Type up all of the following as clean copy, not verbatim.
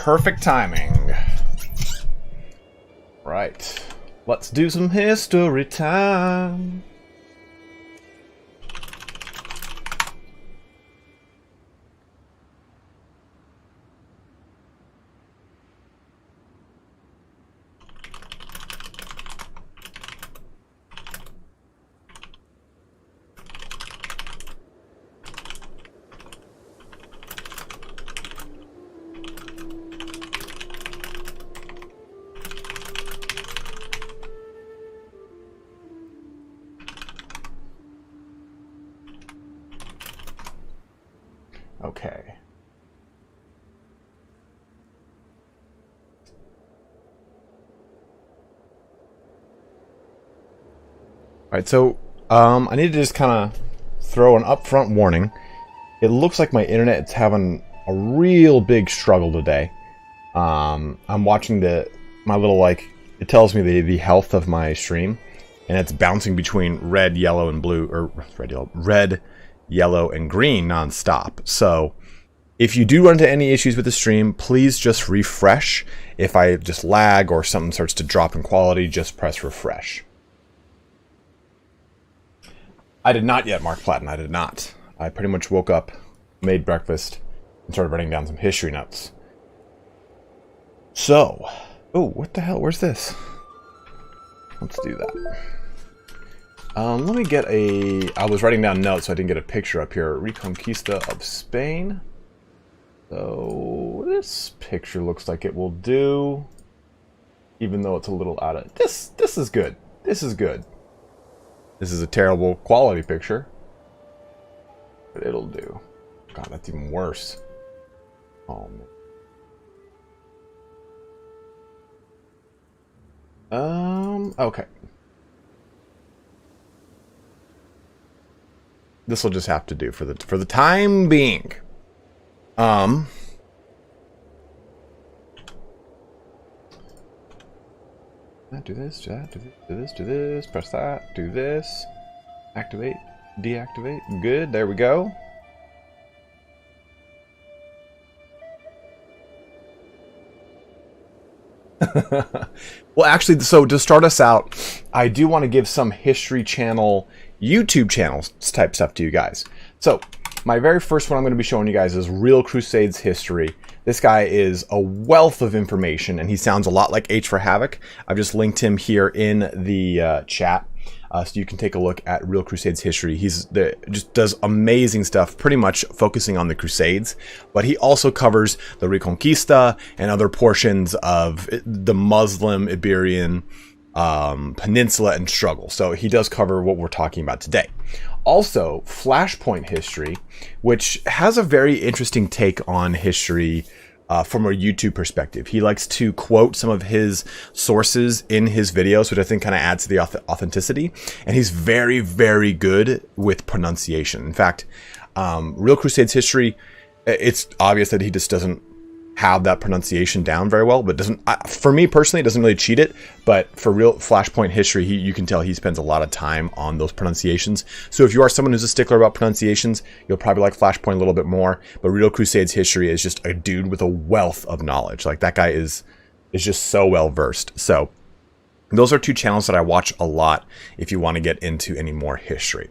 perfect timing. Right. Let's do some history time. Okay. Alright, so I need to just kind of throw an upfront warning. It looks like my internet is having a real big struggle today. I'm watching my little, like, it tells me the health of my stream, and it's bouncing between red, yellow, and blue, or red, yellow, and green nonstop. So if you do run into any issues with the stream, please just refresh. If I just lag or something starts to drop in quality, just press refresh. I did not yet, Mark Platten. I did not. I pretty much woke up, made breakfast, and started writing down some history notes. So, oh, what the hell? Where's this? Let's do that. Let me get I was writing down notes, so I didn't get a picture up here. Reconquista of Spain. So, this picture looks like it will do. Even though it's a little out of... This is good. This is good. This is a terrible quality picture. But it'll do. God, that's even worse. Oh, man. Okay. This will just have to do for the time being. Do this, do this, do this, press that, do this, activate, deactivate, good, there we go. Well, actually, so to start us out, I do want to give some History Channel YouTube channels type stuff to you guys. So, my very first one I'm going to be showing you guys is Real Crusades History. This guy is a wealth of information, and he sounds a lot like H for Havoc. I've just linked him here in the chat, so you can take a look at Real Crusades History. Just does amazing stuff, pretty much focusing on the Crusades, but he also covers the Reconquista and other portions of the Muslim Iberian Peninsula and struggle. So he does cover what we're talking about today. Also, Flashpoint History, which has a very interesting take on history from a YouTube perspective. He likes to quote some of his sources in his videos, which I think kind of adds to the authenticity. And he's very, very good with pronunciation. In fact, Real Crusades History, it's obvious that he just doesn't have that pronunciation down very well, but for me personally, it doesn't really cheat it. But for Real Flashpoint History, you can tell he spends a lot of time on those pronunciations. So if you are someone who's a stickler about pronunciations, you'll probably like Flashpoint a little bit more. But Real Crusades History is just a dude with a wealth of knowledge. Like, that guy is just so well versed. So those are two channels that I watch a lot if you want to get into any more history.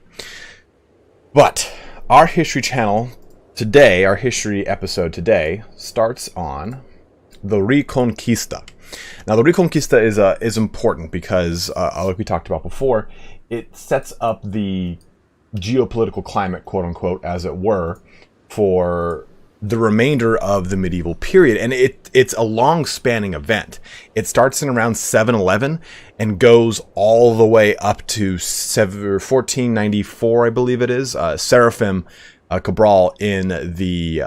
But our history channel today, our history episode today, starts on the Reconquista. Now, the Reconquista is important because, like we talked about before, it sets up the geopolitical climate, quote unquote, as it were, for the remainder of the medieval period. And it's a long-spanning event. It starts in around 711 and goes all the way up to 1494, I believe it is. Seraphim Cabral in the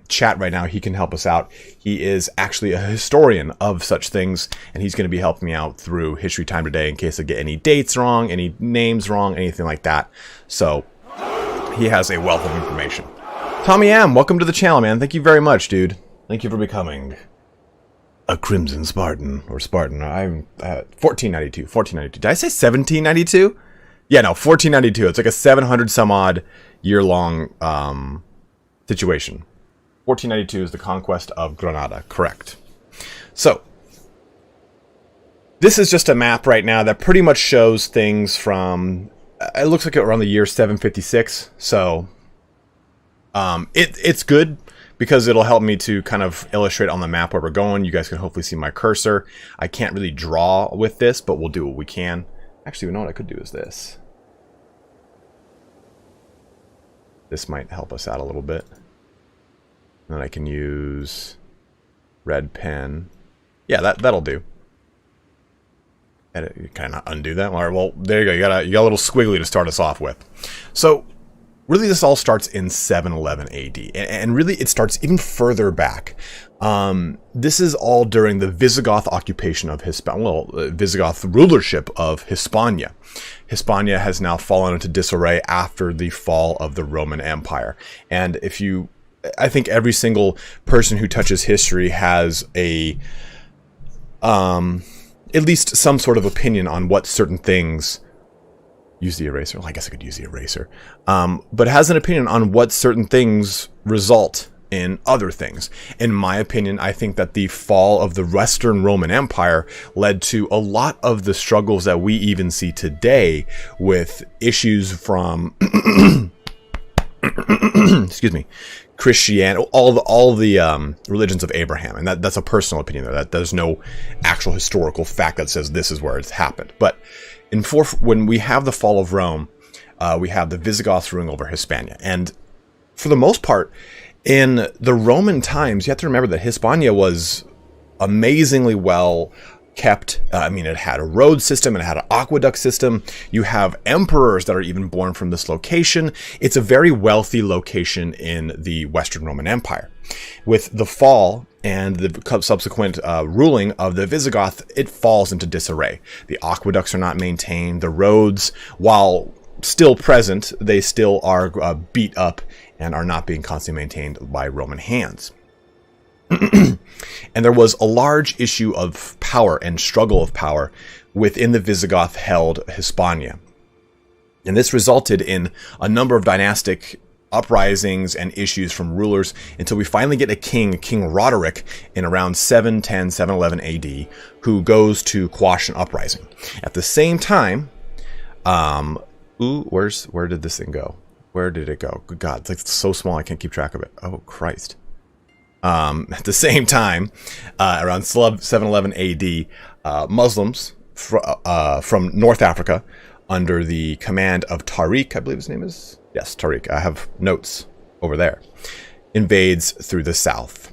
chat right now, he can help us out. He is actually a historian of such things, and he's going to be helping me out through History Time today in case I get any dates wrong, any names wrong, anything like that. So he has a wealth of information. Tommy M, welcome to the channel, man. Thank you very much, dude. Thank you for becoming a Crimson Spartan, or Spartan. I'm 1492. 1492. Did I say 1792? Yeah, no, 1492. It's like a 700 some odd year-long situation. 1492 is the conquest of Granada, correct. So, this is just a map right now that pretty much shows things from, it looks like around the year 756, so it's good because it'll help me to kind of illustrate on the map where we're going. You guys can hopefully see my cursor. I can't really draw with this, but we'll do what we can. Actually, you know what I could do is this. This might help us out a little bit. And then I can use red pen. Yeah, that'll do. Edit, can I not undo that? All right, well, there you go. You got a little squiggly to start us off with. So, really, this all starts in 711 AD, and really, it starts even further back. This is all during the Visigoth occupation of Visigoth rulership of Hispania. Hispania has now fallen into disarray after the fall of the Roman Empire, and I think every single person who touches history has at least some sort of opinion on what certain things. Use the eraser. Well, I guess I could use the eraser. But has an opinion on what certain things result in other things. In my opinion, I think that the fall of the Western Roman Empire led to a lot of the struggles that we even see today with issues from excuse me, Christianity, all the religions of Abraham, and that's a personal opinion there. That there's no actual historical fact that says this is where it's happened. But when we have the fall of Rome, we have the Visigoths ruling over Hispania, and for the most part, in the Roman times, you have to remember that Hispania was amazingly well kept. I mean, it had a road system and it had an aqueduct system. You have emperors that are even born from this location. It's a very wealthy location in the Western Roman Empire. With the fall and the subsequent ruling of the Visigoth, it falls into disarray. The aqueducts are not maintained. The roads, while still present, they still are beat up and are not being constantly maintained by Roman hands. And there was a large issue of power and struggle of power within the Visigoth-held Hispania. And this resulted in a number of dynastic uprisings and issues from rulers until we finally get a King Roderick, in around 710, 711 AD, who goes to quash an uprising. At the same time, where did this thing go? Where did it go? Good God, it's so small I can't keep track of it. Oh, Christ. At the same time, around 711 AD, Muslims from North Africa, under the command of Tariq, I believe his name is? Yes, Tariq. I have notes over there. Invades through the south.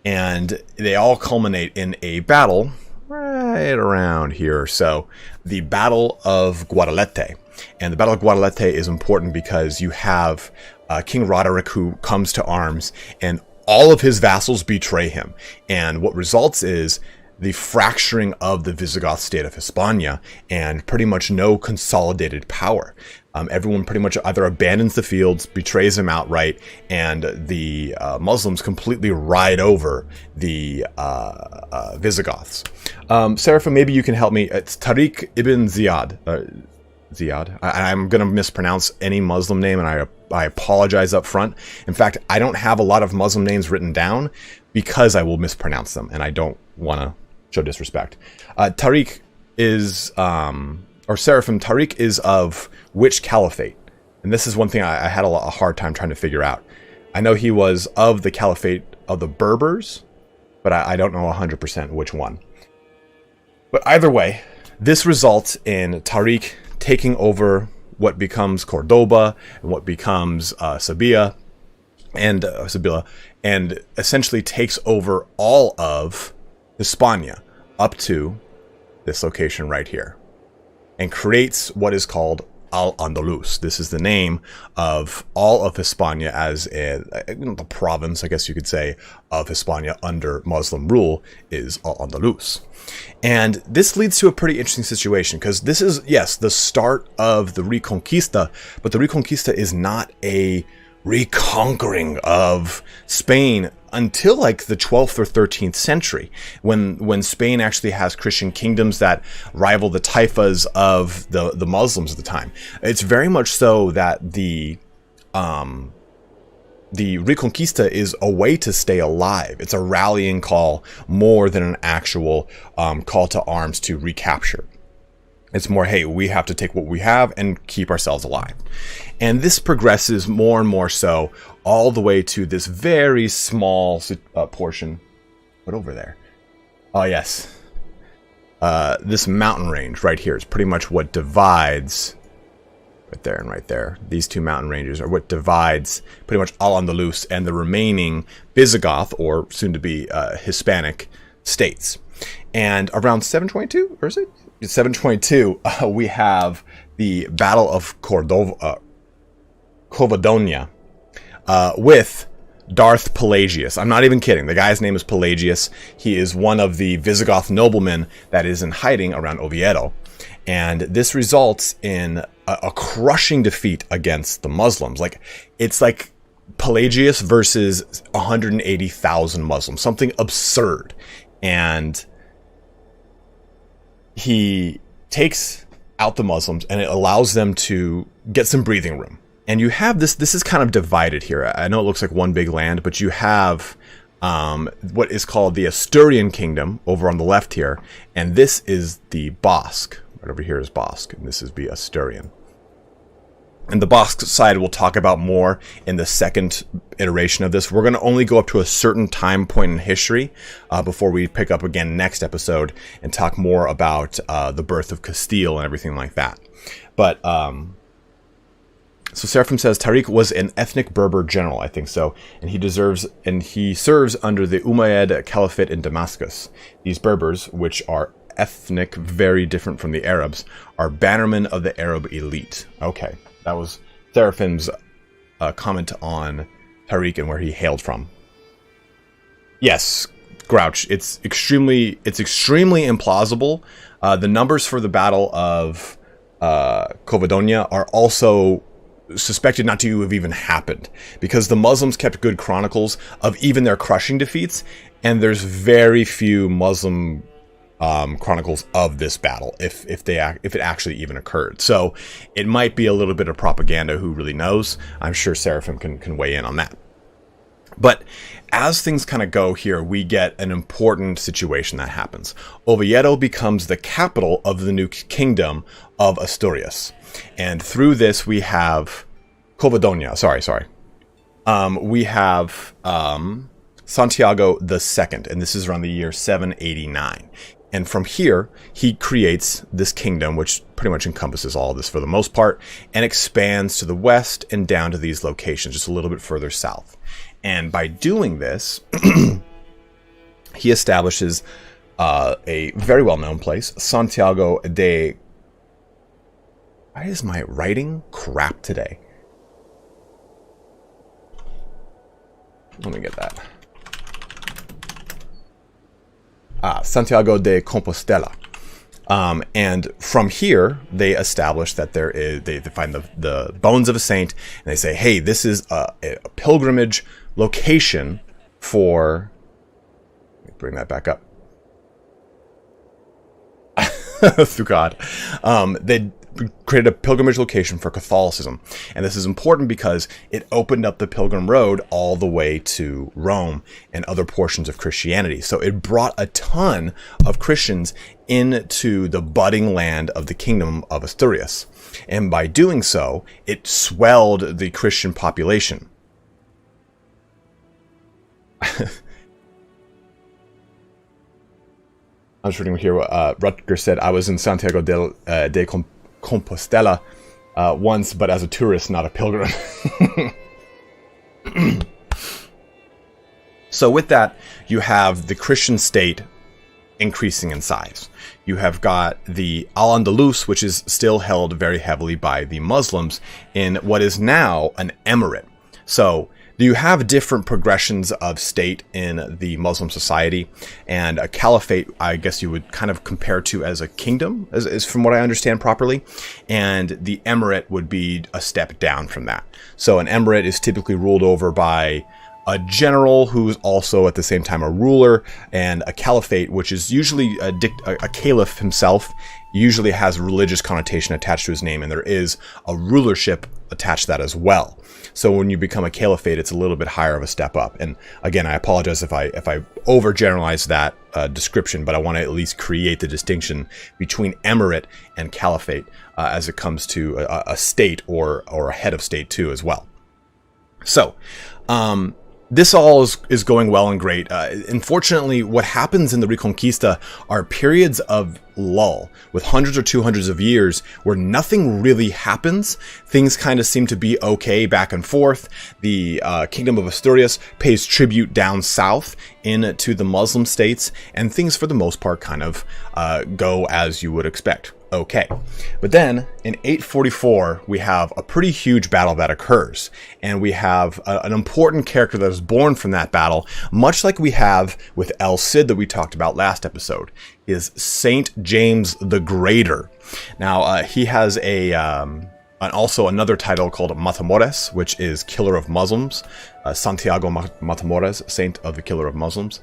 And they all culminate in a battle right around here. So, the Battle of Guadalete. And the Battle of Guadalete is important because you have King Roderick who comes to arms, and all of his vassals betray him. And what results is the fracturing of the Visigoth state of Hispania and pretty much no consolidated power. Everyone pretty much either abandons the fields, betrays him outright, and the Muslims completely ride over the Visigoths. Seraphim, maybe you can help me. It's Tariq ibn Ziyad. Ziyad. I'm going to mispronounce any Muslim name, and I apologize up front. In fact, I don't have a lot of Muslim names written down because I will mispronounce them, and I don't want to show disrespect. Tariq is, or Seraphim, Tariq is of which caliphate? And this is one thing I had a hard time trying to figure out. I know he was of the caliphate of the Berbers, but I don't know 100% which one. But either way, this results in Tariq taking over what becomes Cordoba and what becomes Sevilla, and essentially takes over all of Hispania up to this location right here, and creates what is called Al-Andalus. This is the name of all of Hispania as the province, I guess you could say, of Hispania under Muslim rule is Al-Andalus. And this leads to a pretty interesting situation, because this is, yes, the start of the Reconquista, but the Reconquista is not a reconquering of Spain until like the 12th or 13th century, when Spain actually has Christian kingdoms that rival the taifas of the Muslims at the time. It's very much so that the the Reconquista is a way to stay alive. It's a rallying call more than an actual call to arms to recapture. It's more, hey, we have to take what we have and keep ourselves alive. And this progresses more and more so all the way to this very small portion. What over there? Oh, yes. This mountain range right here is pretty much what divides... Right there and right there. These two mountain ranges are what divides pretty much Al-Andalus and the remaining Visigoth, or soon-to-be Hispanic, states. And around 722, or is it? 722, we have the Battle of Covadonia with Darth Pelagius. I'm not even kidding. The guy's name is Pelagius. He is one of the Visigoth noblemen that is in hiding around Oviedo. And this results in a crushing defeat against the Muslims. Like, it's like Pelagius versus 180,000 Muslims. Something absurd. And he takes out the Muslims, and it allows them to get some breathing room. And you have this is kind of divided here. I know it looks like one big land, but you have what is called the Asturian Kingdom over on the left here, and this is the Basque. Right over here is Basque, and this is the Asturian. And the Basque side we'll talk about more in the second iteration of this. We're going to only go up to a certain time point in history before we pick up again next episode and talk more about the birth of Castille and everything like that. But so Seraphim says Tariq was an ethnic Berber general, I think so, and he serves under the Umayyad Caliphate in Damascus. These Berbers, which are ethnic, very different from the Arabs, are bannermen of the Arab elite. Okay. That was Seraphim's comment on Tariq and where he hailed from. Yes, Grouch. It's extremely implausible. The numbers for the Battle of Covadonia are also suspected not to have even happened, because the Muslims kept good chronicles of even their crushing defeats, and there's very few Muslim chronicles of this battle, if it actually even occurred. So it might be a little bit of propaganda. Who really knows? I'm sure Seraphim can weigh in on that. But as things kind of go here, we get an important situation that happens. Oviedo becomes the capital of the new kingdom of Asturias, and through this we have Covadonia. We have Santiago II, and this is around the year 789. And from here, he creates this kingdom, which pretty much encompasses all of this for the most part, and expands to the west and down to these locations, just a little bit further south. And by doing this, he establishes a very well-known place, Santiago de... Why is my writing crap today? Let me get that. Santiago de Compostela. And from here, they establish that they find the bones of a saint, and they say, hey, this is a pilgrimage location for... Let me bring that back up. Through God. They created a pilgrimage location for Catholicism. And this is important because it opened up the Pilgrim Road all the way to Rome and other portions of Christianity. So it brought a ton of Christians into the budding land of the Kingdom of Asturias. And by doing so, it swelled the Christian population. I was reading here what Rutger said. I was in Santiago de Compostela once, but as a tourist, not a pilgrim. So with that, you have the Christian state increasing in size. You have got the Al-Andalus, which is still held very heavily by the Muslims in what is now an emirate. So you have different progressions of state in the Muslim society, and a caliphate, I guess you would kind of compare to as a kingdom, is from what I understand properly, and the emirate would be a step down from that. So an emirate is typically ruled over by a general who's also at the same time a ruler, and a caliphate, which is usually a caliph himself, usually has religious connotation attached to his name, and there is a rulership attached to that as well. So when you become a caliphate, it's a little bit higher of a step up. And again, I apologize if I overgeneralize that description, but I want to at least create the distinction between emirate and caliphate as it comes to a state or a head of state too as well. So this all is going well and great. Unfortunately, what happens in the Reconquista are periods of lull with hundreds or 200s of years where nothing really happens. Things kind of seem to be okay back and forth. The Kingdom of Asturias pays tribute down south into the Muslim states, and things for the most part kind of go as you would expect. Okay, but then in 844 we have a pretty huge battle that occurs, and we have an important character that is born from that battle, much like we have with El Cid that we talked about last episode, is Saint James the Greater. Now he has also another title called Matamoros, which is Killer of Muslims, Santiago Matamoros, Saint of the Killer of Muslims,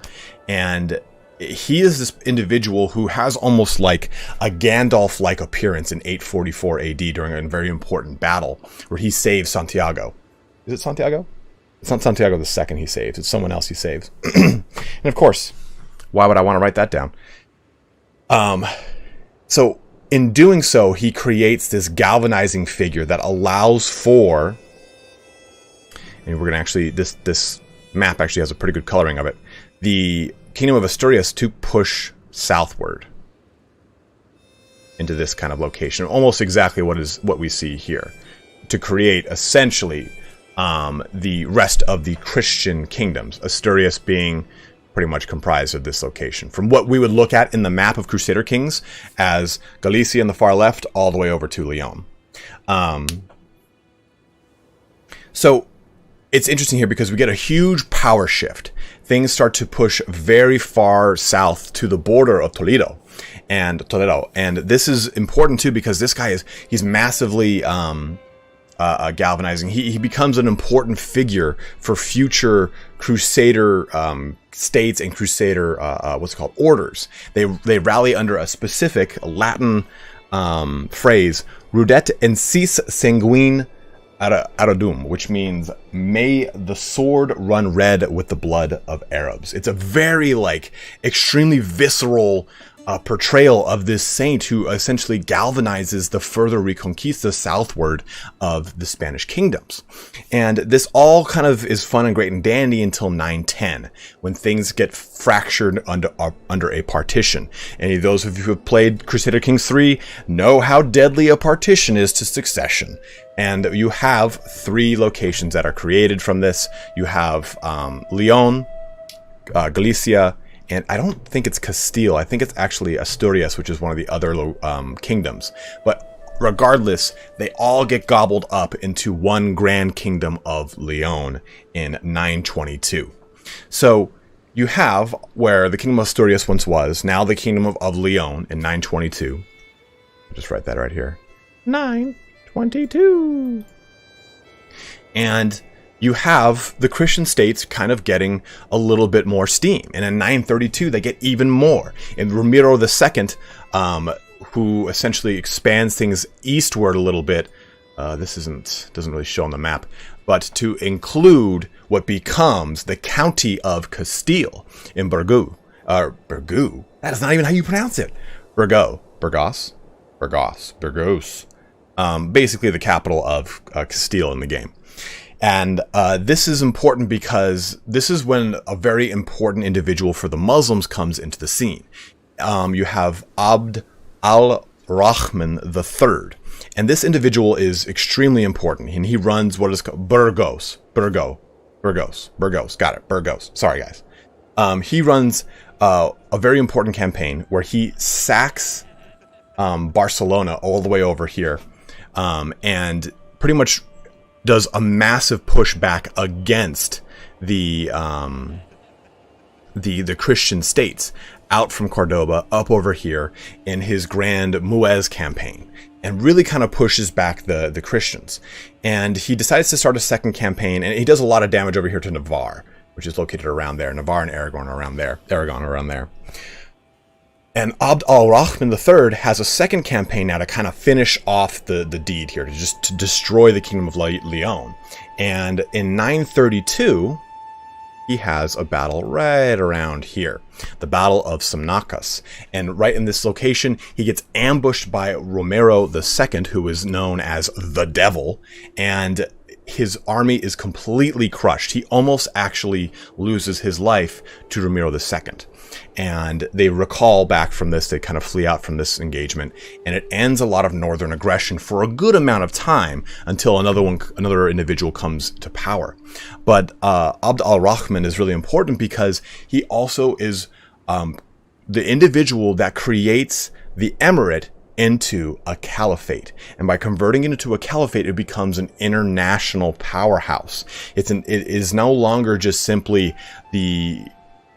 and he is this individual who has almost like a Gandalf-like appearance in 844 AD during a very important battle where he saves Santiago. Is it Santiago? It's not Santiago the second he saves. It's someone else he saves. And of course, why would I want to write that down? So in doing so, he creates this galvanizing figure that allows for, and we're going to actually, this map actually has a pretty good coloring of it, the Kingdom of Asturias to push southward into this kind of location, almost exactly what we see here, to create essentially the rest of the Christian kingdoms, Asturias being pretty much comprised of this location. From what we would look at in the map of Crusader Kings as Galicia in the far left, all the way over to Leon. So it's interesting here because we get a huge power shift. Things start to push very far south to the border of Toledo. And this is important too because this guy he's massively galvanizing. He becomes an important figure for future Crusader states and Crusader orders. They rally under a specific Latin phrase, "Rudet ensis sanguine Aradum," which means "may the sword run red with the blood of Arabs." It's a very extremely visceral portrayal of this saint who essentially galvanizes the further Reconquista southward of the Spanish kingdoms. And this all kind of is fun and great and dandy until 910, when things get fractured under a partition. Any of those of you who have played Crusader Kings 3 know how deadly a partition is to succession. And you have 3 locations that are created from this. You have Leon, Galicia, and I don't think it's Castille. I think it's actually Asturias, which is one of the other kingdoms. But regardless, they all get gobbled up into one grand kingdom of Leon in 922. So you have where the kingdom of Asturias once was, now the kingdom of Leon in 922. I'll just write that right here. 922. And you have the Christian states kind of getting a little bit more steam. And in 932, they get even more. And Ramiro II, who essentially expands things eastward a little bit, this doesn't really show on the map, but to include what becomes the county of Castille in Burgos. Burgos? That is not even how you pronounce it. Burgos. Basically the capital of Castile in the game. And this is important because this is when a very important individual for the Muslims comes into the scene. You have Abd al-Rahman III. And this individual is extremely important. And he runs what is called Burgos. Got it. Burgos. Sorry, guys. He runs a very important campaign where he sacks Barcelona all the way over here. And pretty much does a massive pushback against the Christian states out from Cordoba up over here in his grand Muez campaign, and really kind of pushes back the Christians. And he decides to start a second campaign, and he does a lot of damage over here to Navarre, which is located around there. Navarre and Aragon around there. And Abd al-Rahman III has a second campaign now to kind of finish off the deed here, to destroy the kingdom of Leon. And in 932, he has a battle right around here, the Battle of Samnakas. And right in this location, he gets ambushed by Romero II, who is known as the Devil, and his army is completely crushed. He almost actually loses his life to Romero II. And they recall back from this, they kind of flee out from this engagement, and it ends a lot of northern aggression for a good amount of time until another individual comes to power. But Abd al-Rahman is really important because he also is the individual that creates the emirate into a caliphate, and by converting it into a caliphate, it becomes an international powerhouse. It is no longer just simply the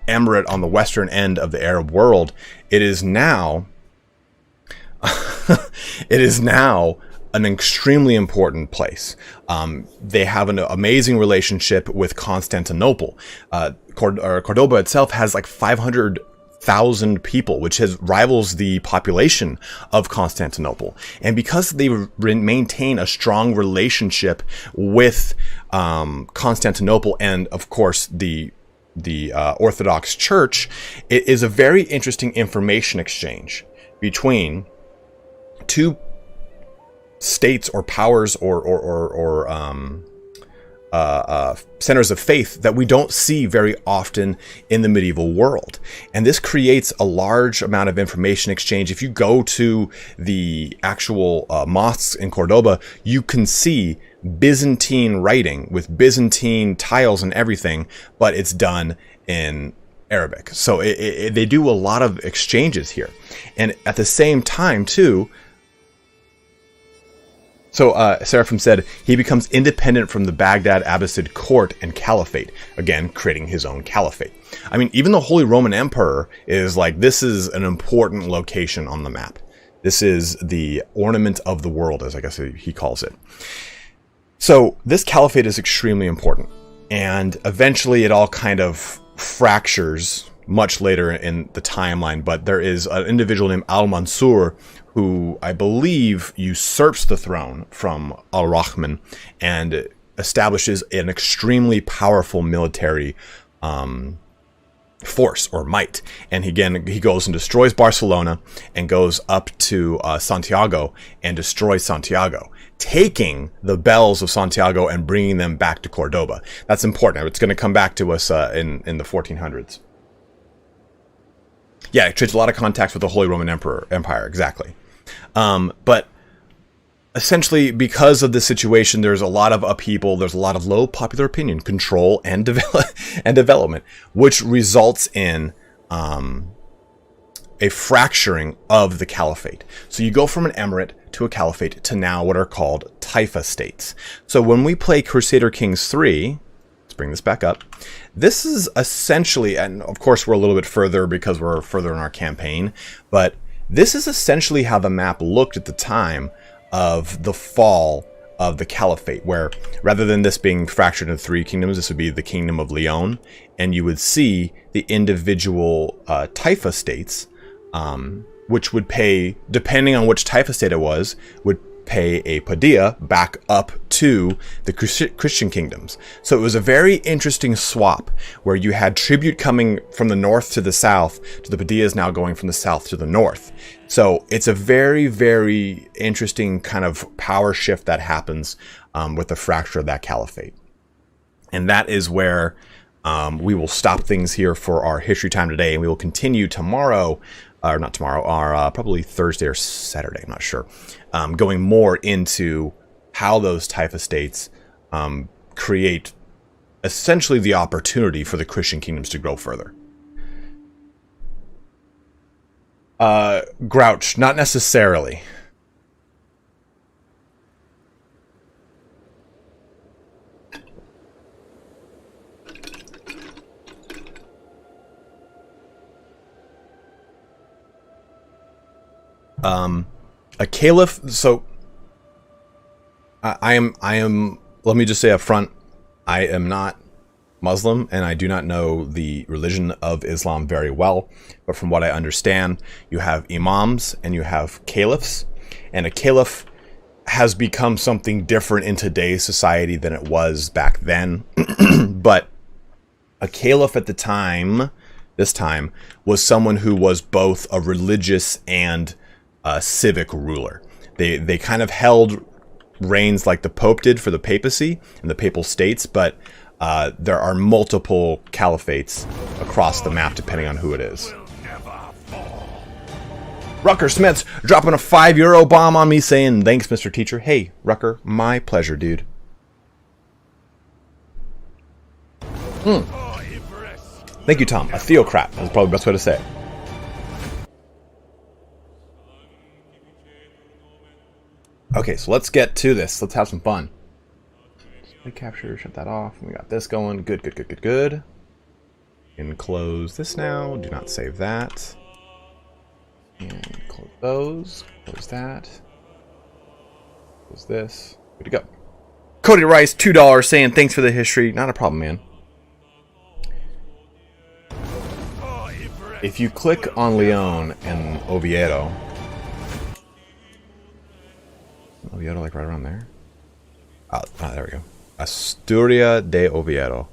emirate on the western end of the Arab world. It is now an extremely important place. They have an amazing relationship with Constantinople. Cordoba itself has like 500,000 people, which rivals the population of Constantinople. And because they maintain a strong relationship with Constantinople and, of course, the Orthodox Church, it is a very interesting information exchange between two states or powers or centers of faith that we don't see very often in the medieval world. And this creates a large amount of information exchange. If you go to the actual mosques in Cordoba, you can see Byzantine writing with Byzantine tiles and everything, but it's done in Arabic. So they do a lot of exchanges here. And at the same time, too, so Seraphim said, he becomes independent from the Baghdad Abbasid court and caliphate, again, creating his own caliphate. I mean, even the Holy Roman Emperor is like, this is an important location on the map. This is the ornament of the world, as I guess he calls it. So this caliphate is extremely important. And eventually it all kind of fractures much later in the timeline. But there is an individual named Al-Mansur who I believe usurps the throne from al-Rahman and establishes an extremely powerful military force or might. And he goes and destroys Barcelona and goes up to Santiago and destroys Santiago, taking the bells of Santiago and bringing them back to Cordoba. That's important. It's going to come back to us in the 1400s. Yeah, it creates a lot of contacts with the Holy Roman Empire, exactly. But essentially, because of this situation, there's a lot of upheaval, there's a lot of low popular opinion, control, and development, which results in a fracturing of the caliphate. So you go from an emirate to a caliphate to now what are called taifa states. So when we play Crusader Kings 3, let's bring this back up. This is essentially, and of course we're a little bit further because we're further in our campaign, but this is essentially how the map looked at the time of the fall of the caliphate, where rather than this being fractured into three kingdoms, this would be the kingdom of Leon, and you would see the individual taifa states, which would pay, depending on which taifa state it was, would pay a padilla back up to the Christian kingdoms. So it was a very interesting swap where you had tribute coming from the north to the south, to the padillas now going from the south to the north. So it's a very, very interesting kind of power shift that happens with the fracture of that caliphate. And that is where we will stop things here for our history time today, and we will continue tomorrow, or not tomorrow, or probably Thursday or Saturday, I'm not sure, going more into how those taifa states create essentially the opportunity for the Christian kingdoms to grow further. Grouch, not necessarily. A caliph, so I am, let me just say up front, I am not Muslim, and I do not know the religion of Islam very well, but from what I understand, you have imams and you have caliphs, and a caliph has become something different in today's society than it was back then. But a caliph at the time, this time, was someone who was both a religious and a civic ruler. They kind of held reigns like the Pope did for the papacy and the papal states, but there are multiple caliphates across the map depending on who it is. Rucker Smith's dropping a €5 bomb on me saying, thanks, Mr. Teacher. Hey, Rucker, my pleasure, dude. Thank you, Tom. A theocrat. That's probably the best way to say it. Okay, so let's get to this. Let's have some fun. Capture, shut that off. We got this going. Good, good, good, good, good. And close this now. Do not save that. And close those. Close that. Close this. Good to go. Cody Rice, $2 saying thanks for the history. Not a problem, man. If you click on Leon and Oviedo, like right around there. Oh, there we go. Asturia de Oviedo.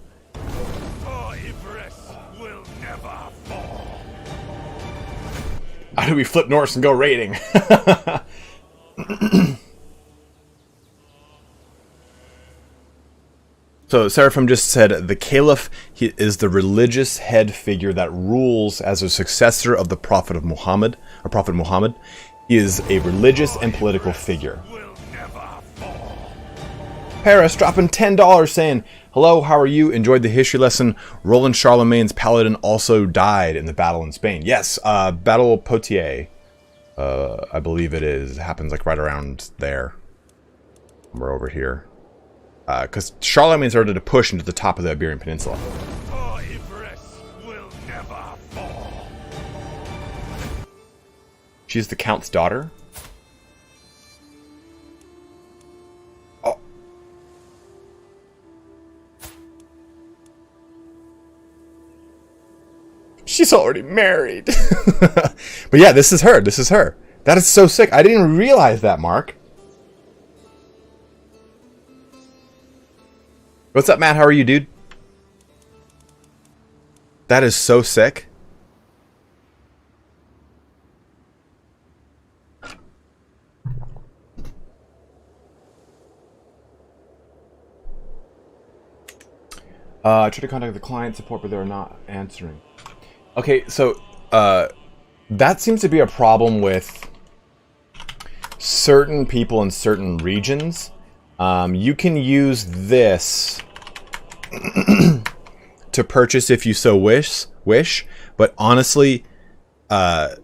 How do we flip Norse and go raiding? So Seraphim just said, the Caliph is the religious head figure that rules as a successor of the Prophet of Muhammad, or Prophet Muhammad. He is a religious and political figure. Paris dropping $10 saying, hello, how are you? Enjoyed the history lesson. Roland Charlemagne's paladin also died in the battle in Spain. Yes, Battle of Poitiers. I believe it is. It happens like right around there. We're over here. Because Charlemagne started to push into the top of the Iberian Peninsula. She's the Count's daughter? Oh. She's already married. But yeah, this is her. This is her. That is so sick. I didn't even realize that, Mark. What's up, Matt? How are you, dude? That is so sick. I tried to contact the client support, but they're not answering. Okay, so that seems to be a problem with certain people in certain regions. You can use this to purchase if you so wish, but honestly, so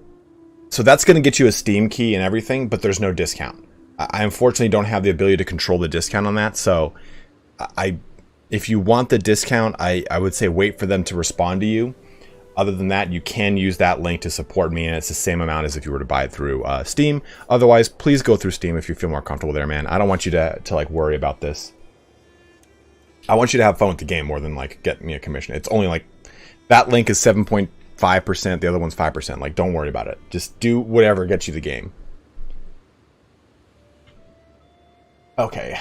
that's going to get you a Steam key and everything, but there's no discount. I unfortunately don't have the ability to control the discount on that, so if you want the discount, I would say wait for them to respond to you. Other than that, you can use that link to support me, and it's the same amount as if you were to buy it through Steam. Otherwise, please go through Steam if you feel more comfortable there, man. I don't want you to like worry about this. I want you to have fun with the game more than like get me a commission. It's only like that link is 7.5%, the other one's 5%. Like, don't worry about it. Just do whatever gets you the game. Okay.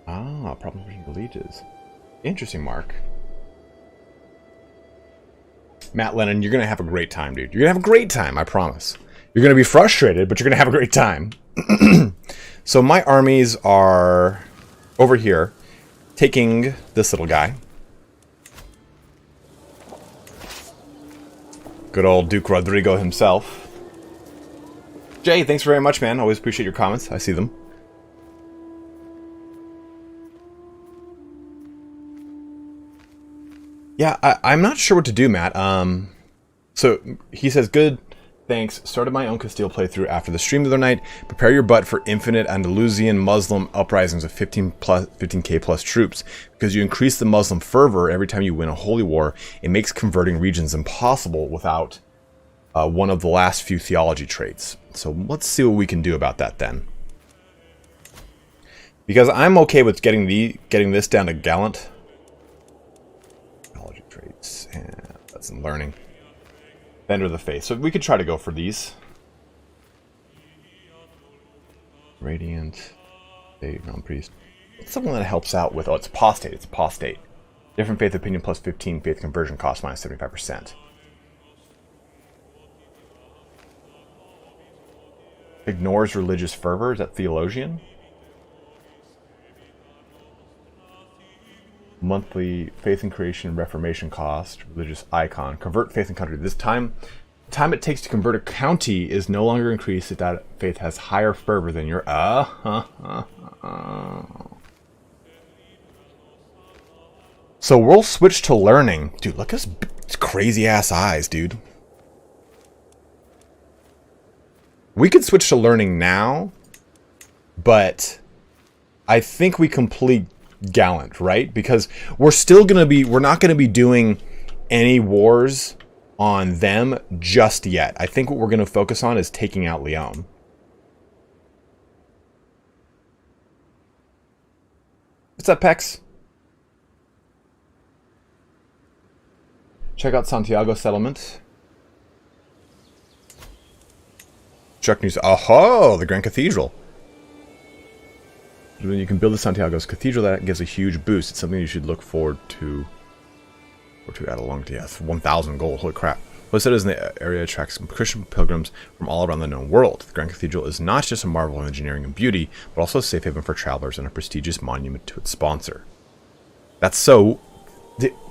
Ah, problem with leeches. Interesting, Mark. Matt Lennon, you're going to have a great time, dude. You're going to have a great time, I promise. You're going to be frustrated, but you're going to have a great time. So my armies are over here, taking this little guy. Good old Duke Rodrigo himself. Jay, thanks very much, man. Always appreciate your comments. I see them. Yeah, I'm not sure what to do, Matt. So he says, good, thanks. Started my own Castille playthrough after the stream the other night. Prepare your butt for infinite Andalusian Muslim uprisings of 15k plus troops. Because you increase the Muslim fervor every time you win a holy war, it makes converting regions impossible without one of the last few theology traits. So let's see what we can do about that then. Because I'm okay with getting this down to gallant. Technology traits and that's in learning. Bender of the Faith. So we could try to go for these. Radiant. Non-priest. It's something that helps out with... Oh, it's apostate. It's apostate. Different faith opinion plus 15. Faith conversion cost minus 75%. Ignores religious fervor. Is that theologian? Monthly faith in creation reformation cost. Religious icon. Convert faith in country. This time it takes to convert a county is no longer increased if that faith has higher fervor than your... So we'll switch to learning. Dude, look at his crazy ass eyes, dude. We could switch to learning now, but I think we complete gallant, right? Because we're not gonna be doing any wars on them just yet. I think what we're gonna focus on is taking out Leon. What's up, Pex? Check out Santiago settlement. Chuck News. Oh, the Grand Cathedral. When you can build the Santiago's Cathedral, that gives a huge boost. It's something you should look forward to. Or to add along to. Yes, 1,000 gold. Holy crap. What it is in the area attracts Christian pilgrims from all around the known world. The Grand Cathedral is not just a marvel of engineering and beauty, but also a safe haven for travelers and a prestigious monument to its sponsor. That's so...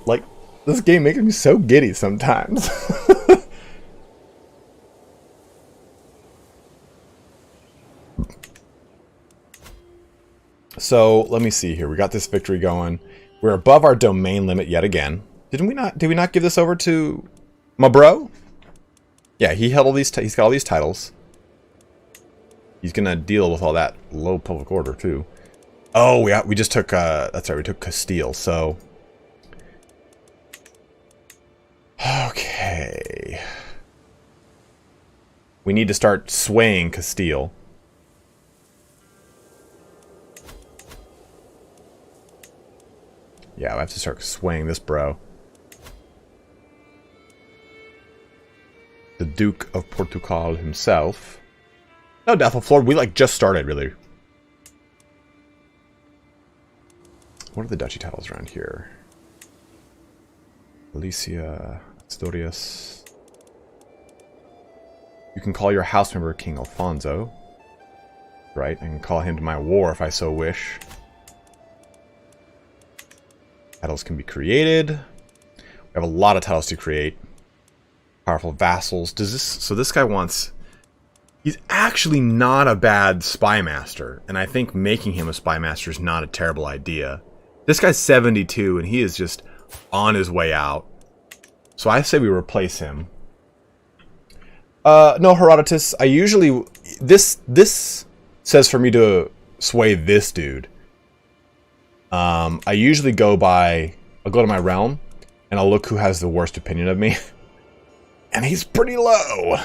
Like, this game makes me so giddy sometimes. So, let me see here. We got this victory going. We're above our domain limit yet again. Did we not give this over to my bro? Yeah, he held all these. He's got all these titles. He's gonna deal with all that low public order too. Oh, we just took. That's right. We took Castille. So, okay. We need to start swaying Castille. Yeah, I have to start swaying this bro. The Duke of Portugal himself. No, Death of Lord, we like just started, really. What are the duchy titles around here? Alicia, Asturias. You can call your house member King Alfonso. Right, I can call him to my war if I so wish. Titles can be created. We have a lot of titles to create. Powerful vassals. So this guy wants... He's actually not a bad spy master. And I think making him a spy master is not a terrible idea. This guy's 72 and he is just on his way out. So I say we replace him. No, Herodotus. I usually... This says for me to sway this dude. I usually go by... I'll go to my realm, and I'll look who has the worst opinion of me. And he's pretty low.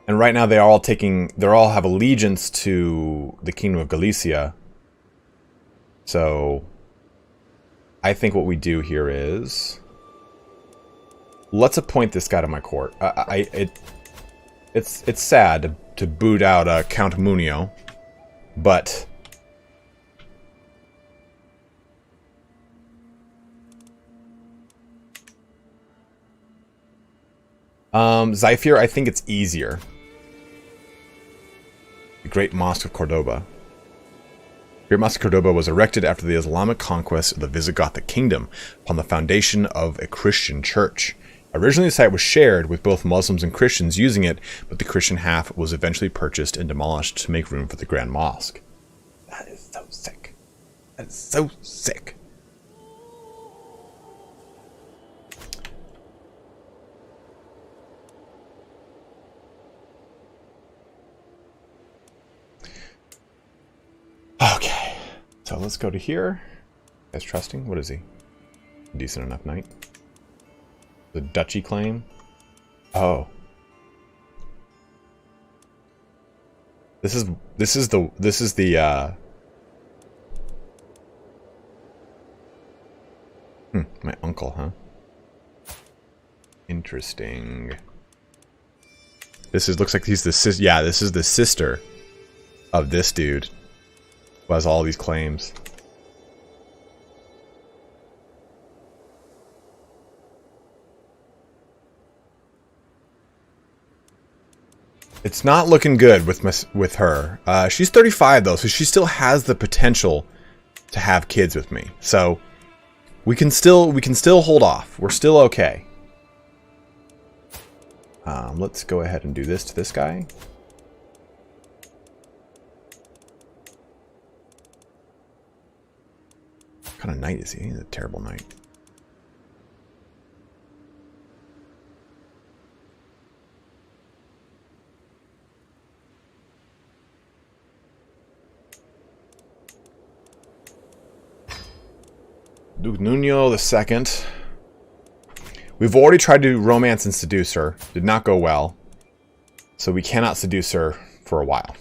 And right now they all have allegiance to the Kingdom of Galicia. So, I think what we do here is... Let's appoint this guy to my court. It's sad to boot out Count Munio, but Zephyr, I think it's easier. The Great Mosque of Cordoba. The Great Mosque of Cordoba was erected after the Islamic conquest of the Visigothic kingdom upon the foundation of a Christian church. Originally, the site was shared with both Muslims and Christians using it, but the Christian half was eventually purchased and demolished to make room for the Grand Mosque. That is so sick. That is so sick. Okay, so let's go to here. Guy's trusting. What is he? Decent enough knight. The duchy claim. Oh. This is the my uncle, huh? Interesting. Looks like he's the yeah, this is the sister of this dude who has all these claims. It's not looking good with her. She's 35 though, so she still has the potential to have kids with me. So we can still hold off. We're still okay. Let's go ahead and do this to this guy. What kind of knight is he? He's a terrible knight. Duke Nuno II. We've already tried to romance and seduce her. Did not go well. So we cannot seduce her for a while.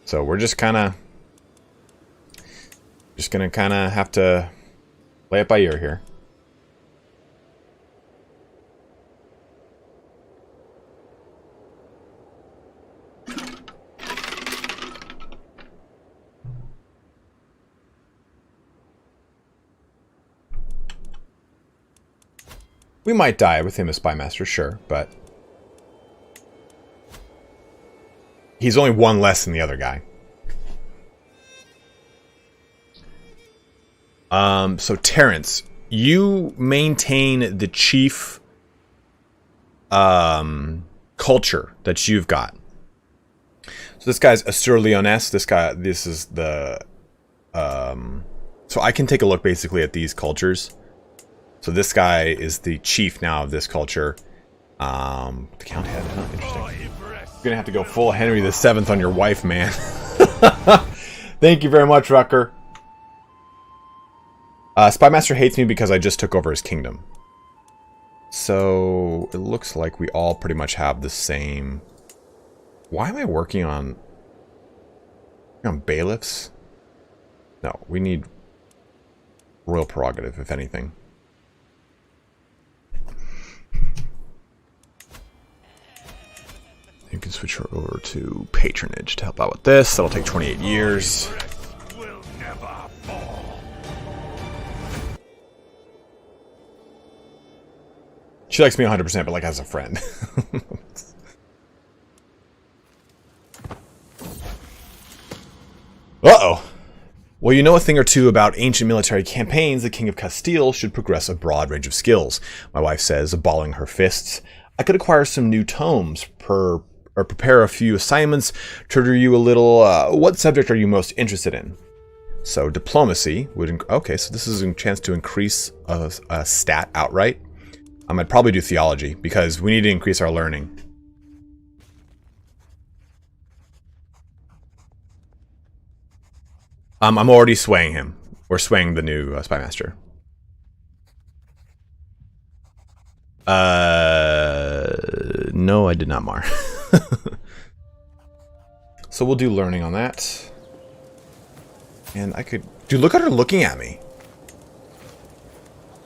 So we're just gonna have to play it by ear here. We might die with him as Spy Master, sure, but he's only one less than the other guy. So Terrence, you maintain the chief culture that you've got. So this guy's Assur Leoness. This is the so I can take a look basically at these cultures. So this guy is the chief now of this culture. The Count head, huh? Interesting. You're gonna have to go full Henry VII on your wife, man. Thank you very much, Rucker. Spymaster hates me because I just took over his kingdom. So it looks like we all pretty much have the same. Why am I working on bailiffs? No, we need royal prerogative, if anything. You can switch her over to patronage to help out with this. That'll take 28 years. She likes me 100%, but like as a friend. Uh-oh. Well, you know a thing or two about ancient military campaigns. The King of Castille should progress a broad range of skills. My wife says, balling her fists, I could acquire some new tomes or prepare a few assignments, tutor you a little. What subject are you most interested in? So diplomacy would. Okay, so this is a chance to increase a stat outright. I'd probably do theology because we need to increase our learning. I'm already swaying him. We're swaying the new Spymaster. No, I did not, Mar. So we'll do learning on that. And I could... Dude, look at her looking at me.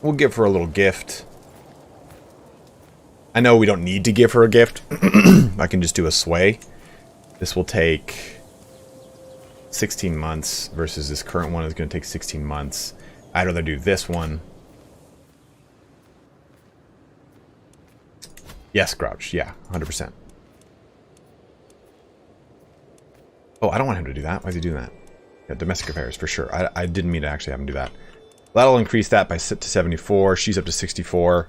We'll give her a little gift. I know we don't need to give her a gift. I can just do a sway. This will take 16 months versus this current one is going to take 16 months. I'd rather do this one. Yes, Grouch. Yeah, 100%. Oh, I don't want him to do that. Why is he doing that? Yeah, domestic affairs, for sure. I didn't mean to actually have him do that. That'll increase that by to 74. She's up to 64.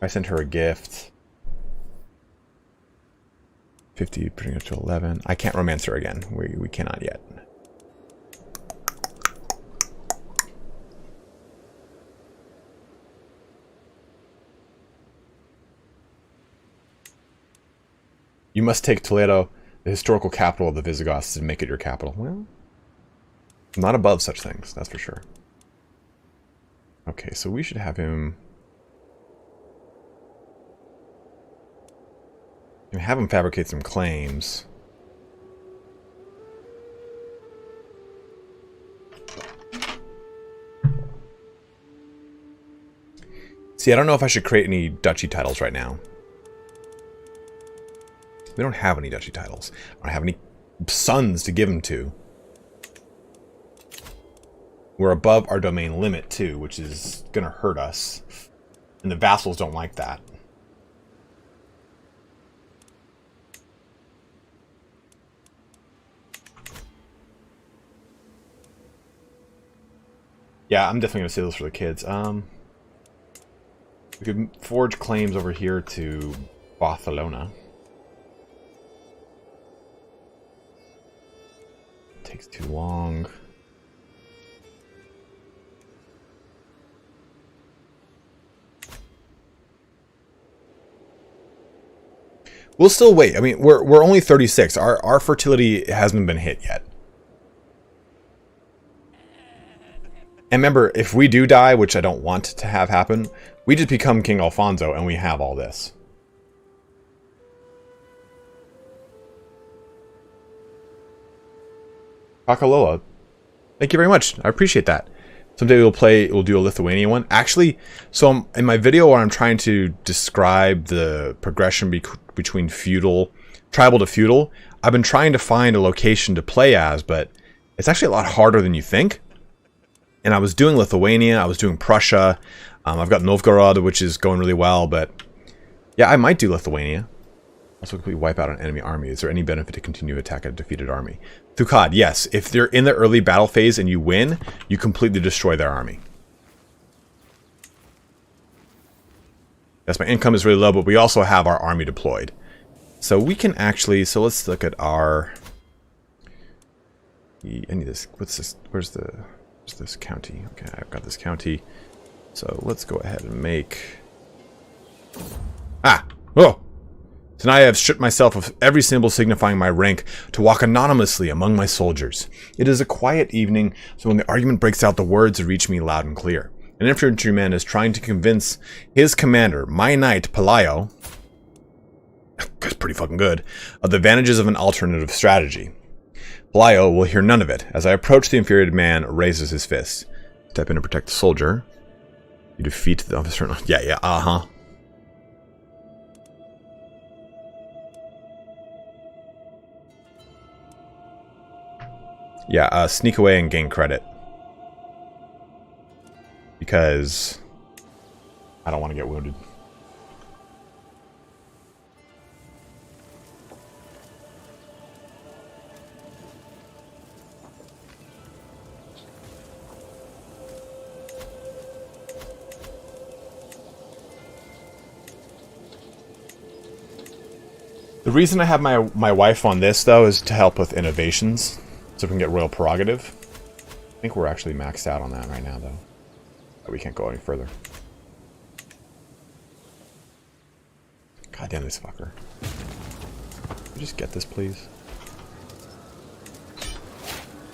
I sent her a gift. 50, bring it to 11. I can't romance her again. We cannot yet. You must take Toledo, the historical capital of the Visigoths, and make it your capital. Well, I'm not above such things, that's for sure. Okay, so we should have him And have them fabricate some claims. See, I don't know if I should create any duchy titles right now. We don't have any duchy titles. I don't have any sons to give them to. We're above our domain limit, too, which is going to hurt us. And the vassals don't like that. Yeah, I'm definitely going to say those for the kids. We could forge claims over here to Barcelona. Takes too long. We'll still wait. I mean, we're only 36. Our fertility hasn't been hit yet. And remember, if we do die, which I don't want to have happen, we just become King Alfonso and we have all this. Pakalola, thank you very much. I appreciate that. Someday we'll do a Lithuania one. Actually, so in my video where I'm trying to describe the progression between tribal to feudal, I've been trying to find a location to play as, but it's actually a lot harder than you think. And I was doing Lithuania, I was doing Prussia, I've got Novgorod, which is going really well, but yeah, I might do Lithuania. Also completely wipe out an enemy army. Is there any benefit to continue to attack a defeated army? Thukad, yes. If they're in the early battle phase and you win, you completely destroy their army. Yes, my income is really low, but we also have our army deployed. So we can actually, so let's look at our, I need this, what's this, where's this county? Okay, I've got this county. So let's go ahead and make, oh! So now I have stripped myself of every symbol signifying my rank to walk anonymously among my soldiers. It is a quiet evening, so when the argument breaks out, the words reach me loud and clear. An infantryman is trying to convince his commander, my knight, Pelayo, that's pretty fucking good, of the advantages of an alternative strategy. Pelayo will hear none of it. As I approach, the infuriated man raises his fist. Step in to protect the soldier. You defeat the officer. Yeah, uh-huh. Yeah, sneak away and gain credit. Because I don't want to get wounded. The reason I have my wife on this, though, is to help with innovations. So we can get royal prerogative. I think we're actually maxed out on that right now, though. But we can't go any further. God damn this fucker. Can we just get this, please?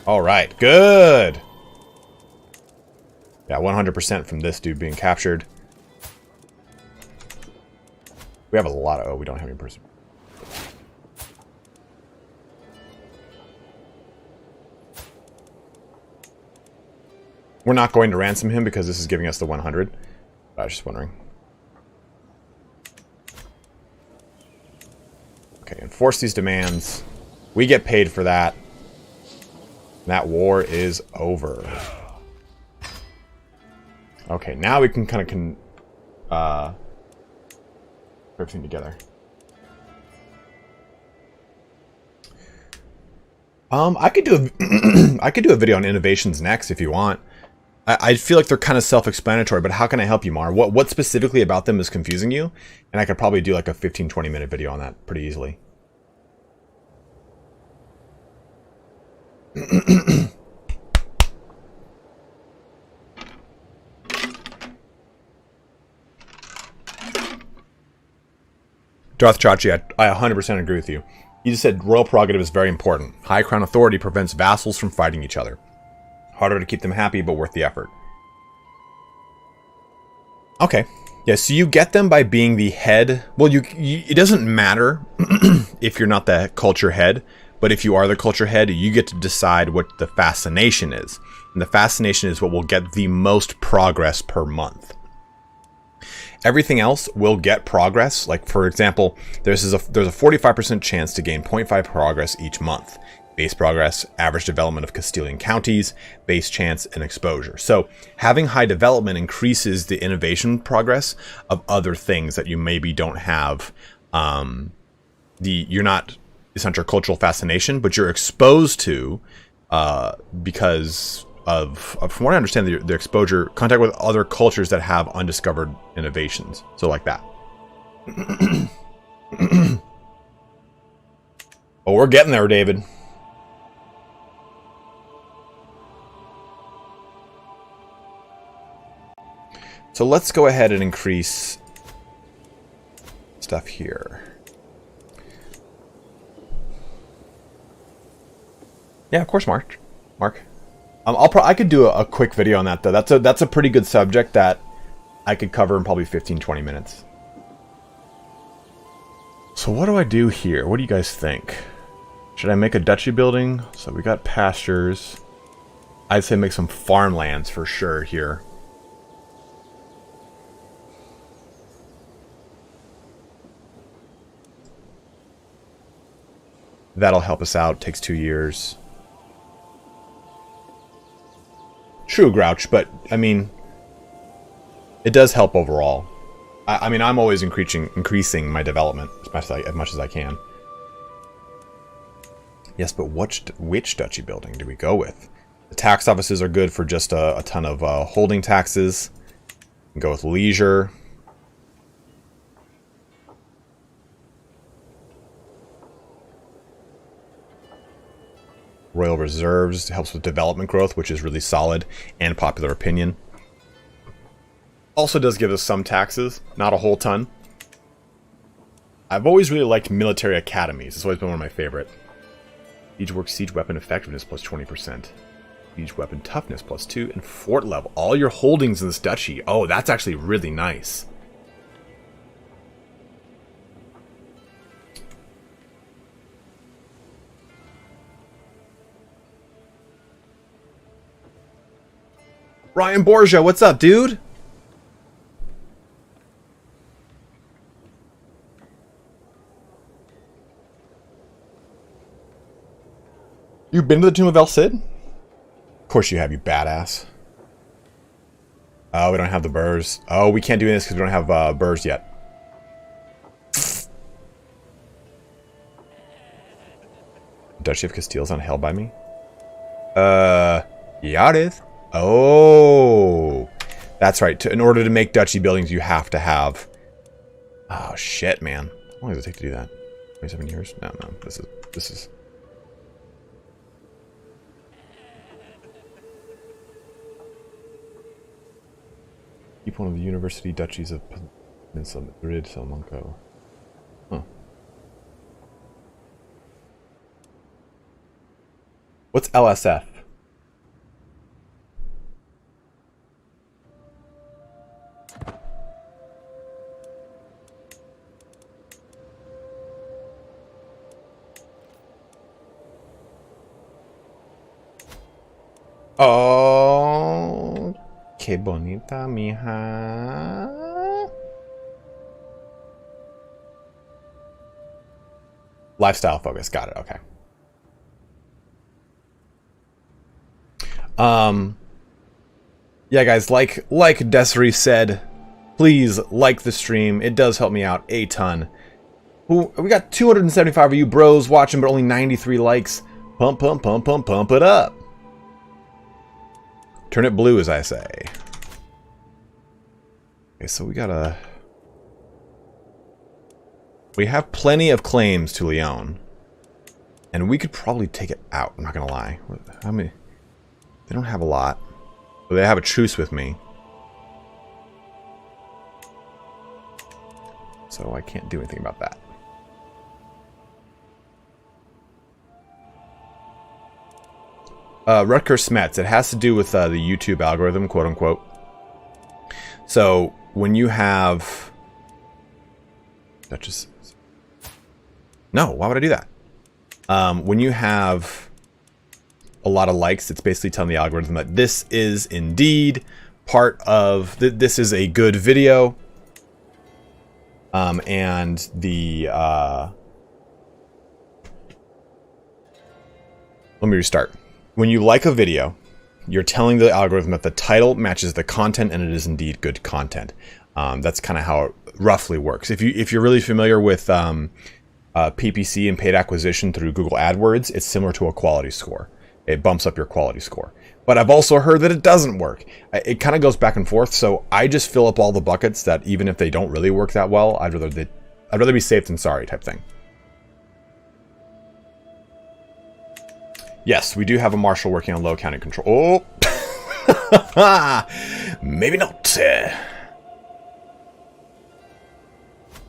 Alright, good! Yeah, 100% from this dude being captured. We have a lot of... Oh, we don't have any person. We're not going to ransom him because this is giving us the 100. I was just wondering. Okay, enforce these demands. We get paid for that. That war is over. Okay, now we can kind of put everything together. I could do a video on innovations next if you want. I feel like they're kind of self-explanatory, but how can I help you, Mar? What specifically about them is confusing you? And I could probably do like a 15-20 minute video on that pretty easily. Darth Chachi, I 100% agree with you. You just said royal prerogative is very important. High crown authority prevents vassals from fighting each other. Harder to keep them happy, but worth the effort. Okay. Yeah, so you get them by being the head. Well, it doesn't matter if you're not the culture head, but if you are the culture head, you get to decide what the fascination is. And the fascination is what will get the most progress per month. Everything else will get progress. Like, for example, there's a 45% chance to gain 0.5 progress each month. Base progress, average development of Castilian counties, base chance, and exposure. So having high development increases the innovation progress of other things that you maybe don't have. You're not, it's not your cultural fascination, but you're exposed to because of from what I understand, the exposure, contact with other cultures that have undiscovered innovations. So like that. Oh, we're getting there, David. So let's go ahead and increase stuff here. Yeah, of course, Mark. I could do a quick video on that though. That's a pretty good subject that I could cover in probably 15-20 minutes. So what do I do here? What do you guys think? Should I make a duchy building? So we got pastures. I'd say make some farmlands for sure here. That'll help us out. Takes 2 years. True, Grouch, but I mean, it does help overall. I mean, I'm always increasing my development as much as I can. Yes, but which duchy building do we go with? The tax offices are good for just a ton of holding taxes. Go with leisure. Royal Reserves helps with development growth, which is really solid and popular opinion. Also does give us some taxes, not a whole ton. I've always really liked military academies. It's always been one of my favorite. Siege work, siege weapon effectiveness plus 20%. Siege weapon toughness plus 2, and fort level. All your holdings in this duchy. Oh, that's actually really nice. Ryan Borgia, what's up, dude? You've been to the Tomb of El Cid? Of course you have, you badass. Oh, we don't have the burrs. Oh, we can't do this because we don't have burrs yet. Duchy of Castille's not held by me? Yeah, it is. Oh, that's right. In order to make duchy buildings, you have to have... Oh, shit, man. How long does it take to do that? 27 years? No. This is... Keep one of the university duchies of Madrid, Salamanca. Huh. What's LSF? Oh, qué bonita, mija. Lifestyle focus, got it. Okay. Yeah, guys, like Desiree said, please like the stream. It does help me out a ton. We got 275 of you bros watching, but only 93 likes. Pump it up. Turn it blue, as I say. Okay, so we have plenty of claims to Leon. And we could probably take it out, I'm not gonna lie. How many? They don't have a lot. But they have a truce with me. So I can't do anything about that. Rutger Smets. It has to do with the YouTube algorithm, quote unquote. So when you have... Duchess... No, why would I do that? When you have a lot of likes, it's basically telling the algorithm that this is indeed part of... This is a good video. And the... Let me restart. When you like a video, you're telling the algorithm that the title matches the content and it is indeed good content. That's kind of how it roughly works. If you're really familiar with PPC and paid acquisition through Google AdWords, it's similar to a quality score. It bumps up your quality score. But I've also heard that it doesn't work. It kind of goes back and forth, so I just fill up all the buckets that even if they don't really work that well, I'd rather be safe than sorry type thing. Yes, we do have a marshal working on low county control. Oh! Maybe not.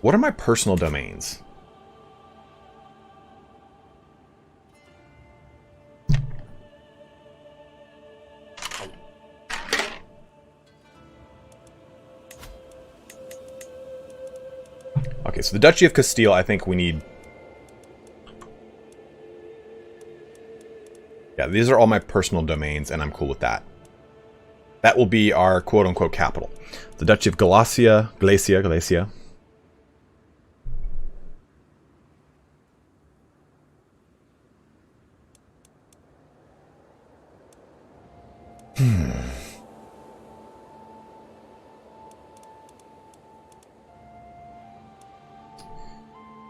What are my personal domains? Okay, so the Duchy of Castille, I think we need... Yeah, these are all my personal domains, and I'm cool with that. That will be our quote-unquote capital. The Duchy of Galicia.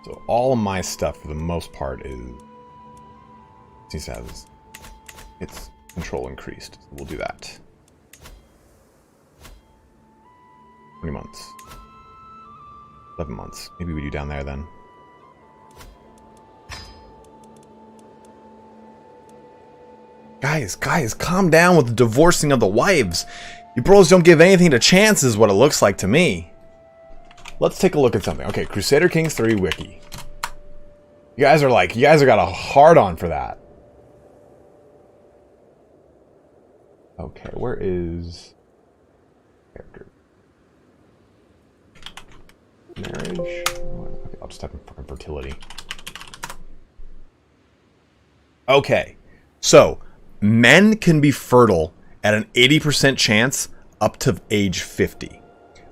So all of my stuff, for the most part, is... Its control increased. So we'll do that. 20 months. 11 months. Maybe we do down there then. Guys, calm down with the divorcing of the wives. You bros don't give anything to chance is what it looks like to me. Let's take a look at something. Okay, Crusader Kings 3 wiki. You guys are got a hard on for that. Okay, where is character? Marriage? Okay, I'll just type in fucking fertility. Okay, so men can be fertile at an 80% chance up to age 50.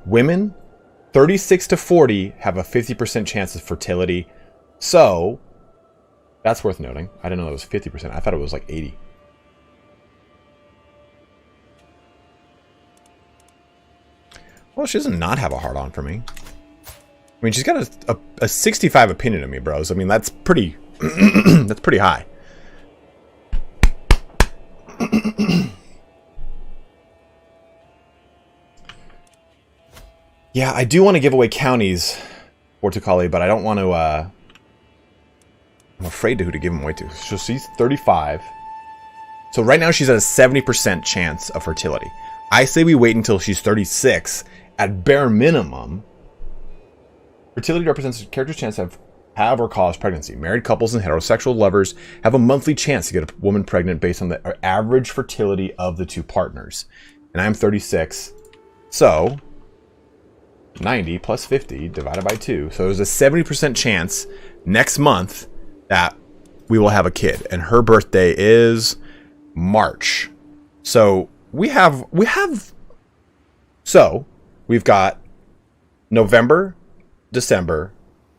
Women, 36 to 40, have a 50% chance of fertility. So, that's worth noting. I didn't know it was 50%. I thought it was like 80. Well, she doesn't not have a hard on for me. I mean, she's got a 65 opinion of me, bros. I mean, that's pretty... that's pretty high. Yeah, I do want to give away counties, Portucali, but I don't want to... I'm afraid to who to give them away to. So she's 35. So right now she's at a 70% chance of fertility. I say we wait until she's 36. At bare minimum, fertility represents a character's chance to have or cause pregnancy. Married couples and heterosexual lovers have a monthly chance to get a woman pregnant based on the average fertility of the two partners. And I'm 36. So 90 plus 50 divided by 2. So there's a 70% chance next month that we will have a kid. And her birthday is March. So we've got November, December,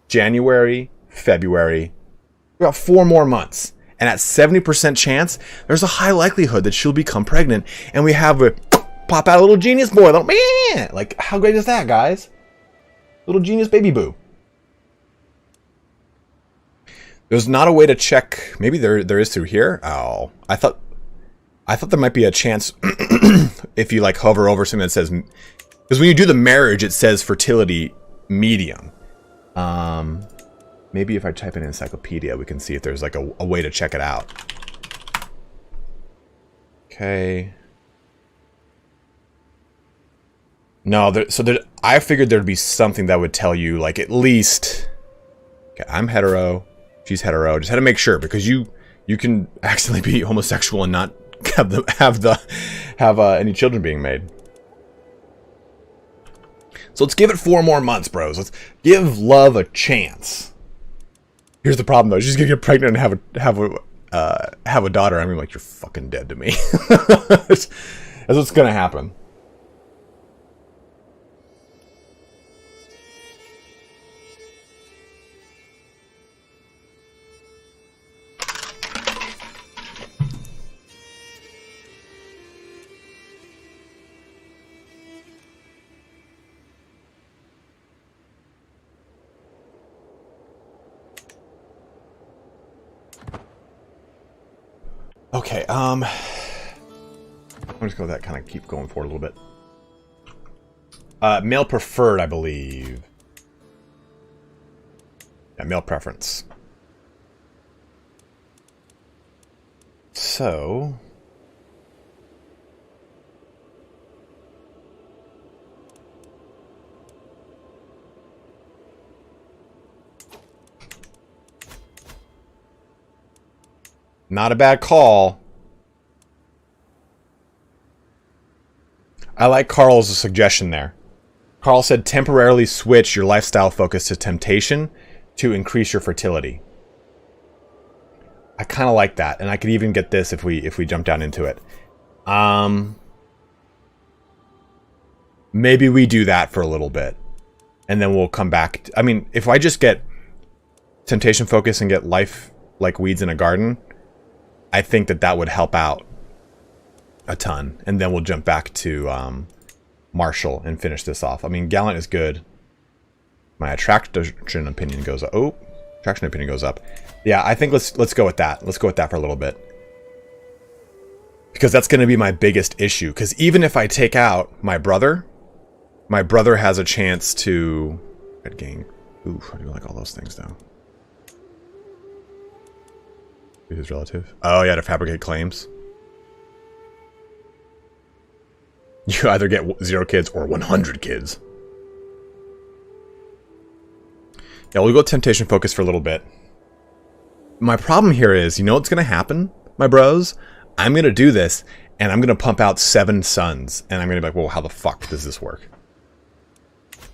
January, February. We've got 4 more months. And at 70% chance, there's a high likelihood that she'll become pregnant. And we have a pop out a little genius boy. Like, how great is that, guys? Little genius baby boo. There's not a way to check. Maybe there is through here. Oh, I thought there might be a chance if you like hover over something that says, because when you do the marriage, it says fertility medium. Maybe if I type in encyclopedia, we can see if there's like a way to check it out. Okay. No, I figured there'd be something that would tell you, like, at least... Okay, I'm hetero. She's hetero. Just had to make sure, because you can accidentally be homosexual and not have any children being made. So let's give it 4 more months, bros. Let's give love a chance. Here's the problem, though. She's gonna get pregnant and have a daughter. I mean, like, you're fucking dead to me. That's what's gonna happen. Okay, I'm just gonna let that kind of keep going forward a little bit. Male preferred, I believe. Yeah, male preference. So... not a bad call. I like Carl's suggestion there. Carl said temporarily switch your lifestyle focus to temptation to increase your fertility. I kind of like that, and I could even get this if we jump down into it. Maybe we do that for a little bit, and then we'll come back. I mean, if I just get temptation focus and get life like weeds in a garden, I think that would help out a ton. And then we'll jump back to Marshall and finish this off. I mean, Gallant is good. My attraction opinion goes up. Oh, attraction opinion goes up. Yeah, I think let's go with that. Let's go with that for a little bit. Because that's going to be my biggest issue. Because even if I take out my brother has a chance to... Red gang. Ooh, I do like all those things, though. His relative. Oh, yeah, to fabricate claims. You either get 0 kids or 100 kids. Yeah, we'll go temptation focus for a little bit. My problem here is, you know what's going to happen, my bros? I'm going to do this, and I'm going to pump out 7 sons. And I'm going to be like, well, how the fuck does this work?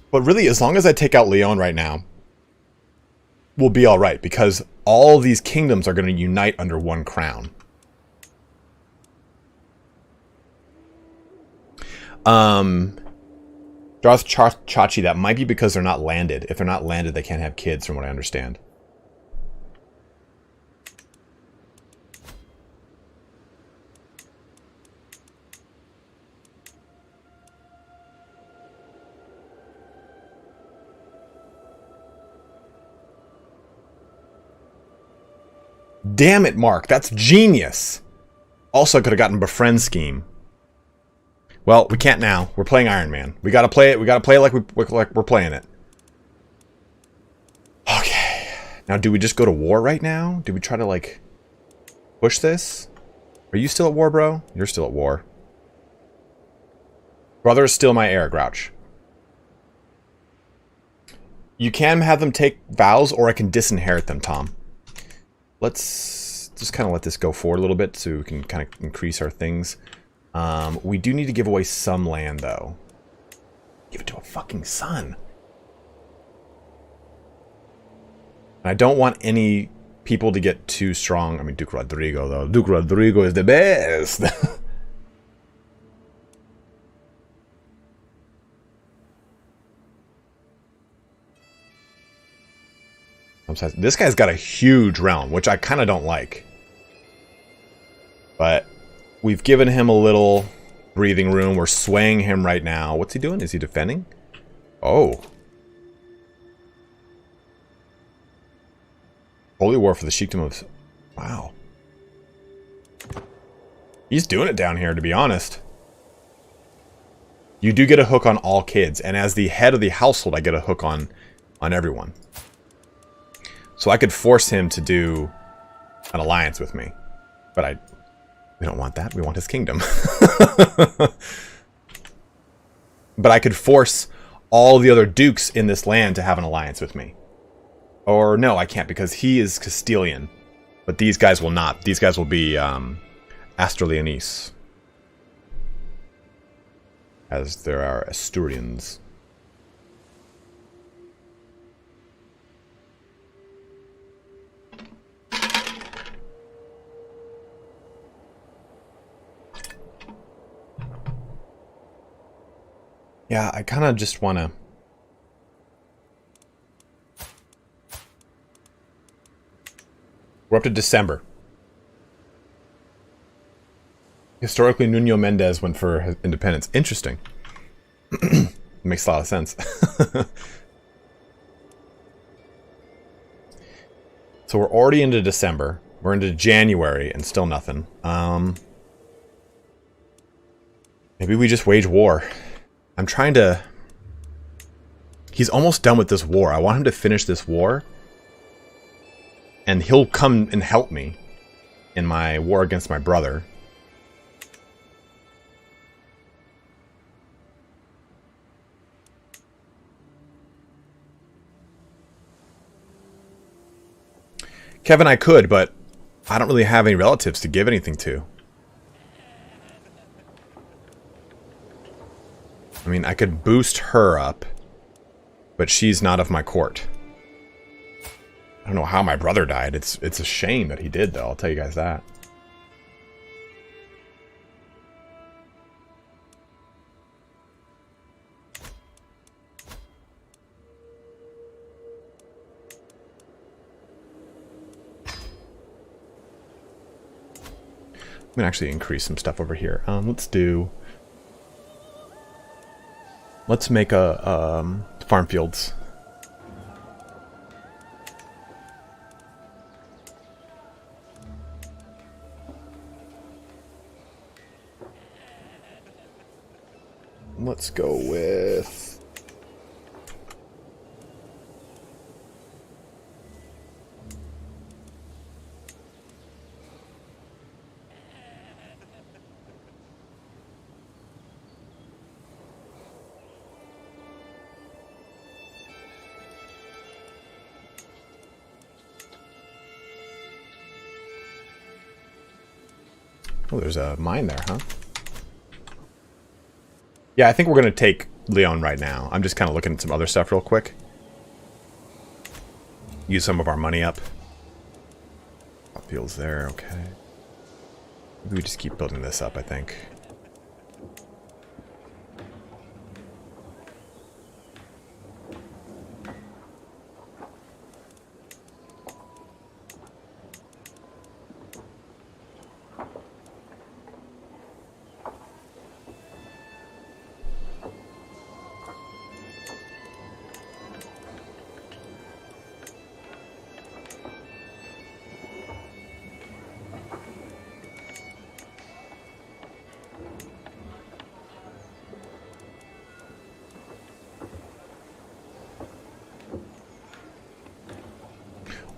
But really, as long as I take out Leon right now, we'll be all right, because all these kingdoms are going to unite under one crown. Darth Chachi, that might be because they're not landed. If they're not landed, they can't have kids, from what I understand. Damn it, Mark. That's genius. Also, could have gotten befriend scheme. Well, we can't now. We're playing Iron Man. We gotta play it. We gotta play it like we're playing it. Okay. Now, do we just go to war right now? Do we try to, like, push this? Are you still at war, bro? You're still at war. Brother is still my heir, Grouch. You can have them take vows, or I can disinherit them, Tom. Let's just kind of let this go forward a little bit so we can kind of increase our things. We do need to give away some land, though. Give it to a fucking son. And I don't want any people to get too strong. I mean, Duke Rodrigo, though. Duke Rodrigo is the best. This guy's got a huge realm, which I kind of don't like. But we've given him a little breathing room. We're swaying him right now. What's he doing? Is he defending? Oh. Holy War for the Sheikdom of... Wow. He's doing it down here, to be honest. You do get a hook on all kids. And as the head of the household, I get a hook on everyone. So I could force him to do an alliance with me. But we don't want that. We want his kingdom. But I could force all the other dukes in this land to have an alliance with me. Or no, I can't, because he is Castilian. But these guys will not. These guys will be Asturleonese. As there are Asturians. Yeah, I kind of just want to... We're up to December. Historically, Nuno Mendes went for independence. Interesting. Makes a lot of sense. So we're already into December. We're into January and still nothing. Maybe we just wage war. I'm trying to... He's almost done with this war. I want him to finish this war. And he'll come and help me in my war against my brother. Kevin, I could, but I don't really have any relatives to give anything to. I mean, I could boost her up, but she's not of my court. I don't know how my brother died. It's a shame that he did, though. I'll tell you guys that. I'm gonna actually increase some stuff over here. Let's make a farm fields. Let's go with... Oh, there's a mine there, huh? Yeah, I think we're going to take Leon right now. I'm just kind of looking at some other stuff real quick. Use some of our money up. Fields there, okay. Maybe we just keep building this up, I think.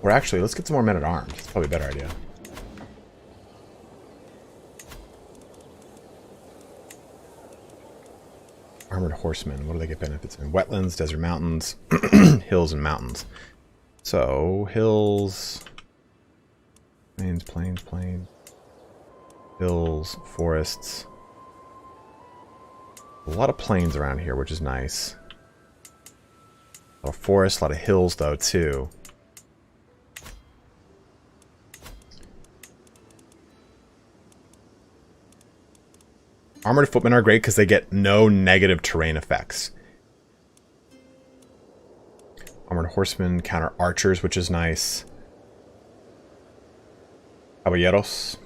Or actually, let's get some more men-at-arms. It's probably a better idea. Armored horsemen. What do they get benefits in? Wetlands, desert mountains, hills and mountains. So, hills... Plains, plains, plains. Hills, forests. A lot of plains around here, which is nice. A lot of forests, a lot of hills, though, too. Armored footmen are great because they get no negative terrain effects. Armored horsemen counter archers, which is nice. Caballeros.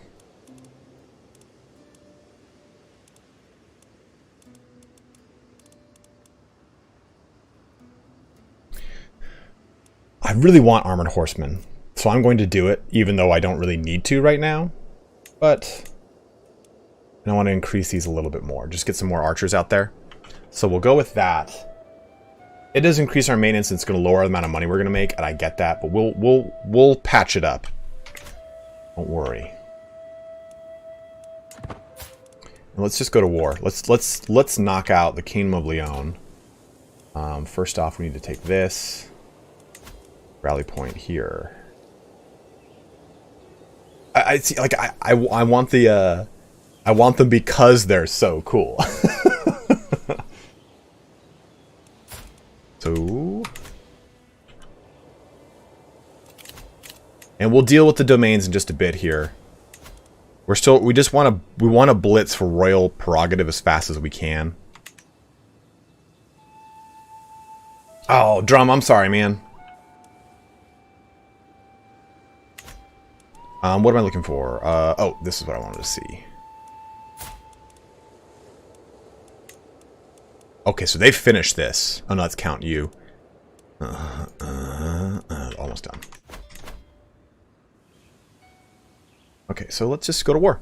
I really want armored horsemen, so I'm going to do it, even though I don't really need to right now. But... and I want to increase these a little bit more. Just get some more archers out there. So we'll go with that. It does increase our maintenance and it's going to lower the amount of money we're going to make, and I get that, but we'll patch it up. Don't worry. And let's just go to war. Let's knock out the Kingdom of Leon. First off, we need to take this rally point here. I see. Like I want the. I want them because they're so cool. So, and we'll deal with the domains in just a bit here. We want to blitz for royal prerogative as fast as we can. Oh, drum, I'm sorry, man. What am I looking for? Oh, this is what I wanted to see. Okay, so they finished this. Oh, no, let's count you. Almost done. Okay, so let's just go to war.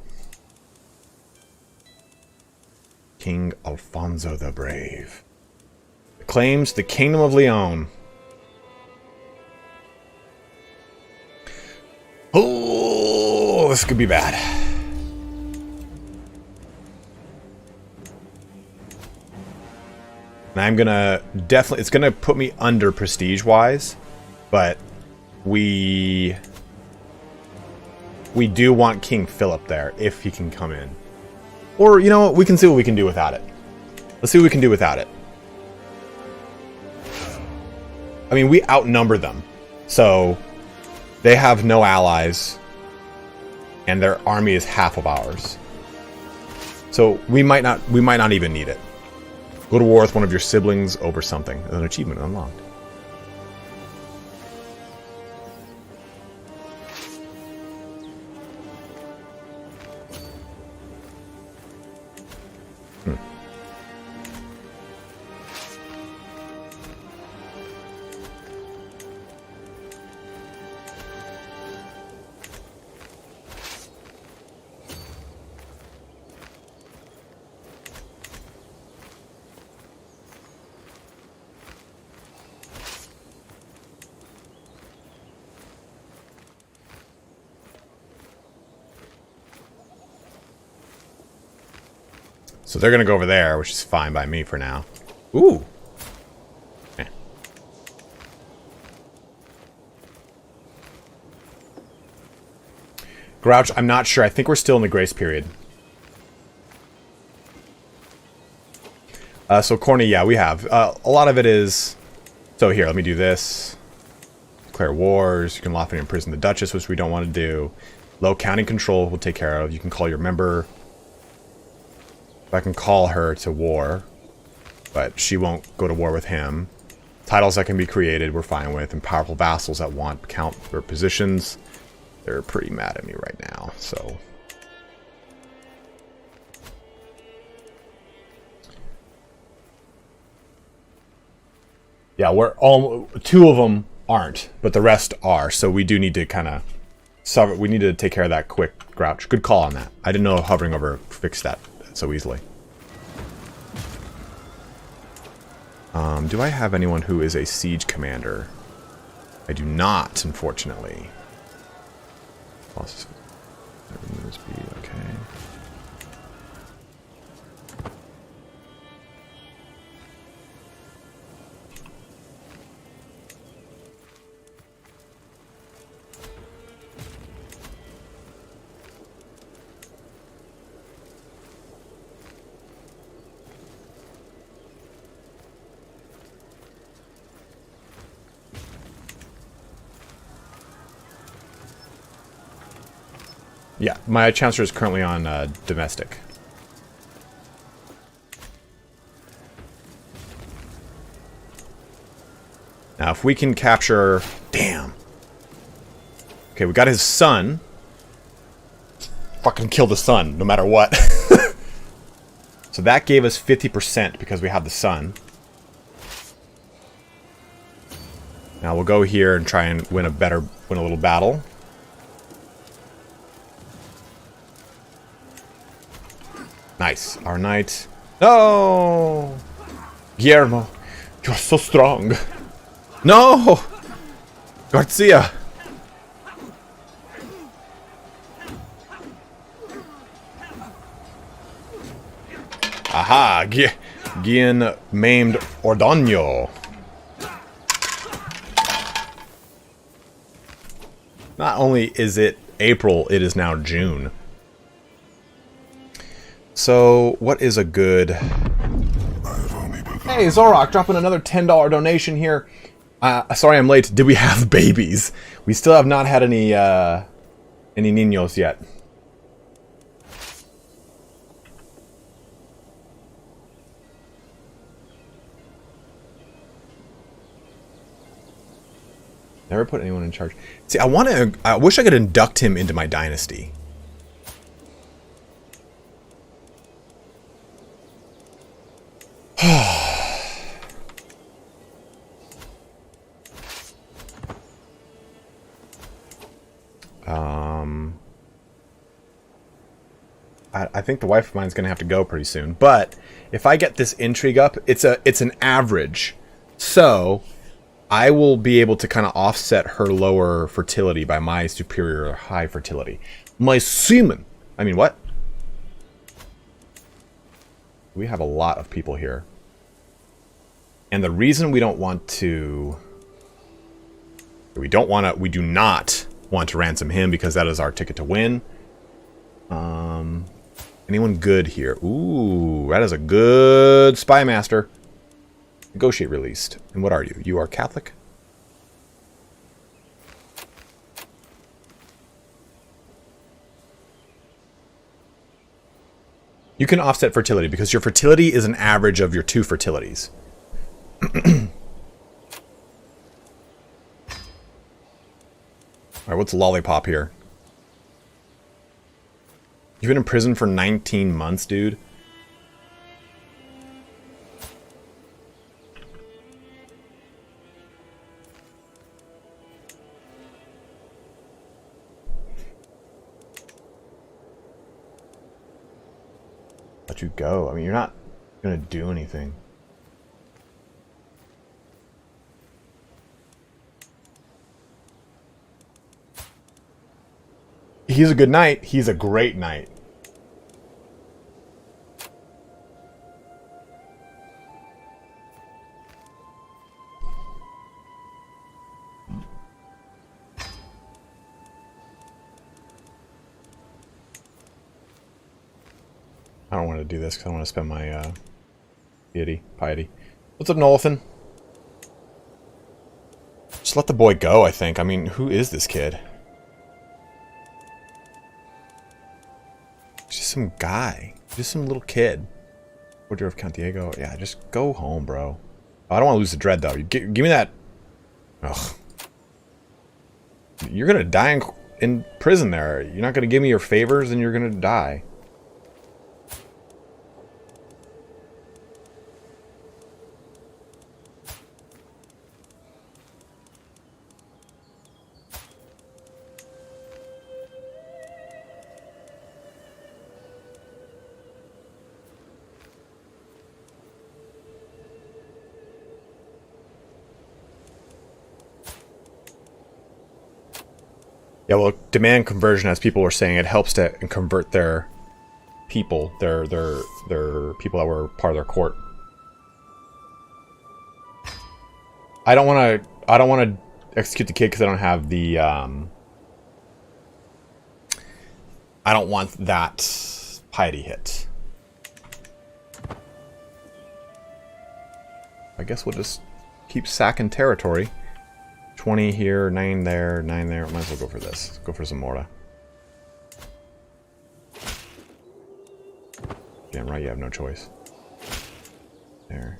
King Alfonso the Brave claims the Kingdom of Leon. Oh, this could be bad. And I'm gonna definitely, it's gonna put me under prestige-wise, but we do want King Philip there if he can come in. Or, you know what, we can see what we can do without it. Let's see what we can do without it. I mean, we outnumber them, so they have no allies, and their army is half of ours. So we might not even need it. Go to war with one of your siblings over something. An achievement unlocked. So they're going to go over there, which is fine by me for now. Ooh. Okay. Grouch, I'm not sure. I think we're still in the grace period. So Corny, yeah, we have. A lot of it is... So here, let me do this. Declare wars. You can lawfully imprison the Duchess, which we don't want to do. Low county control we'll take care of. You can call your member... I can call her to war, but she won't go to war with him. Titles that can be created, we're fine with, and powerful vassals that want count their positions. They're pretty mad at me right now, so... Yeah, we're all... Two of them aren't, but the rest are, so we do need to kind of... We need to take care of that quick, Grouch. Good call on that. I didn't know hovering over fixed that so easily. Do I have anyone who is a siege commander? I do not, unfortunately. Okay. Yeah, my Chancellor is currently on domestic. Now, if we can capture... Damn. Okay, we got his son. Fucking kill the son, no matter what. So that gave us 50% because we have the son. Now we'll go here and try and win a little battle. Nice. Our knight. No! Guillermo, you're so strong. No! Garcia! Aha! Guillen maimed Ordoño. Not only is it April, it is now June. So, what is a good... Hey, Zorok, dropping another $10 donation here. Sorry I'm late. Did we have babies? We still have not had any niños yet. Never put anyone in charge. See, I wish I could induct him into my dynasty. I think the wife of mine's gonna have to go pretty soon. But if I get this intrigue up, it's an average. So I will be able to kind of offset her lower fertility by my superior high fertility. My semen. I mean, what? We have a lot of people here. And the reason we don't want to... We do not want to ransom him because that is our ticket to win. Anyone good here? Ooh, that is a good spy master. Negotiate released. And what are you? You are Catholic? You can offset fertility because your fertility is an average of your 2 fertilities. Alright, what's Lollipop here? You've been in prison for 19 months, dude. Let you go. I mean, you're not gonna do anything. He's a good knight. He's a great knight. I don't want to do this because I want to spend my piety. What's up, Nolfin? Just let the boy go, I think. I mean, who is this kid? Just some guy. Just some little kid. Order of Count Diego. Yeah, just go home, bro. Oh, I don't want to lose the dread, though. Give me that... Ugh. You're going to die in prison there. You're not going to give me your favors, and you're going to die. Yeah, well, demand conversion, as people were saying, it helps to convert their people, their people that were part of their court. I don't want to execute the kid because I don't have the I don't want that piety hit. I guess we'll just keep sacking territory. 20 here, 9 there, 9 there. Might as well go for this. Go for Zamora. Damn right, you have no choice. There.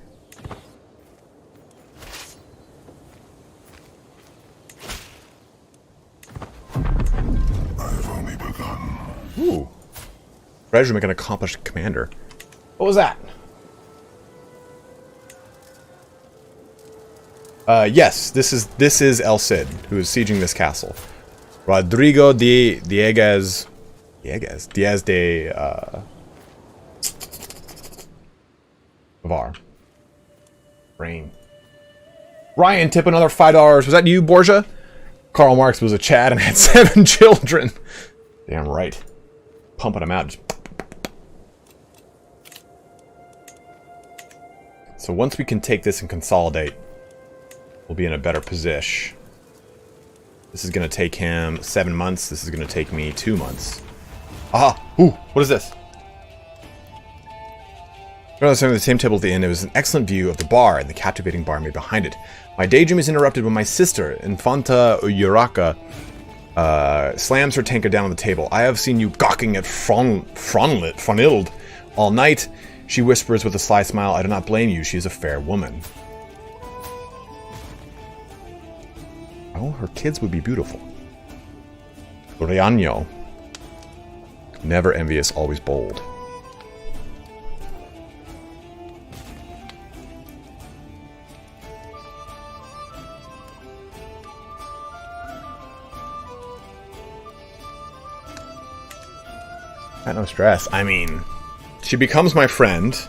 I've only begun. Ooh. Treasure make an accomplished commander. What was that? Yes, this is El Cid, who is sieging this castle. Rodrigo Diaz de Var. Rain. Ryan, tip another $5. Was that you, Borgia? Karl Marx was a Chad and had 7 children. Damn right. Pumping them out. So once we can take this and consolidate, we'll be in a better position. This is going to take him 7 months. This is going to take me 2 months. Aha! Ooh! What is this? During the same table at the end, it was an excellent view of the bar and the captivating barmaid behind it. My daydream is interrupted when my sister, Infanta Urraca, slams her tankard down on the table. I have seen you gawking at Fronilde all night. She whispers with a sly smile, I do not blame you. She is a fair woman. Oh, her kids would be beautiful. Riaño. Never envious, always bold. Got no stress. I mean, she becomes my friend.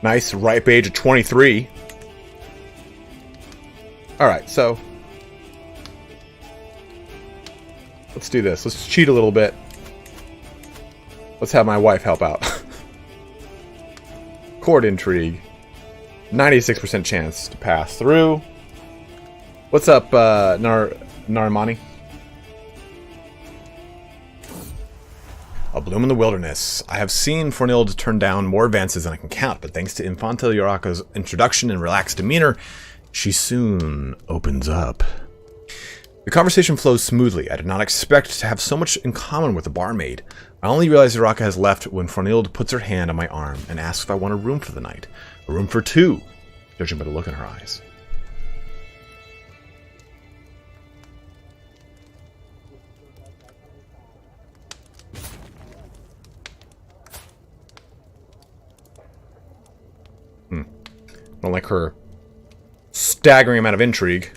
Nice ripe age of 23. Alright, so let's do this. Let's cheat a little bit. Let's have my wife help out. Court intrigue. 96% chance to pass through. What's up, Narimani? A bloom in the wilderness. I have seen Fornilde turn down more advances than I can count, but thanks to Infanta Uraka's introduction and relaxed demeanor, she soon opens up. The conversation flows smoothly. I did not expect to have so much in common with the barmaid. I only realize Uraka has left when Fornilde puts her hand on my arm and asks if I want a room for the night. A room for two, judging by the look in her eyes. I don't like her staggering amount of intrigue.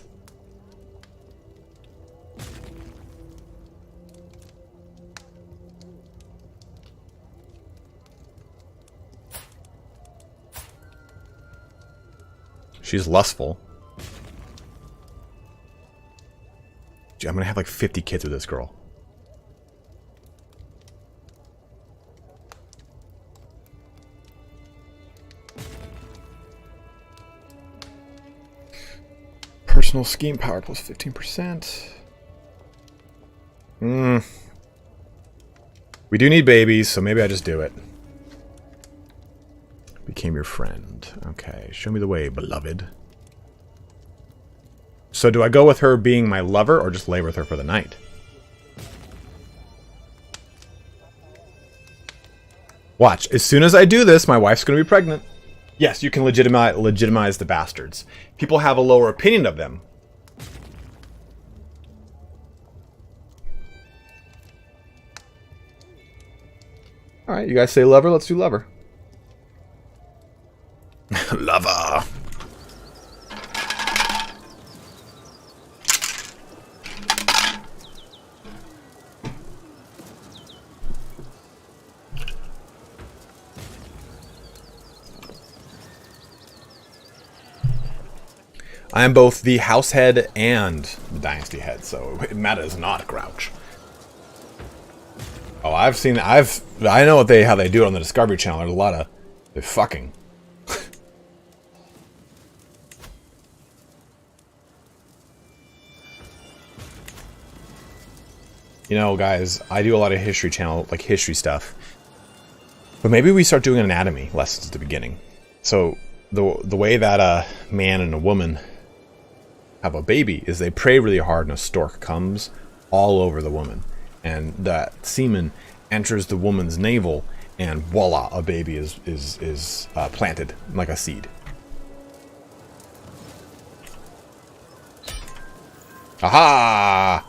She's lustful. Gee, I'm gonna have like 50 kids with this girl. Personal scheme power plus 15%. We do need babies, so maybe I just do it. Became your friend. Okay, show me the way, beloved. So do I go with her being my lover or just lay with her for the night? Watch, as soon as I do this, my wife's going to be pregnant. Yes, you can legitimize the bastards. People have a lower opinion of them. Alright, you guys say lover, let's do lover. Lover. I am both the house head and the dynasty head, so it matters not, Grouch. Oh, I know how they do it on the Discovery Channel. There's a lot of fucking. You know, guys, I do a lot of History Channel, like history stuff. But maybe we start doing anatomy lessons at the beginning. So the way that a man and a woman have a baby is they pray really hard and a stork comes all over the woman. And that semen enters the woman's navel and voila, a baby is planted like a seed. Aha!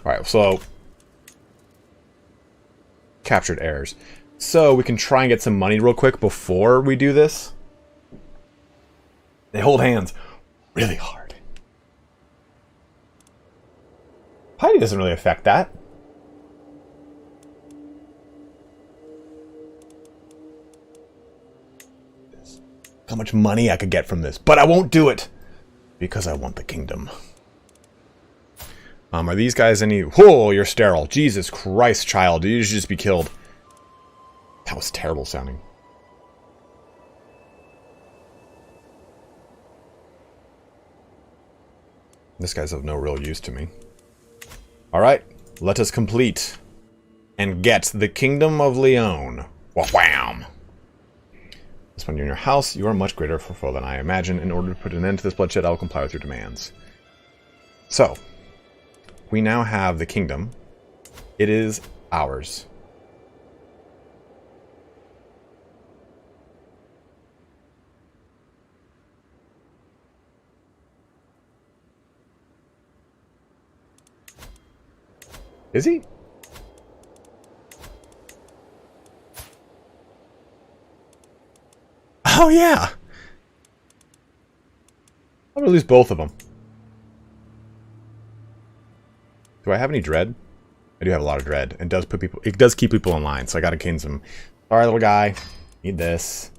Alright, so captured heirs. So we can try and get some money real quick before we do this. They hold hands really hard. Piety doesn't really affect that. How much money I could get from this, but I won't do it because I want the kingdom. Are these guys any... Whoa, you're sterile. Jesus Christ, child. You should just be killed. That was terrible sounding. This guy's of no real use to me. Alright, let us complete and get the Kingdom of Leon. Wham! This one, you're in your house. You are much greater for foe than I imagine. In order to put an end to this bloodshed, I will comply with your demands. So, the way that a man and a woman have a baby is they pray really hard and a stork comes all over the woman. And that semen enters the woman's navel and voila, a baby is planted like a seed. we now have the kingdom. It is ours. Is he? Oh, yeah. I'll release both of them. Do I have any dread? I do have a lot of dread. And it does keep people in line, so I gotta gain some. Sorry, little guy. Need this.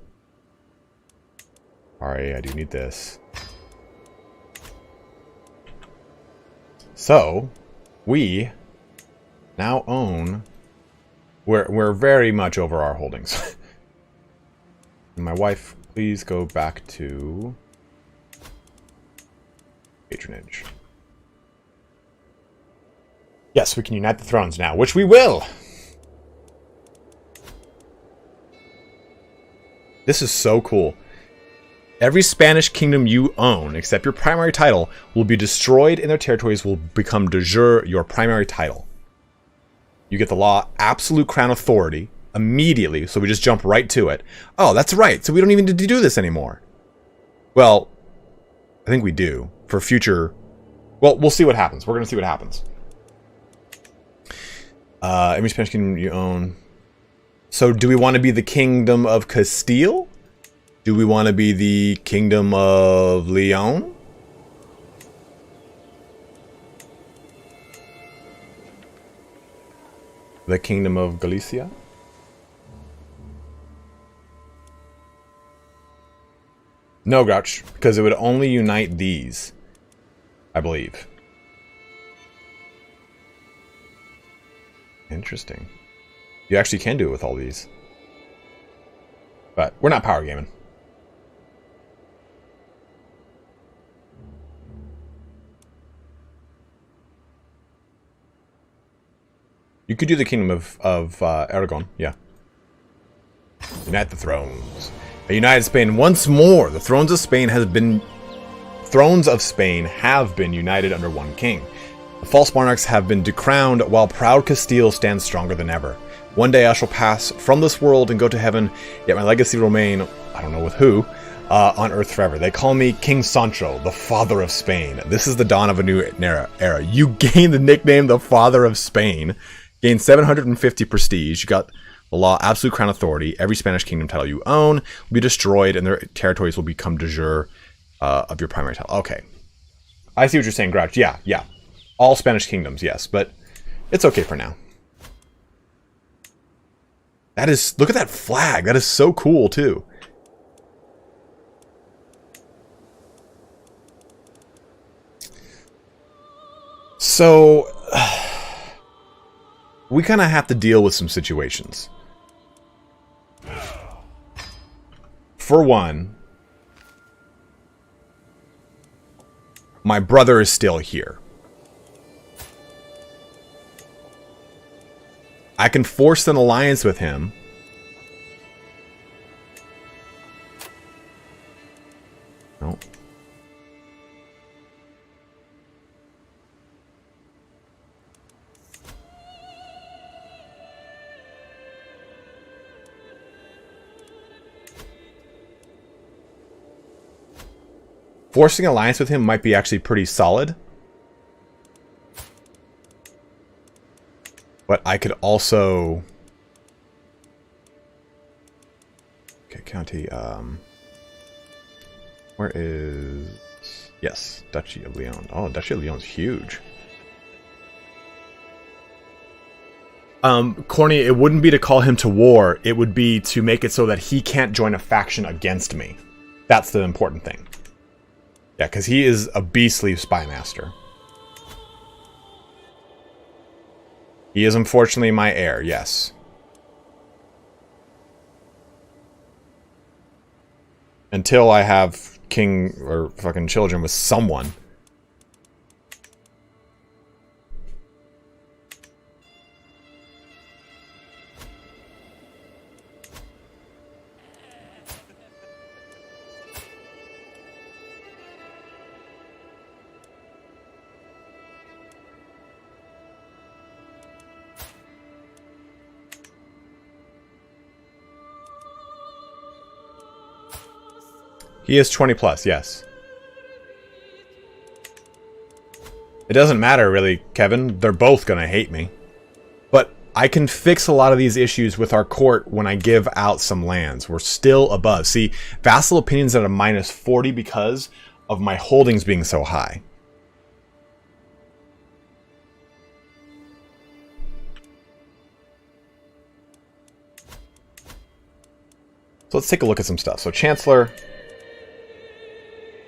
Sorry, I do need this. So, we now own. We're very much over our holdings. My wife, please go back to patronage. Yes, we can unite the thrones now, which we will! This is so cool. Every Spanish kingdom you own, except your primary title, will be destroyed and their territories will become de jure your primary title. You get the law absolute crown authority immediately, so we just jump right to it. Oh, that's right, so we don't even need to do this anymore. Well, I think we do. For future... Well, we'll see what happens. We're going to see what happens. Every Spanish kingdom you own. So do we want to be the kingdom of Castille? Do we want to be the kingdom of Leon? The kingdom of Galicia? No, Grouch, because it would only unite these, I believe. Interesting. You actually can do it with all these. But we're not power gaming. You could do the kingdom of Aragon, yeah. Unite the thrones. A united Spain once more. The thrones of Spain have been united under one king. The false monarchs have been decrowned, while proud Castile stands stronger than ever. One day I shall pass from this world and go to heaven, yet my legacy will remain, I don't know with who, on earth forever. They call me King Sancho, the father of Spain. This is the dawn of a new era. You gain the nickname the father of Spain. Gain 750 prestige. You got the law, absolute crown authority. Every Spanish kingdom title you own will be destroyed, and their territories will become de jure of your primary title. Okay. I see what you're saying, Grouch. Yeah. All Spanish kingdoms, yes, but it's okay for now. That is... Look at that flag. That is so cool, too. So... we kind of have to deal with some situations. For one, my brother is still here. I can force an alliance with him. No. Forcing an alliance with him might be actually pretty solid. But I could also... Okay, county, where is... Yes, Duchy of Leon. Oh, Duchy of Leon's huge. Corny, it wouldn't be to call him to war. It would be to make it so that he can't join a faction against me. That's the important thing. Yeah, because he is a beastly spy master. He is unfortunately my heir, yes. Until I have king or fucking children with someone. He is 20 plus, yes. It doesn't matter, really, Kevin. They're both going to hate me. But I can fix a lot of these issues with our court when I give out some lands. We're still above. See, vassal opinions at a minus 40 because of my holdings being so high. So let's take a look at some stuff. So Chancellor.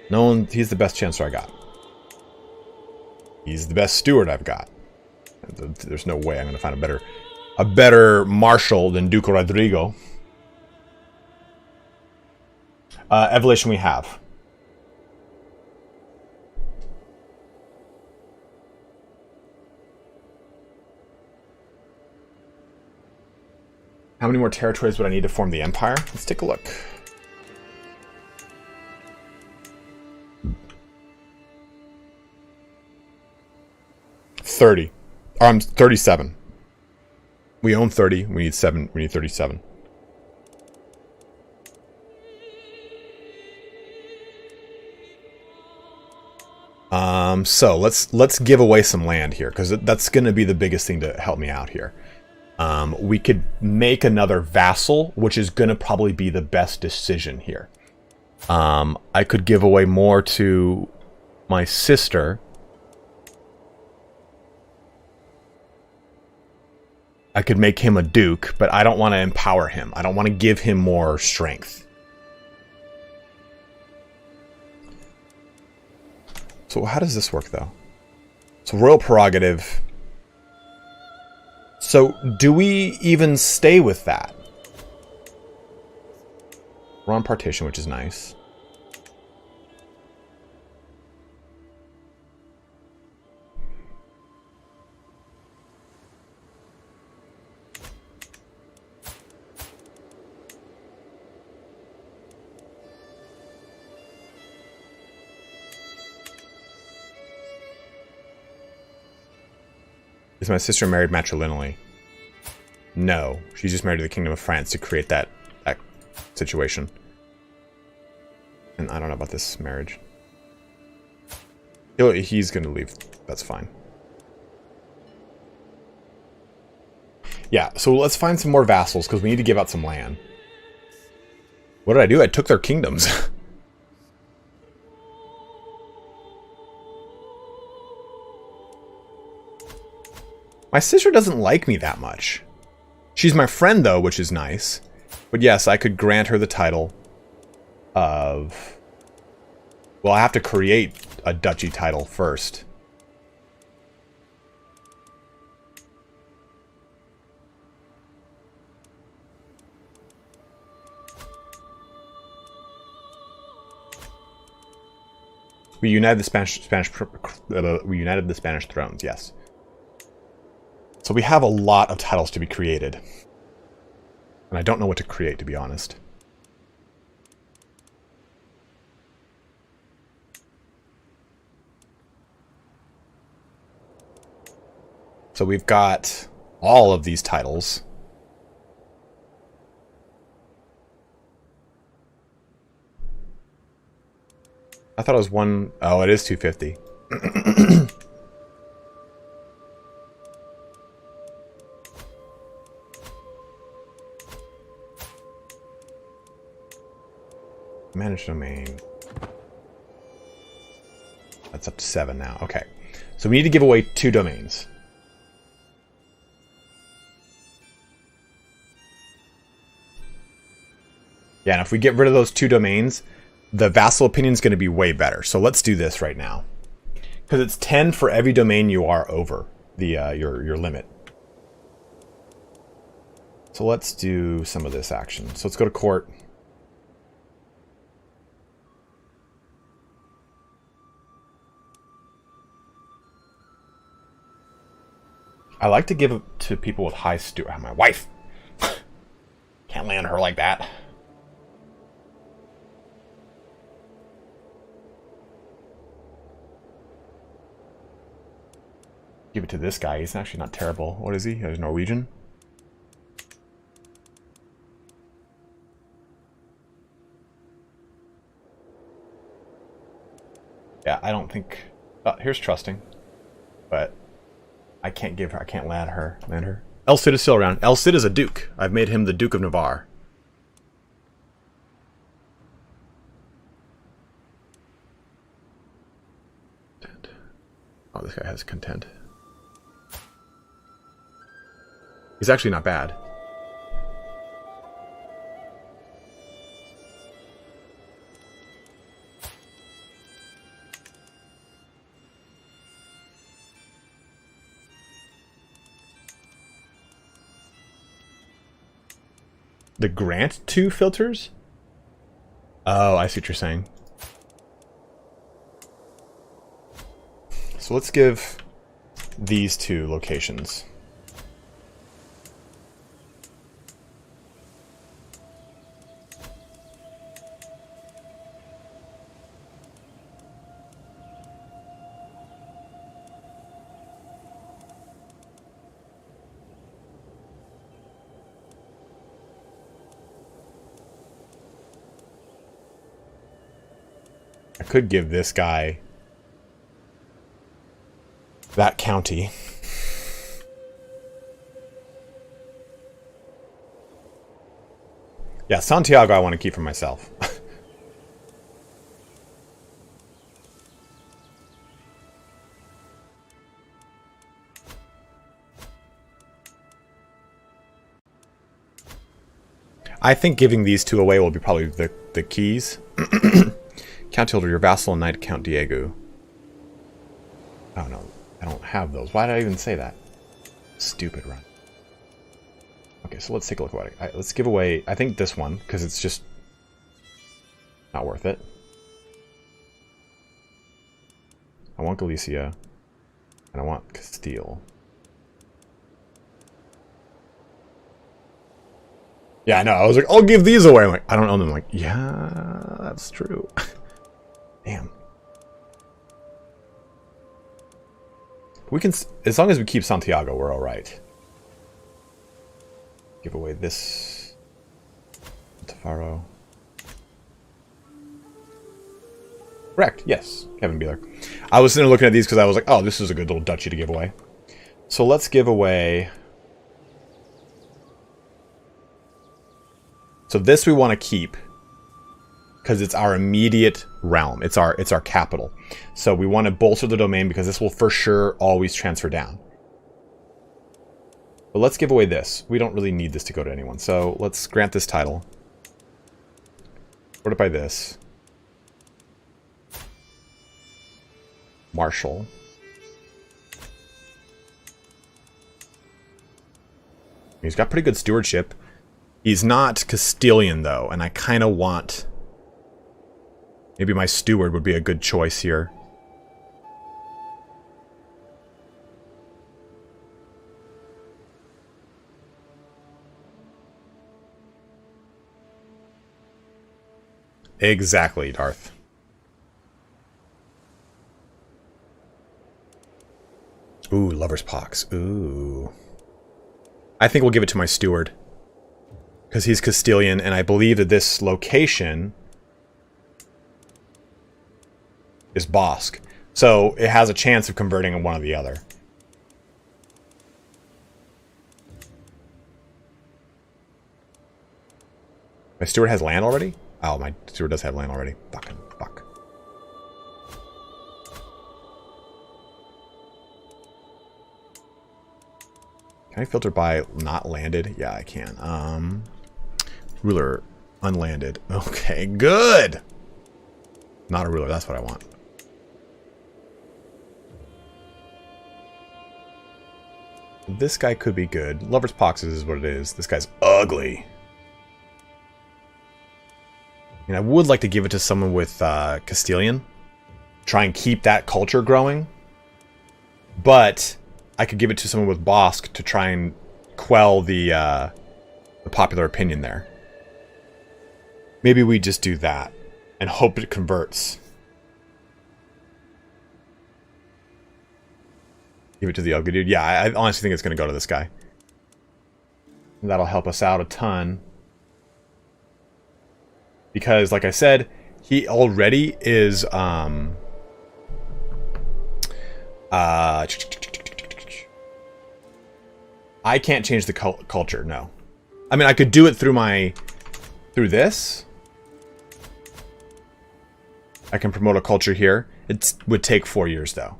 No one, he's the best Chancellor I got. He's the best steward I've got. There's no way I'm going to find a better Marshal than Duke Rodrigo. Evolution we have. How many more territories would I need to form the Empire? Let's take a look. I'm 37. We own 30. We need 7. We need 37. So let's give away some land here, because that's going to be the biggest thing to help me out here. We could make another vassal, which is going to probably be the best decision here. I could give away more to my sister. I could make him a duke, but I don't want to empower him. I don't want to give him more strength. So how does this work, though? So royal prerogative. So do we even stay with that? We're on partition, which is nice. Is my sister married matrilineally? No. She's just married to the Kingdom of France to create that situation. And I don't know about this marriage. He's going to leave. That's fine. Yeah, so let's find some more vassals, because we need to give out some land. What did I do? I took their kingdoms. My sister doesn't like me that much. She's my friend, though, which is nice. But yes, I could grant her the title of... Well, I have to create a duchy title first. We united the Spanish thrones, yes. So we have a lot of titles to be created. And I don't know what to create, to be honest. So we've got all of these titles. I thought it was one... Oh, it is 250. Manage domain. That's up to 7 now. Okay. So we need to give away 2 domains. Yeah, and if we get rid of those 2 domains, the vassal opinion is going to be way better. So let's do this right now. Because it's 10 for every domain you are over the your limit. So let's do some of this action. So let's go to court. I like to give it to people with high my wife. Can't land her like that. Give it to this guy. He's actually not terrible. What is he? He's Norwegian. Yeah, I don't think... here's trusting. But I can't give her... I can't land her. El Cid is still around. El Cid is a duke. I've made him the Duke of Navarre. Oh, this guy has content. He's actually not bad. The grant 2 filters? Oh, I see what you're saying. So let's give these 2 locations. I could give this guy that county. Yeah, Santiago I want to keep for myself. I think giving these 2 away will be probably the keys. Count Hilder, your vassal, and knight Count Diego. Oh no, I don't have those. Why did I even say that? Stupid run. Okay, so let's take a look at it. Let's give away, I think this one, because it's just not worth it. I want Galicia, and I want Castille. Yeah, I know. I was like, I'll give these away. I'm like, I don't own them. I'm like, yeah, that's true. Damn. We can, as long as we keep Santiago, we're all right. Give away this. Tafaro. Correct. Yes, Kevin Beeler. I was sitting there looking at these because I was like, oh, this is a good little duchy to give away. So let's give away. So this we want to keep because it's our immediate realm. It's our capital. So we want to bolster the domain because this will for sure always transfer down. But let's give away this. We don't really need this to go to anyone. So let's grant this title. Sort it by this. Marshal. He's got pretty good stewardship. He's not Castilian, though, and I kind of want... Maybe my steward would be a good choice here. Exactly, Darth. Ooh, Lover's Pox. Ooh. I think we'll give it to my steward. Because he's Castilian, and I believe that this location is Bosque. So it has a chance of converting in one or the other. My steward has land already? Oh, my steward does have land already. Fucking fuck. Can I filter by not landed? Yeah, I can. Ruler, unlanded. Okay, good! Not a ruler, that's what I want. This guy could be good. Lover's Poxes is what it is. This guy's ugly. And I would like to give it to someone with Castilian. Try and keep that culture growing. But I could give it to someone with Bosque to try and quell the popular opinion there. Maybe we just do that and hope it converts. Give it to the ugly dude. Yeah, I honestly think it's going to go to this guy. That'll help us out a ton. Because, like I said, he already is I can't change the culture, no. I mean, I could do it through this. I can promote a culture here. It would take 4 years, though.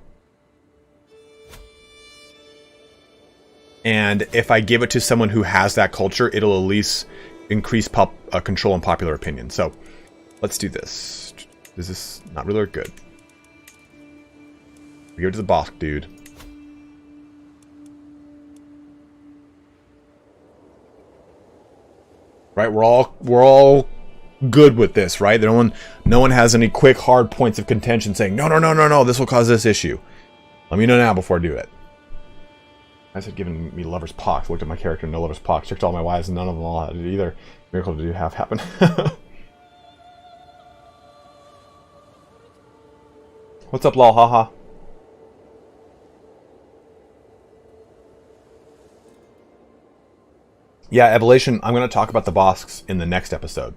And if I give it to someone who has that culture, it'll at least increase control and popular opinion. So, let's do this. Is this not really good? We give it to the boss, dude. Right, we're all good with this, right? No one has any quick hard points of contention saying no, this will cause this issue. Let me know now before I do it. I said giving me lover's pox. Looked at my character, no lover's pox. Checked all my wives, and none of them all had it either. Miracle to do have happen. What's up, lol? Haha. Yeah, Evolution. I'm going to talk about the boss in the next episode.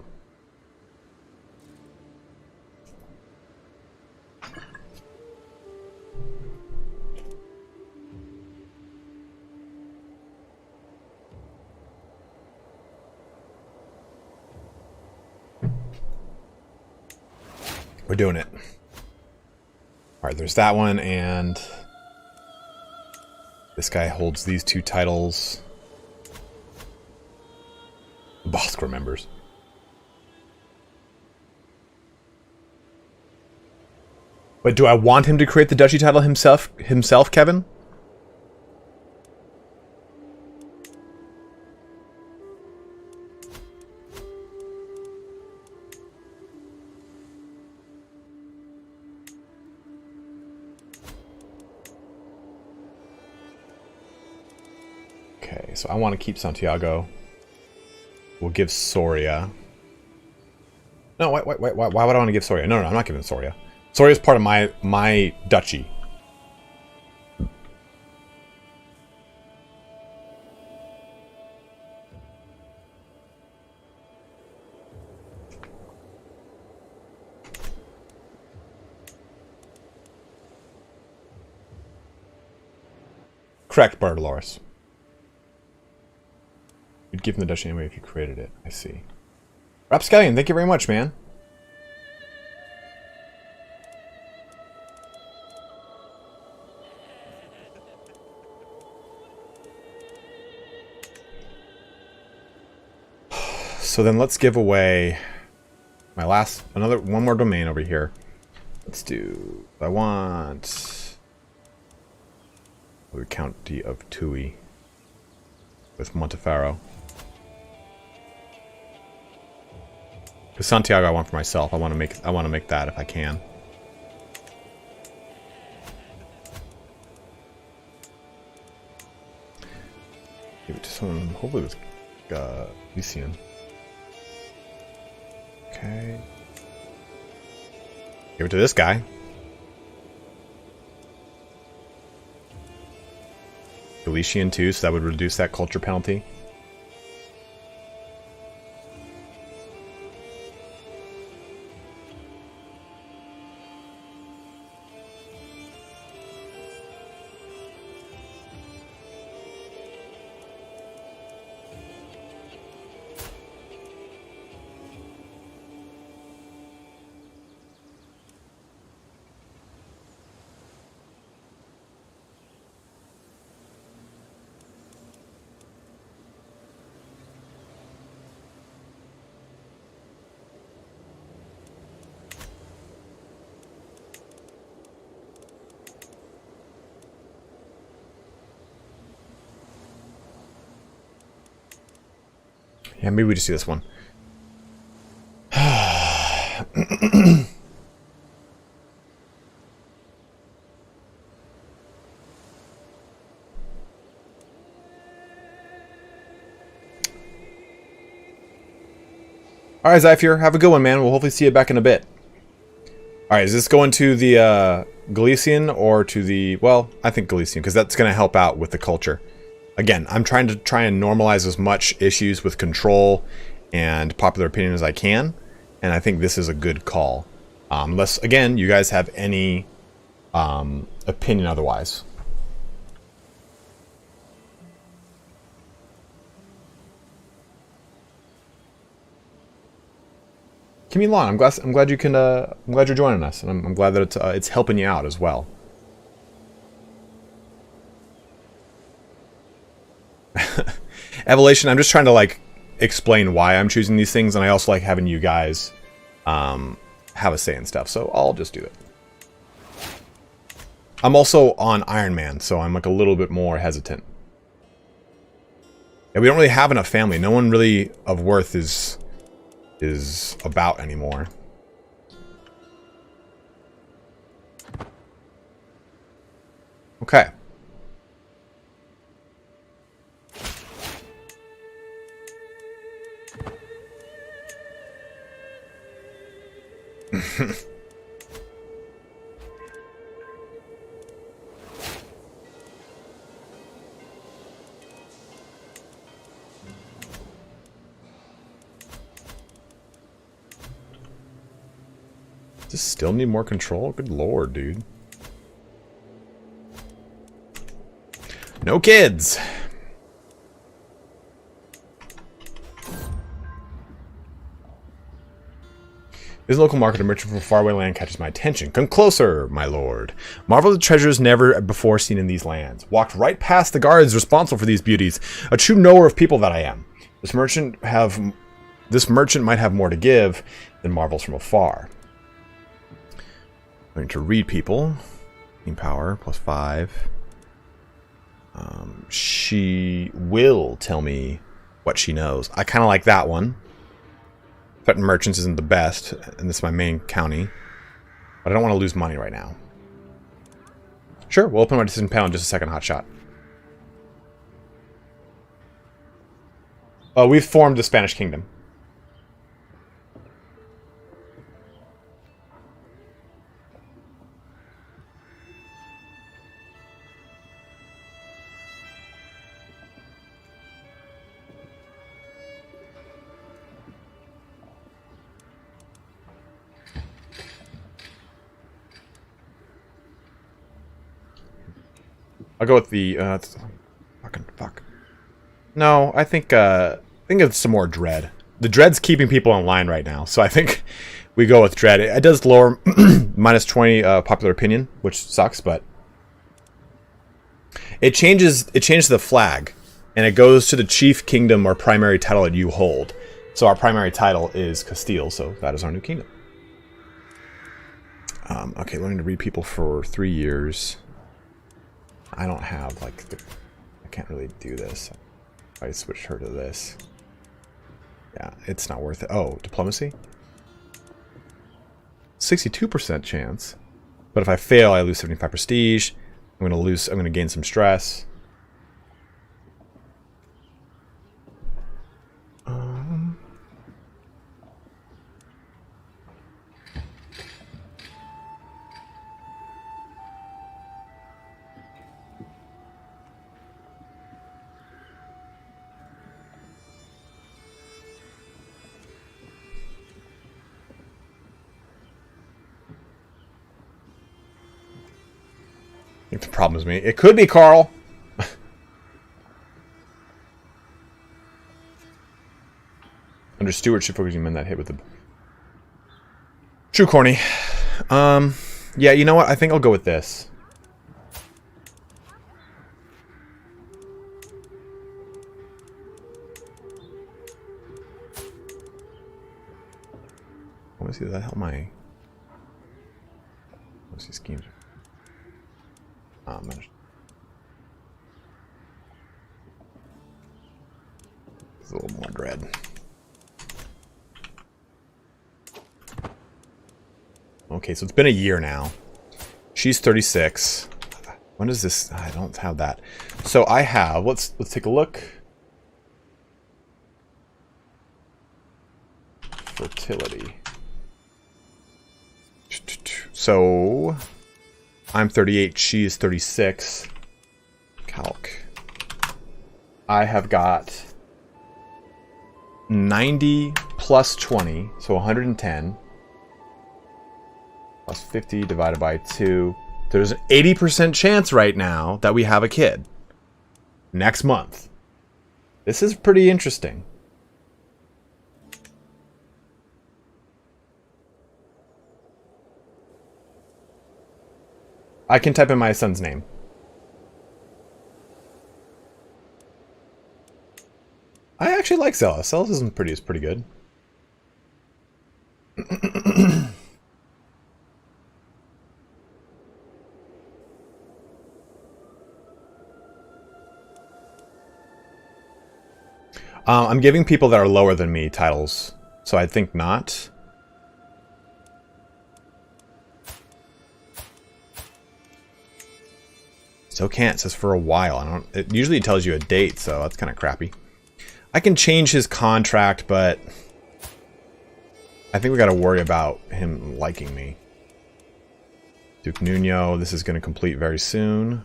We're doing it. Alright, there's that one, and this guy holds these 2 titles. The boss remembers. But do I want him to create the duchy title himself, Kevin? Okay, so I want to keep Santiago. We'll give Soria. No, wait, why would I want to give Soria? No, I'm not giving Soria. Soria is part of my duchy. Correct, Bardolores. You'd give him the duchy anyway if you created it. I see. Rapscallion, thank you very much, man. So then let's give away my one more domain over here. Let's do, I want the County of Tui with Monteferro. Because Santiago I want for myself. I want to make that if I can. Give it to someone, hopefully with Lycian. Okay. Give it to this guy. Galician too, so that would reduce that culture penalty. Yeah, maybe we just do this one. Alright, Zypher, have a good one, man. We'll hopefully see you back in a bit. Alright, is this going to the Galician or to the... Well, I think Galician, because that's going to help out with the culture. Again, I'm trying to normalize as much issues with control and popular opinion as I can, and I think this is a good call. Unless, again, you guys have any opinion otherwise. Kimmy Lon, I'm glad you can. I'm glad you're joining us, and I'm glad that it's helping you out as well. Evolution. I'm just trying to like explain why I'm choosing these things, and I also like having you guys have a say in stuff. So I'll just do it. I'm also on Iron Man, so I'm like a little bit more hesitant. Yeah, we don't really have enough family. No one really of worth is about anymore. Okay. Does still need more control? Good lord, dude. No kids! This local market, a merchant from faraway land catches my attention. Come closer, my lord. Marvel at treasures never before seen in these lands. Walked right past the guards responsible for these beauties. A true knower of people that I am. This merchant might have more to give than marvels from afar. I'm going to read people. Team power +5. She will tell me what she knows. I kind of like that one. Threatened merchants isn't the best, and this is my main county. But I don't want to lose money right now. Sure, we'll open my decision panel in just a second, hotshot. Oh, we've formed the Spanish Kingdom. I'll go with the fuck. No, I think it's some more dread. The dread's keeping people online right now, so I think we go with dread. It does lower -20 popular opinion, which sucks, but it changes the flag, and it goes to the chief kingdom or primary title that you hold. So our primary title is Castille, so that is our new kingdom. Okay, learning to read people for 3 years. I don't have, like, I can't really do this. I switched her to this. Yeah, it's not worth it. Oh, diplomacy? 62% chance. But if I fail, I lose 75 prestige. I'm gonna gain some stress. I think the problem is me. It could be Carl. Under stewardship, focusing on that hit with the true corny. Yeah, you know what? I think I'll go with this. I want to see that help my. I want to see schemes. It's a little more dread. Okay, so it's been a year now. She's 36. When is this? I don't have that. So I have. Let's take a look. Fertility. So I'm 38, she is 36. Calc. I have got 90 plus 20, so 110. Plus 50 divided by 2. There's an 80% chance right now that we have a kid. Next month. This is pretty interesting. I can type in my son's name. I actually like Zealous. Zealous is pretty good. I'm giving people that are lower than me titles, so I think not. Still can't. It says for a while. It usually tells you a date, so that's kind of crappy. I can change his contract, but I think we got to worry about him liking me. Duke Nuno, this is going to complete very soon.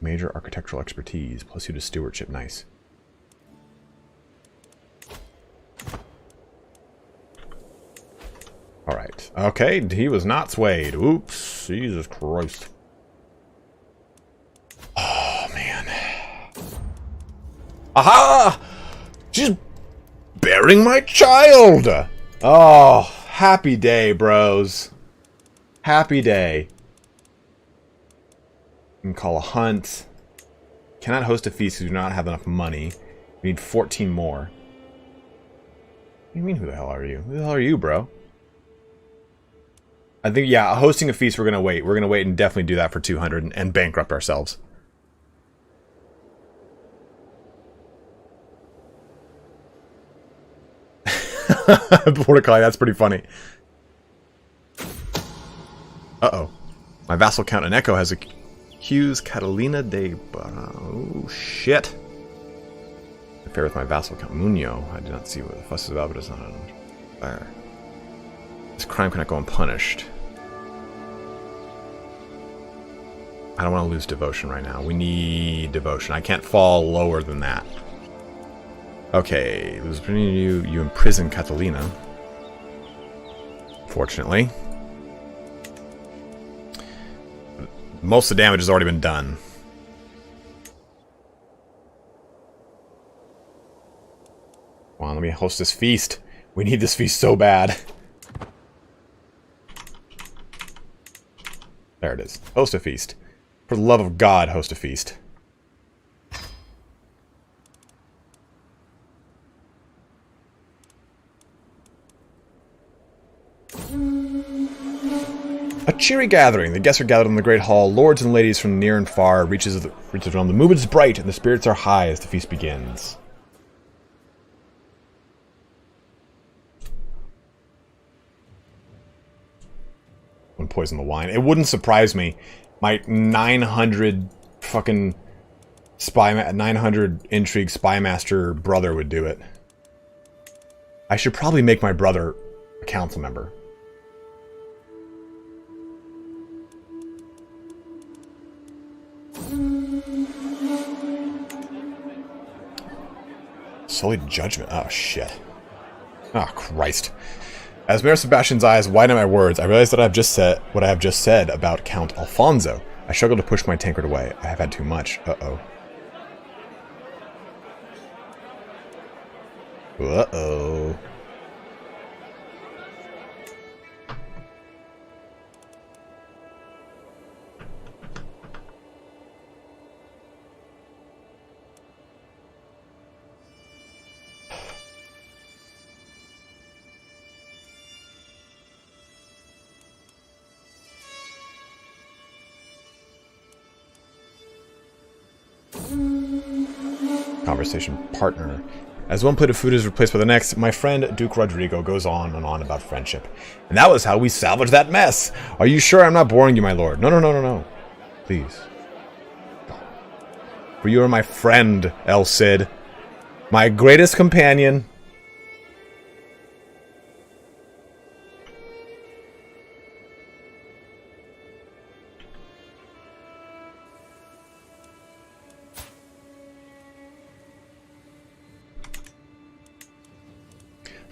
Major architectural expertise, plus 2 to stewardship. Nice. Alright. Okay, he was not swayed. Oops. Jesus Christ. Oh, man. Aha! She's bearing my child! Oh, happy day, bros. Happy day. You can call a hunt. Cannot host a feast because we do not have enough money. We need 14 more. What do you mean, who the hell are you? Who the hell are you, bro? I think, yeah, hosting a feast, we're going to wait. We're going to wait and definitely do that for 200 and bankrupt ourselves. Mordecai, that's pretty funny. Uh-oh. My vassal count and Echo has accused Catalina de... Oh, shit. Affair with my vassal count Muno. I do not see what the fuss is about, but it's not there. This crime cannot go unpunished. I don't want to lose devotion right now. We need devotion. I can't fall lower than that. Okay, you imprison Catalina. Fortunately. Most of the damage has already been done. Come on, let me host this feast. We need this feast so bad. There it is. Host a feast. For the love of God, host a feast. A cheery gathering. The guests are gathered in the great hall. Lords and ladies from near and far reaches the realm. The mood is bright and the spirits are high as the feast begins. Wouldn't poison the wine. It wouldn't surprise me. My 900 fucking 900 intrigue spy master brother would do it. I should probably make my brother a council member. Sullied judgment. Oh shit. Oh Christ. As Mayor Sebastian's eyes widen at my words, I realize that I have just said what I have just said about Count Alfonso. I struggle to push my tankard away. I have had too much. Uh-oh. Uh-oh. Conversation partner. As one plate of food is replaced by the next, my friend Duke Rodrigo goes on and on about friendship. And that was how we salvaged that mess. Are you sure I'm not boring you, my lord? No, no, no, no, no. Please. For you are my friend, El Cid. My greatest companion.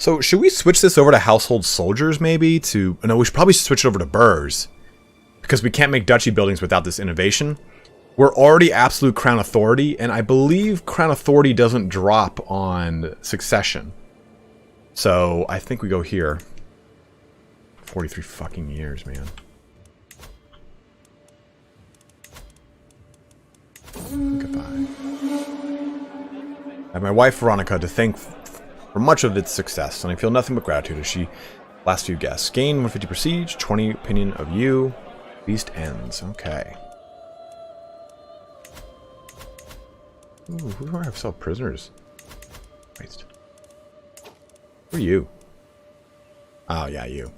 So should we switch this over to household soldiers maybe to... No, we should probably switch it over to burrs. Because we can't make duchy buildings without this innovation. We're already absolute crown authority, and I believe crown authority doesn't drop on succession. So I think we go here. 43 fucking years, man. Goodbye. I have my wife Veronica to thank for much of its success, and I feel nothing but gratitude as she last few guests. Gain 150 prestige, 20 opinion of you. Feast ends. Okay. Ooh, who do I have sell prisoners? Waste. Who are you? Oh yeah, you.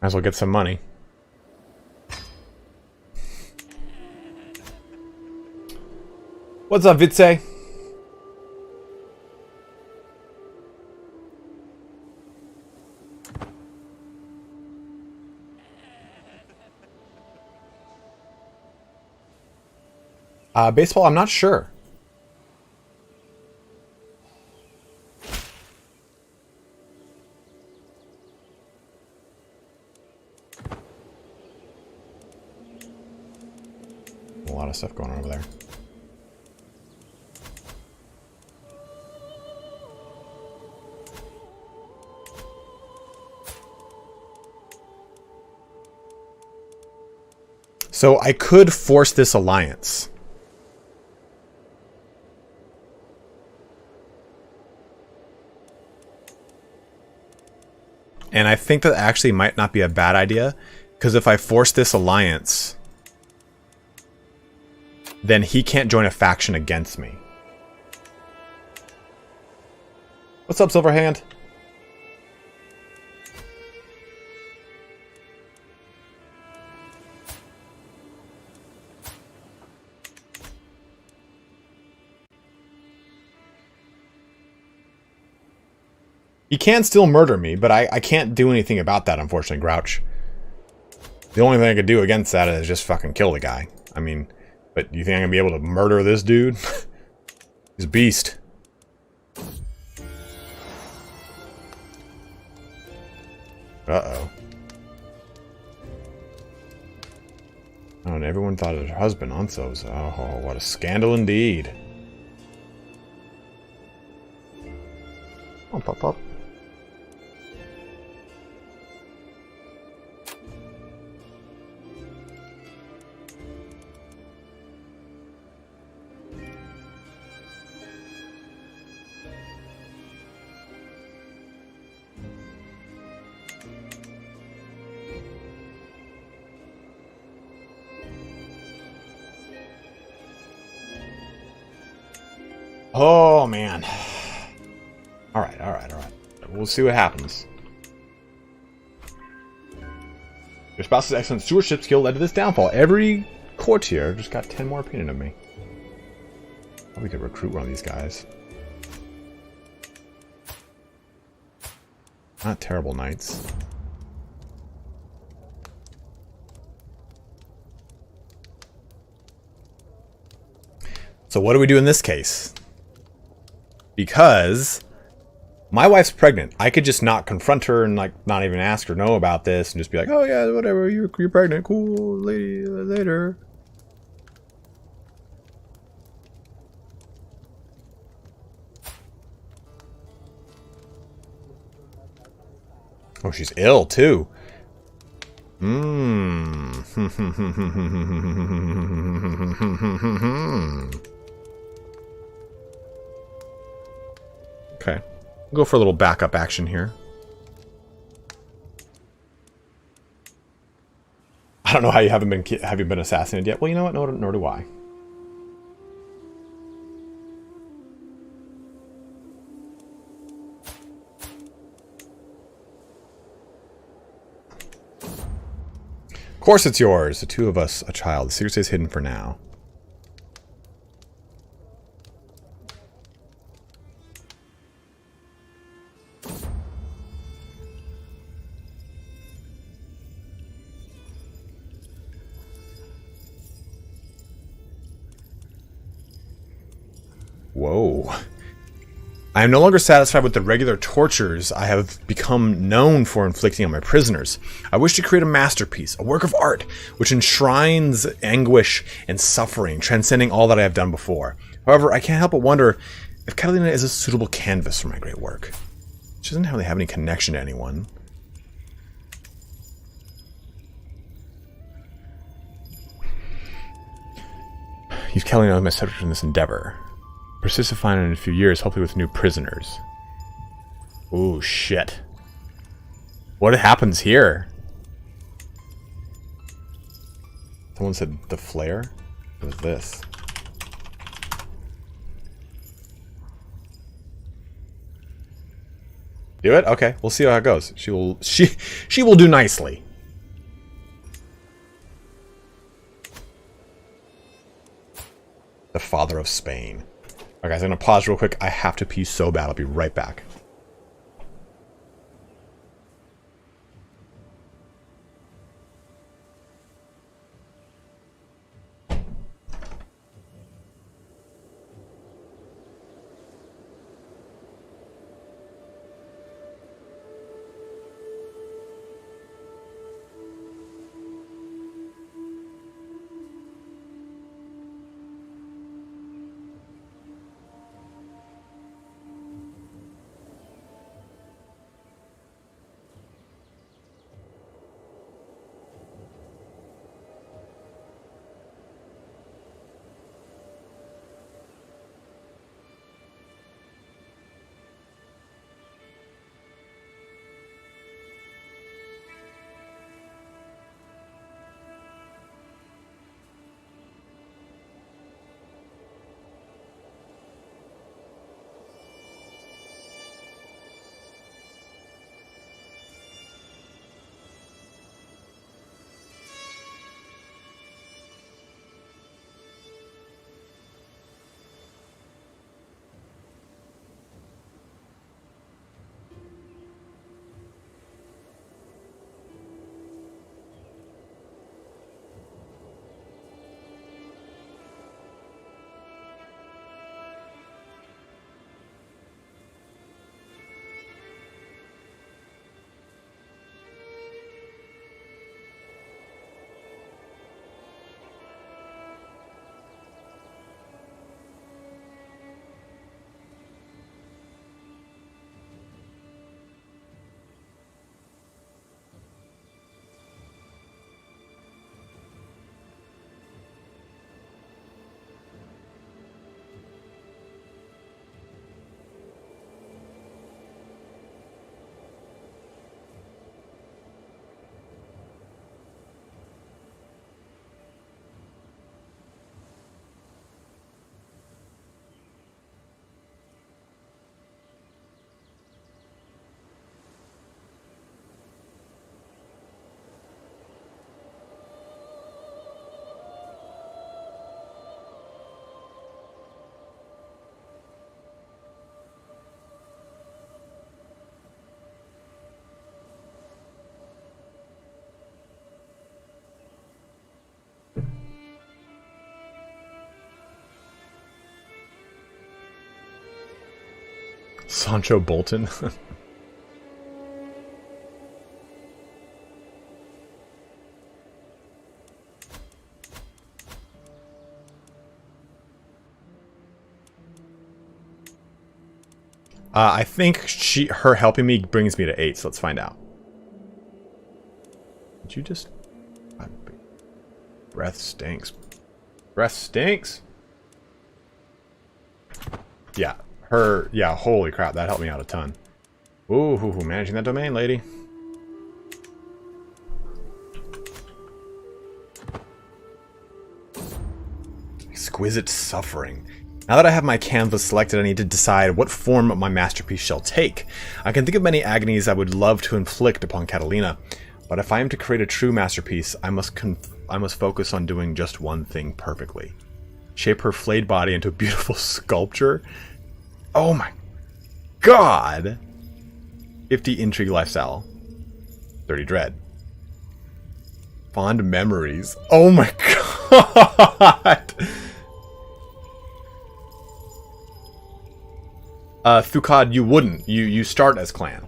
Might as well get some money. What's up, Vitse? Baseball, I'm not sure. A lot of stuff going on over there. So I could force this alliance. And I think that actually might not be a bad idea, because if I force this alliance, then he can't join a faction against me. What's up, Silverhand? He can still murder me, but I can't do anything about that, unfortunately, Grouch. The only thing I could do against that is just fucking kill the guy. I mean, but you think I'm gonna be able to murder this dude? He's a beast. Uh-oh. Oh, and everyone thought of her husband, Onso's. Oh, what a scandal indeed. Oh, pop, pop. Oh, man. Alright. We'll see what happens. Your spouse's excellent stewardship skill led to this downfall. Every courtier just got 10 more opinion of me. Probably could recruit one of these guys. Not terrible knights. So what do we do in this case? Because my wife's pregnant. I could just not confront her and like not even ask her know about this and just be like, oh yeah, whatever, you're pregnant, cool, lady, later. Oh, she's ill too. Okay. We'll go for a little backup action here. I don't know how you haven't been assassinated yet. Well, you know what? Nor do I. Of course it's yours. The two of us, a child. The secret stays hidden for now. Whoa. I am no longer satisfied with the regular tortures I have become known for inflicting on my prisoners. I wish to create a masterpiece, a work of art, which enshrines anguish and suffering, transcending all that I have done before. However, I can't help but wonder if Catalina is a suitable canvas for my great work. She doesn't really have any connection to anyone. Use Catalina as my subject in this endeavor. Persist to find in a few years, hopefully with new prisoners. Ooh, shit. What happens here? Someone said the flare? What is this? Do it? Okay, we'll see how it goes. She will do nicely. The father of Spain. Alright guys, I'm going to pause real quick. I have to pee so bad. I'll be right back. Sancho Bolton. I think her helping me brings me to 8, so let's find out. Did you just... Breath stinks. Breath stinks? Yeah. Yeah, holy crap, that helped me out a ton. Ooh, managing that domain, lady. Exquisite suffering. Now that I have my canvas selected, I need to decide what form my masterpiece shall take. I can think of many agonies I would love to inflict upon Catalina, but if I am to create a true masterpiece, I must focus on doing just one thing perfectly. Shape her flayed body into a beautiful sculpture. Oh my god! 50 intrigue lifestyle. 30 dread. Fond memories. Oh my god! Thukad, you wouldn't. You start as clan.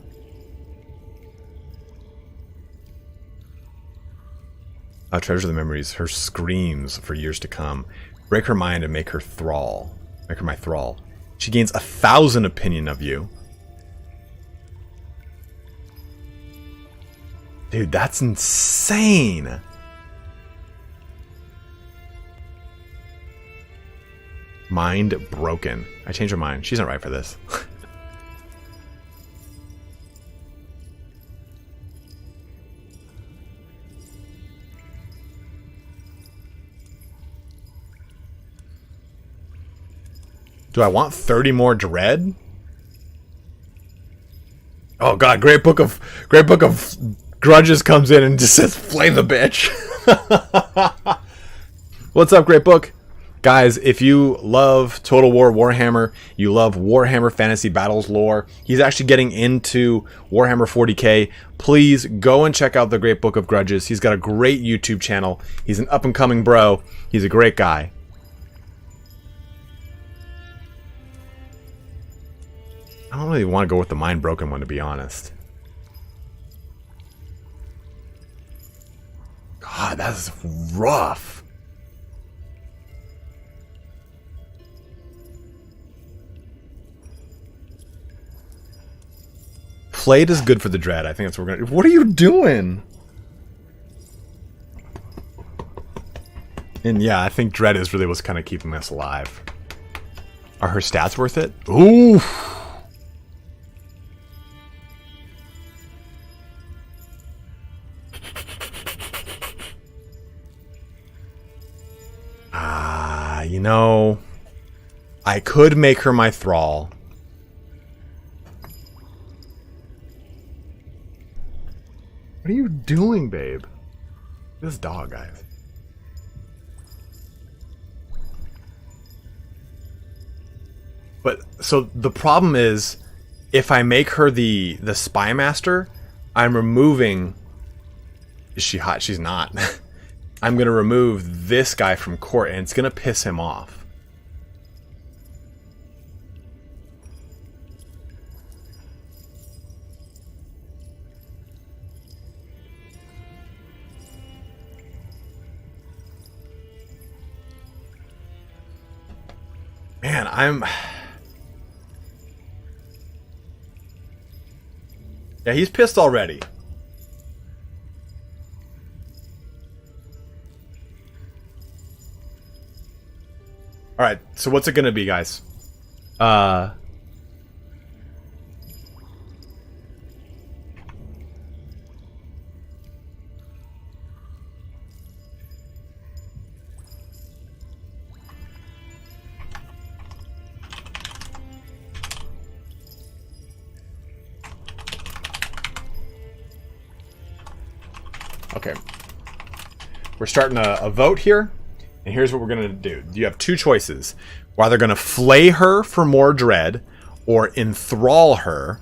Treasure the memories. Her screams for years to come. Break her mind and make her thrall. Make her my thrall. She gains 1,000 opinion of you. Dude, that's insane. Mind broken. I changed her mind. She's not right for this. Do I want 30 more dread? Oh god, Great Book of Grudges comes in and just says flame the bitch. What's up, Great Book? Guys, if you love Total War Warhammer, you love Warhammer Fantasy Battles lore, he's actually getting into Warhammer 40k, please go and check out the Great Book of Grudges. He's got a great YouTube channel. He's an up-and-coming bro. He's a great guy. I don't really want to go with the mind broken one, to be honest. God, that's rough. Flayed is good for the dread. I think that's what we're gonna do. What are you doing? And yeah, I think dread is really what's kind of keeping us alive. Are her stats worth it? Ooh. You know, I could make her my thrall. What are you doing, babe? This dog, guys. But, so the problem is, if I make her the spy master, I'm removing... Is she hot? She's not. I'm going to remove this guy from court, and it's going to piss him off. Man, Yeah, he's pissed already. Alright, so what's it gonna be, guys? Okay. We're starting a vote here. And here's what we're going to do. You have two choices. We're either going to flay her for more dread or enthrall her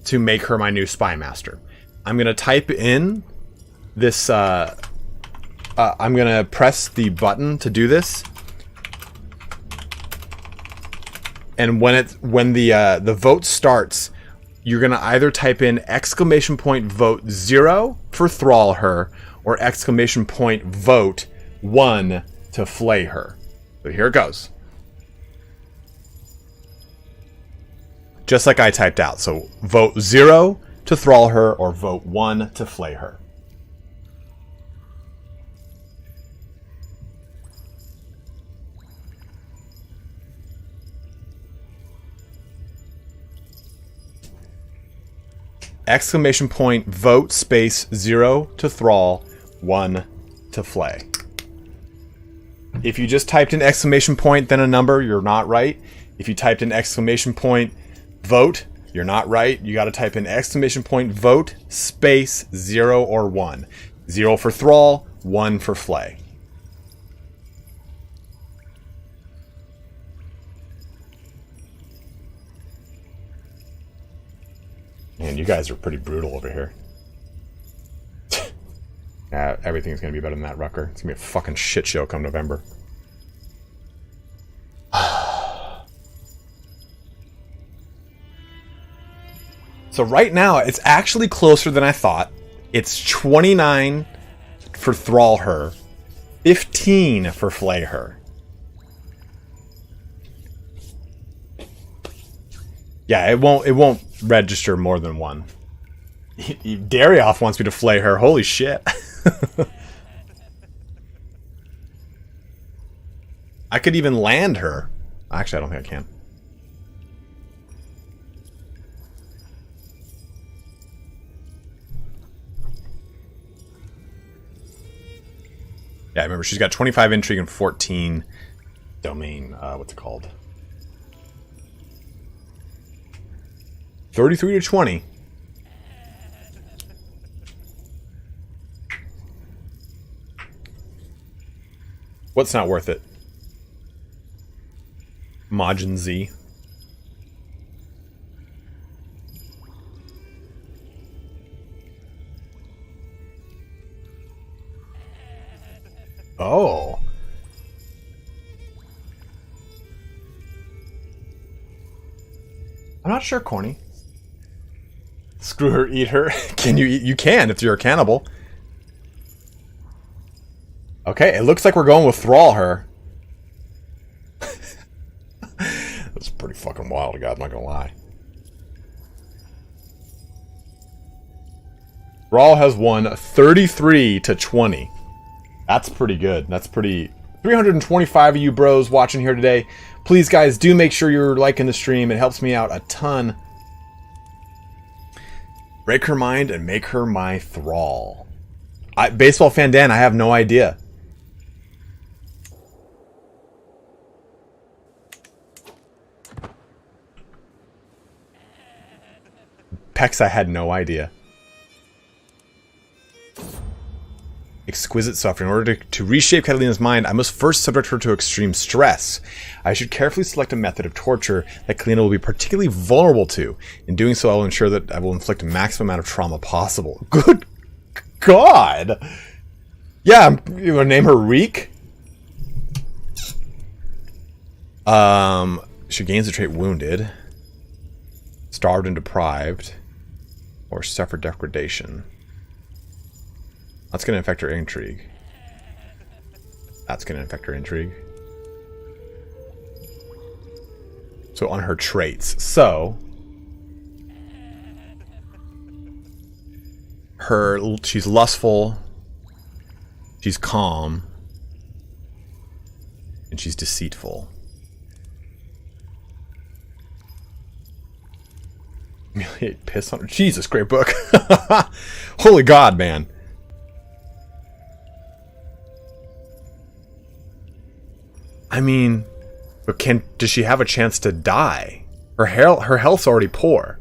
to make her my new spy master. I'm going to type in this. I'm going to press the button to do this. And when the vote starts, you're going to either type in !vote 0 for thrall her or !vote 1 to flay her. So here it goes. Just like I typed out. So vote 0 to thrall her or vote 1 to flay her. !vote space 0 to thrall, 1 to flay. If you just typed an exclamation point, then a number, you're not right. If you typed an exclamation point, vote, you're not right. You got to type in exclamation point, vote, space, 0 or 1. 0 for Thrall, 1 for Flay. Man, you guys are pretty brutal over here. Yeah, everything's going to be better than that, Rucker. It's going to be a fucking shit show come November. So right now, it's actually closer than I thought. It's 29 for Thrall her, 15 for Flay her. Yeah, it won't register more than 1. Darioth wants me to Flay her. Holy shit. I could even land her. Actually, I don't think I can. Yeah, remember, she's got 25 intrigue and 14 domain. What's it called? 33 to 20. What's not worth it? Majin Z. Oh. I'm not sure, Corny. Screw her, eat her. Can you eat? You can if you're a cannibal. Okay, it looks like we're going with Thrall her. That's pretty fucking wild, God, I'm not gonna lie. Thrall has won 33 to 20. That's pretty good. That's pretty... 325 of you bros watching here today. Please, guys, do make sure you're liking the stream. It helps me out a ton. Break her mind and make her my thrall. Baseball fan Dan, I have no idea. Pex, I had no idea. Exquisite suffering. In order to reshape Catalina's mind, I must first subject her to extreme stress. I should carefully select a method of torture that Catalina will be particularly vulnerable to. In doing so, I will ensure that I will inflict the maximum amount of trauma possible. Good God! Yeah, you want to name her Reek? She gains the trait wounded, starved and deprived, or suffer degradation. That's going to affect her intrigue. That's going to affect her intrigue. So on her traits. So she's lustful, she's calm, and she's deceitful. Humiliate piss on her. Jesus, great book. Holy God, man. I mean, but does she have a chance to die? Her health's already poor.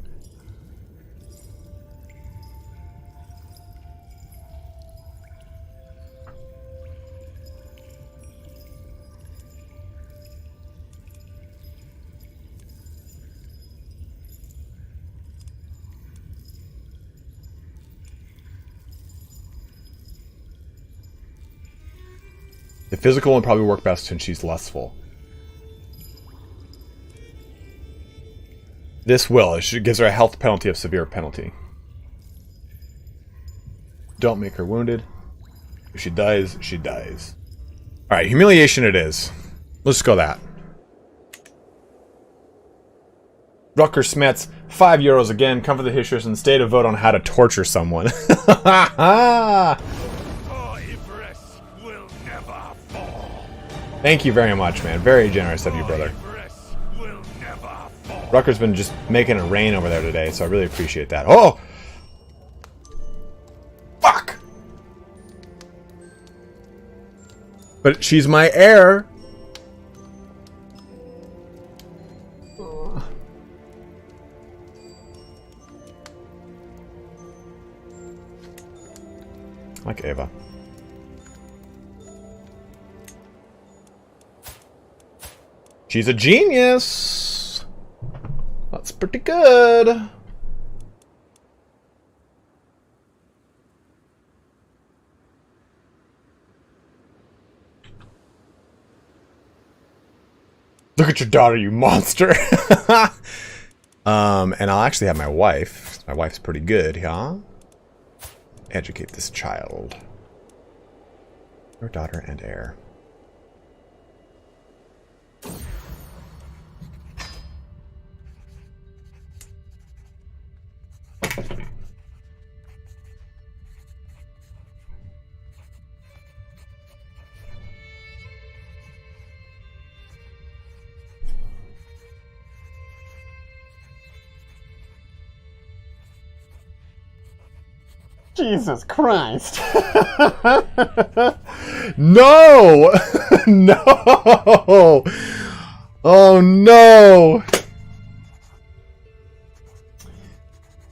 The physical would probably work best since she's lustful. This will. It gives her a health penalty of severe penalty. Don't make her wounded. If she dies, she dies. Alright, humiliation it is. Let's go that. Rucker Smets, €5 again. Come for the Hishers and stay to vote on how to torture someone. Thank you very much, man. Very generous of you, brother. Rucker's been just making it rain over there today, so I really appreciate that. Oh! Fuck! But she's my heir. Like Ava. She's a genius. That's pretty good. Look at your daughter, you monster. And I'll actually have my wife. My wife's pretty good, huh? Educate this child. Your daughter and heir. Jesus Christ. No! No! Oh no!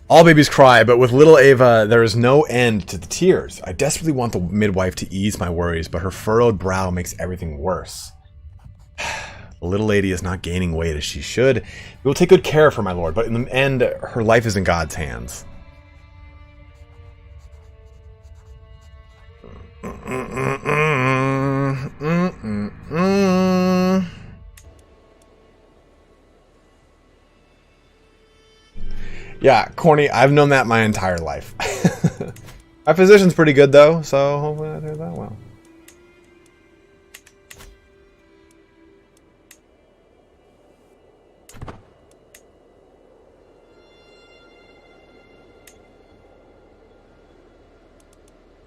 All babies cry, but with little Ava, there is no end to the tears. I desperately want the midwife to ease my worries, but her furrowed brow makes everything worse. The little lady is not gaining weight as she should. We will take good care of her, my lord, but in the end, her life is in God's hands. Yeah, corny. I've known that my entire life. My physician's pretty good though, so hopefully I do that well.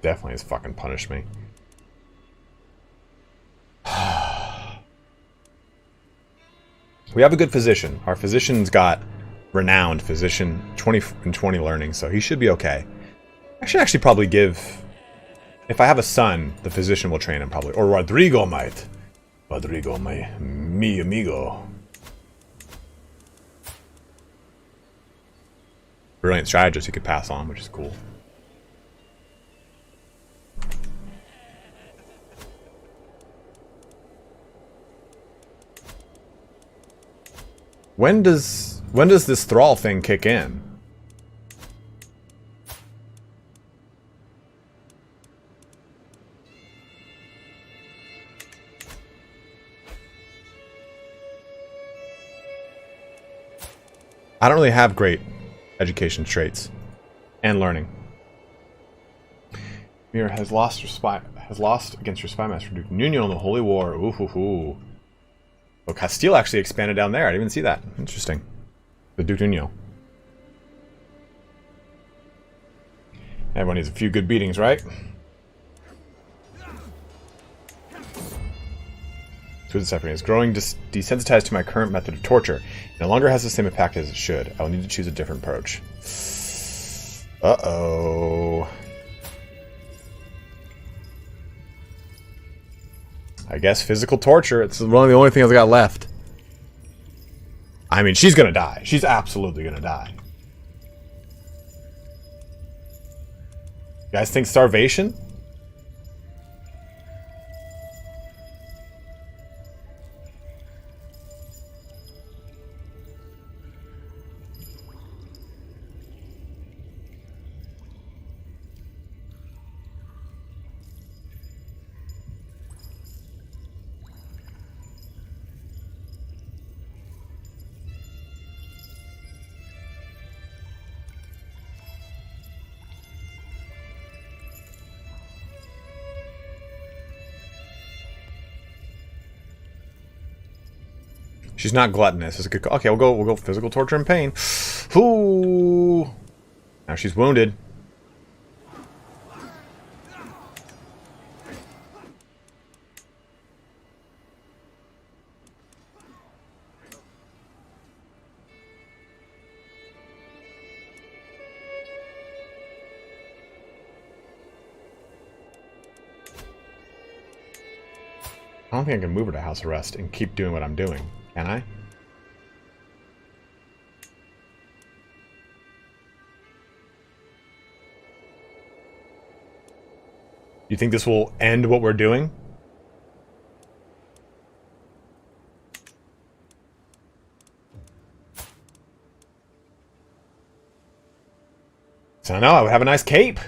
Definitely has fucking punished me. We have a good physician. Our physician's got renowned physician 20 and 20 learning, so he should be okay. I should actually probably give, if I have a son, the physician will train him probably, or Rodrigo might. Rodrigo, mi amigo. Brilliant strategist he could pass on, which is cool. When does this thrall thing kick in? I don't really have great education traits and learning. Mir has lost against your spy master Duke Nuno in the Holy War. Ooh hoo hoo. Oh, Castille actually expanded down there. I didn't even see that. Interesting. The Duke Nuno. Everyone needs a few good beatings, right? Suicide suffering is growing desensitized to my current method of torture. It no longer has the same impact as it should. I will need to choose a different approach. Uh-oh. I guess physical torture. It's one of the only things I got left. I mean, she's gonna die. She's absolutely gonna die. You guys think starvation? She's not gluttonous. It's a good. Okay, we'll go physical torture and pain. Ooh. Now she's wounded. I don't think I can move her to house arrest and keep doing what I'm doing. Can I? You think this will end what we're doing? So I know I would have a nice cape.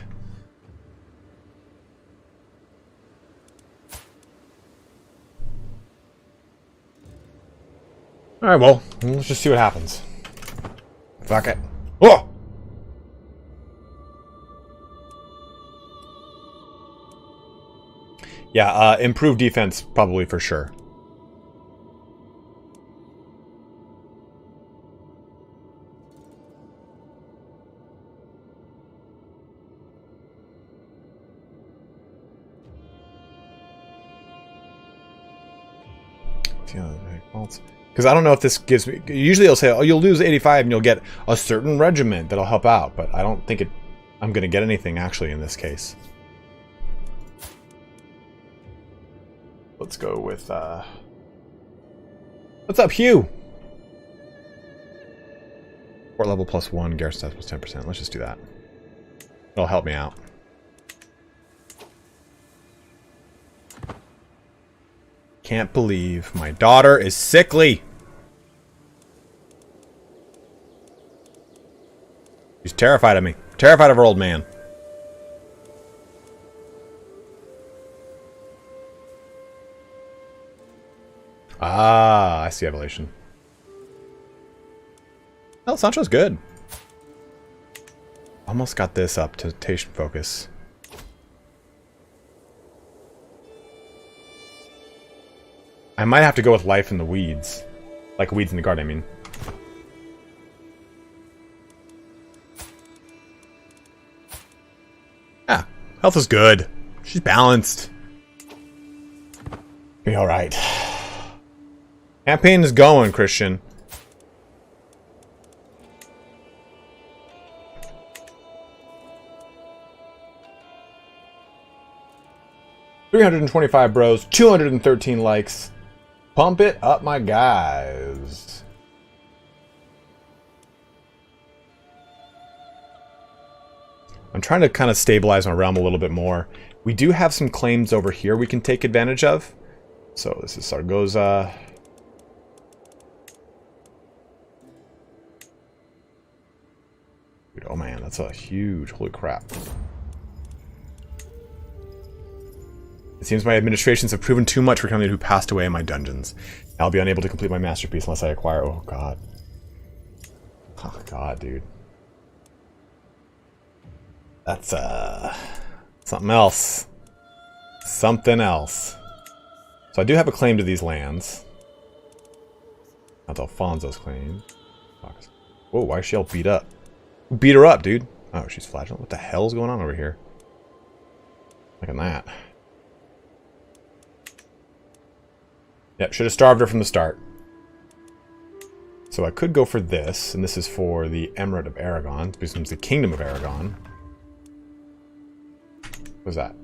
Alright, well, let's just see what happens. Fuck it. Oh! Yeah, improved defense, probably for sure. Because I don't know if this gives me... Usually it'll say, oh, you'll lose 85 and you'll get a certain regiment that'll help out. But I don't think I'm going to get anything, actually, in this case. Let's go with... What's up, Hugh? Fort level +1, garrison stats +10%. Let's just do that. It'll help me out. Can't believe my daughter is sickly. She's terrified of me. Terrified of her old man. Ah, I see evolution. Well, Sancho's good. Almost got this up to Tation Focus. I might have to go with Life in the Weeds. Like Weeds in the Garden, I mean. Ah, health is good. She's balanced. Be alright. Campaign is going, Christian. $325 bros, 213 likes. Pump it up, my guys. I'm trying to kind of stabilize my realm a little bit more. We do have some claims over here we can take advantage of. So this is Sargoza. Dude, oh man, that's a huge, holy crap. It seems my administrations have proven too much for somebody who passed away in my dungeons. I'll be unable to complete my masterpiece unless I acquire... Oh, God. Oh, God, dude. That's, something else. Something else. So I do have a claim to these lands. That's Alfonso's claim. Whoa, why is she all beat up? Who beat her up, dude? Oh, she's flagellant. What the hell's going on over here? Look at that. Yep, should have starved her from the start. So I could go for this, and this is for the Emirate of Aragon. This becomes the Kingdom of Aragon. What was that?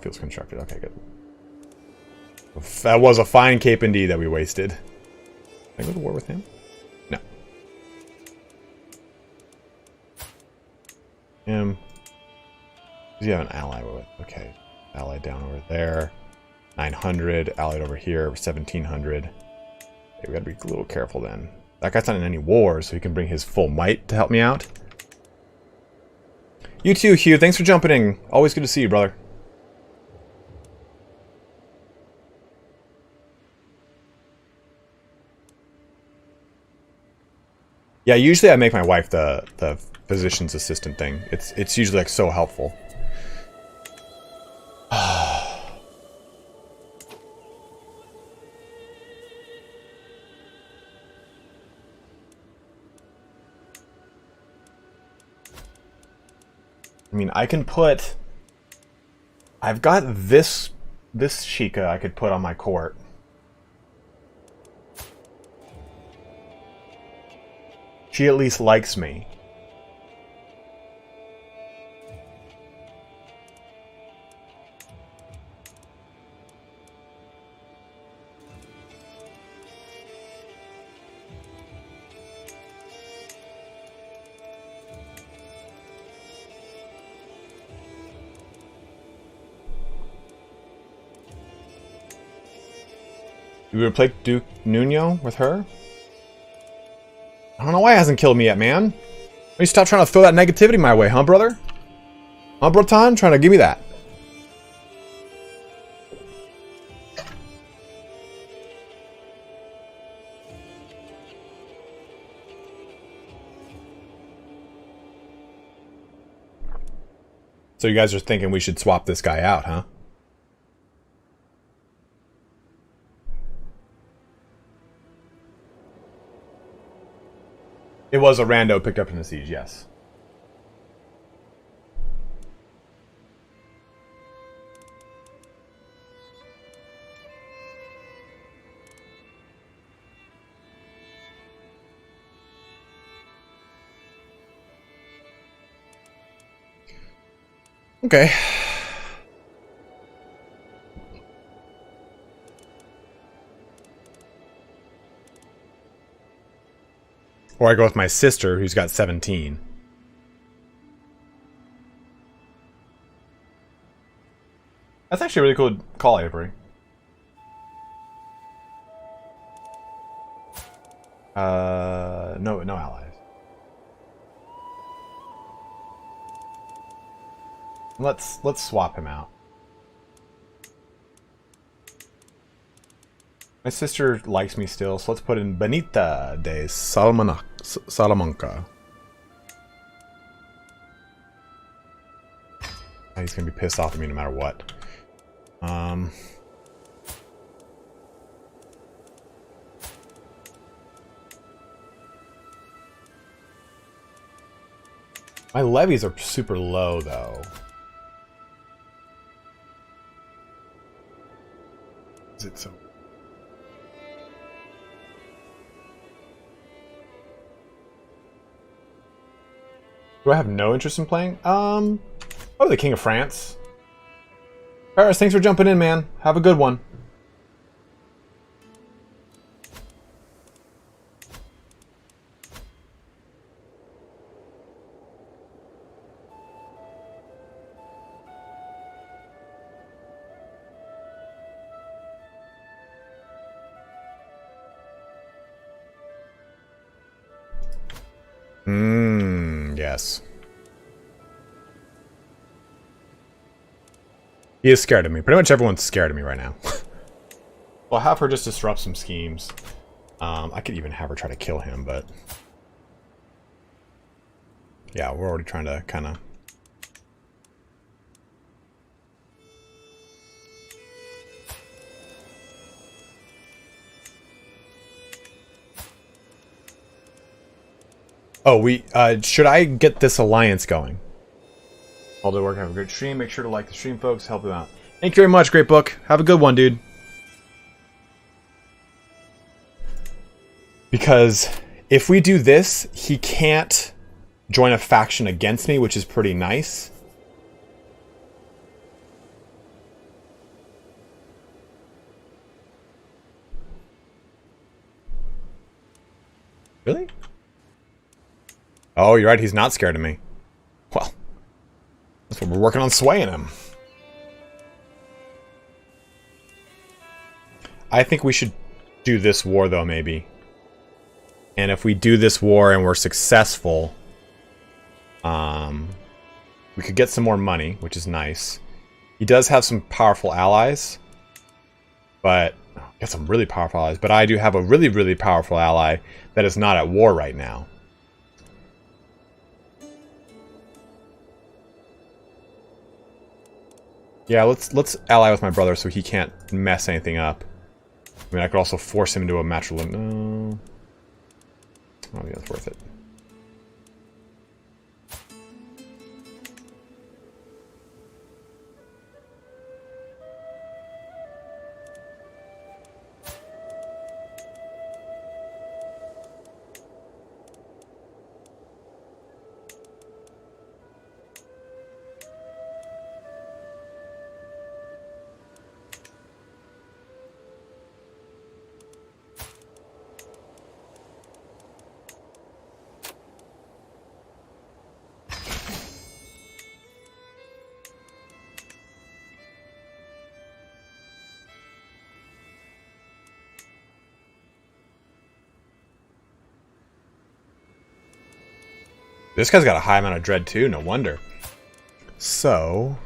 Feels constructed. Okay, good. That was a fine cape indeed that we wasted. Can I go to war with him? No. Him. Does he have an ally with? Okay. Ally down over there. 900, allied over here, 1700. Okay, we gotta be a little careful then. That guy's not in any wars, so he can bring his full might to help me out. You too, Hugh. Thanks for jumping in. Always good to see you, brother. Yeah, usually I make my wife the physician's assistant thing. It's usually like so helpful. I mean, I can put... I've got this Sheikah I could put on my court. She at least likes me. You would play Duke Nuno with her? I don't know why it hasn't killed me yet, man. Why don't you stop trying to throw that negativity my way, huh, brother? Huh, Breton? Trying to give me that. So you guys are thinking we should swap this guy out, huh? It was a rando picked up in the siege, yes. Okay. Or I go with my sister, who's got 17. That's actually a really cool call, Avery. No allies. Let's swap him out. My sister likes me still, so let's put in Benita de Salamanca. He's gonna be pissed off at me no matter what. My levies are super low, though. Is it so? Do I have no interest in playing? Oh, the King of France. Paris, thanks for jumping in, man. Have a good one. Yes. He is scared of me. Pretty much everyone's scared of me right now. Well, I'll have her just disrupt some schemes. I could even have her try to kill him, but... yeah, we're already trying to kind of... oh, should I get this alliance going? All the work, have a great stream. Make sure to like the stream, folks. Help them out. Thank you very much, great book. Have a good one, dude. Because if we do this, he can't join a faction against me, which is pretty nice. Really? Oh, you're right. He's not scared of me. Well, that's what we're working on, swaying him. I think we should do this war, though, maybe. And if we do this war and we're successful, we could get some more money, which is nice. He does have some powerful allies, but got some really powerful allies. But I do have a really, really powerful ally that is not at war right now. Yeah, let's ally with my brother so he can't mess anything up. I mean, I could also force him into a matrilineal. No, I don't think that's worth it. This guy's got a high amount of dread too, no wonder. So...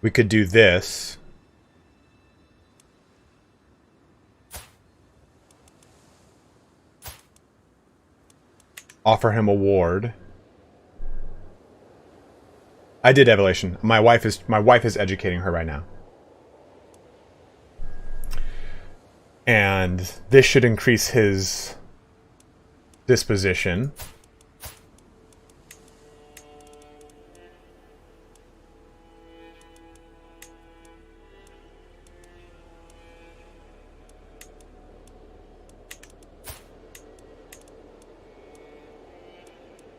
we could do this. Offer him a ward. I did evolution. My wife is educating her right now. And this should increase his disposition.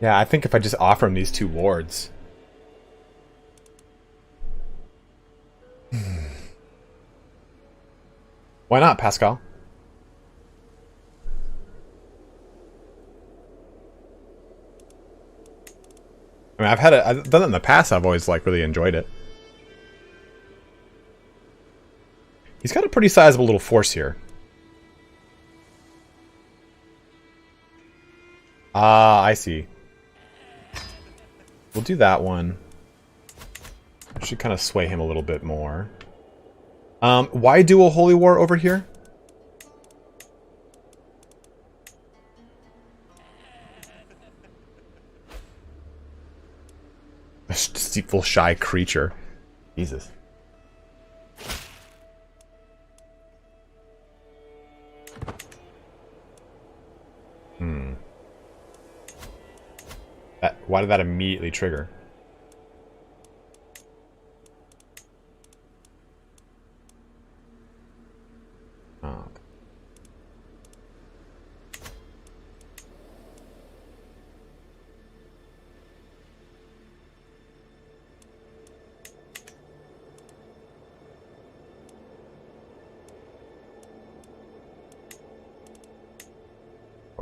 Yeah, I think if I just offer him these 2 wards. Why not, Pascal? I mean, I've done it in the past. I've always like really enjoyed it. He's got a pretty sizable little force here. Ah, I see. We'll do that one. I should kind of sway him a little bit more. Why do a holy war over here? A deceitful, shy creature. Jesus. Why did that immediately trigger? Oh, okay.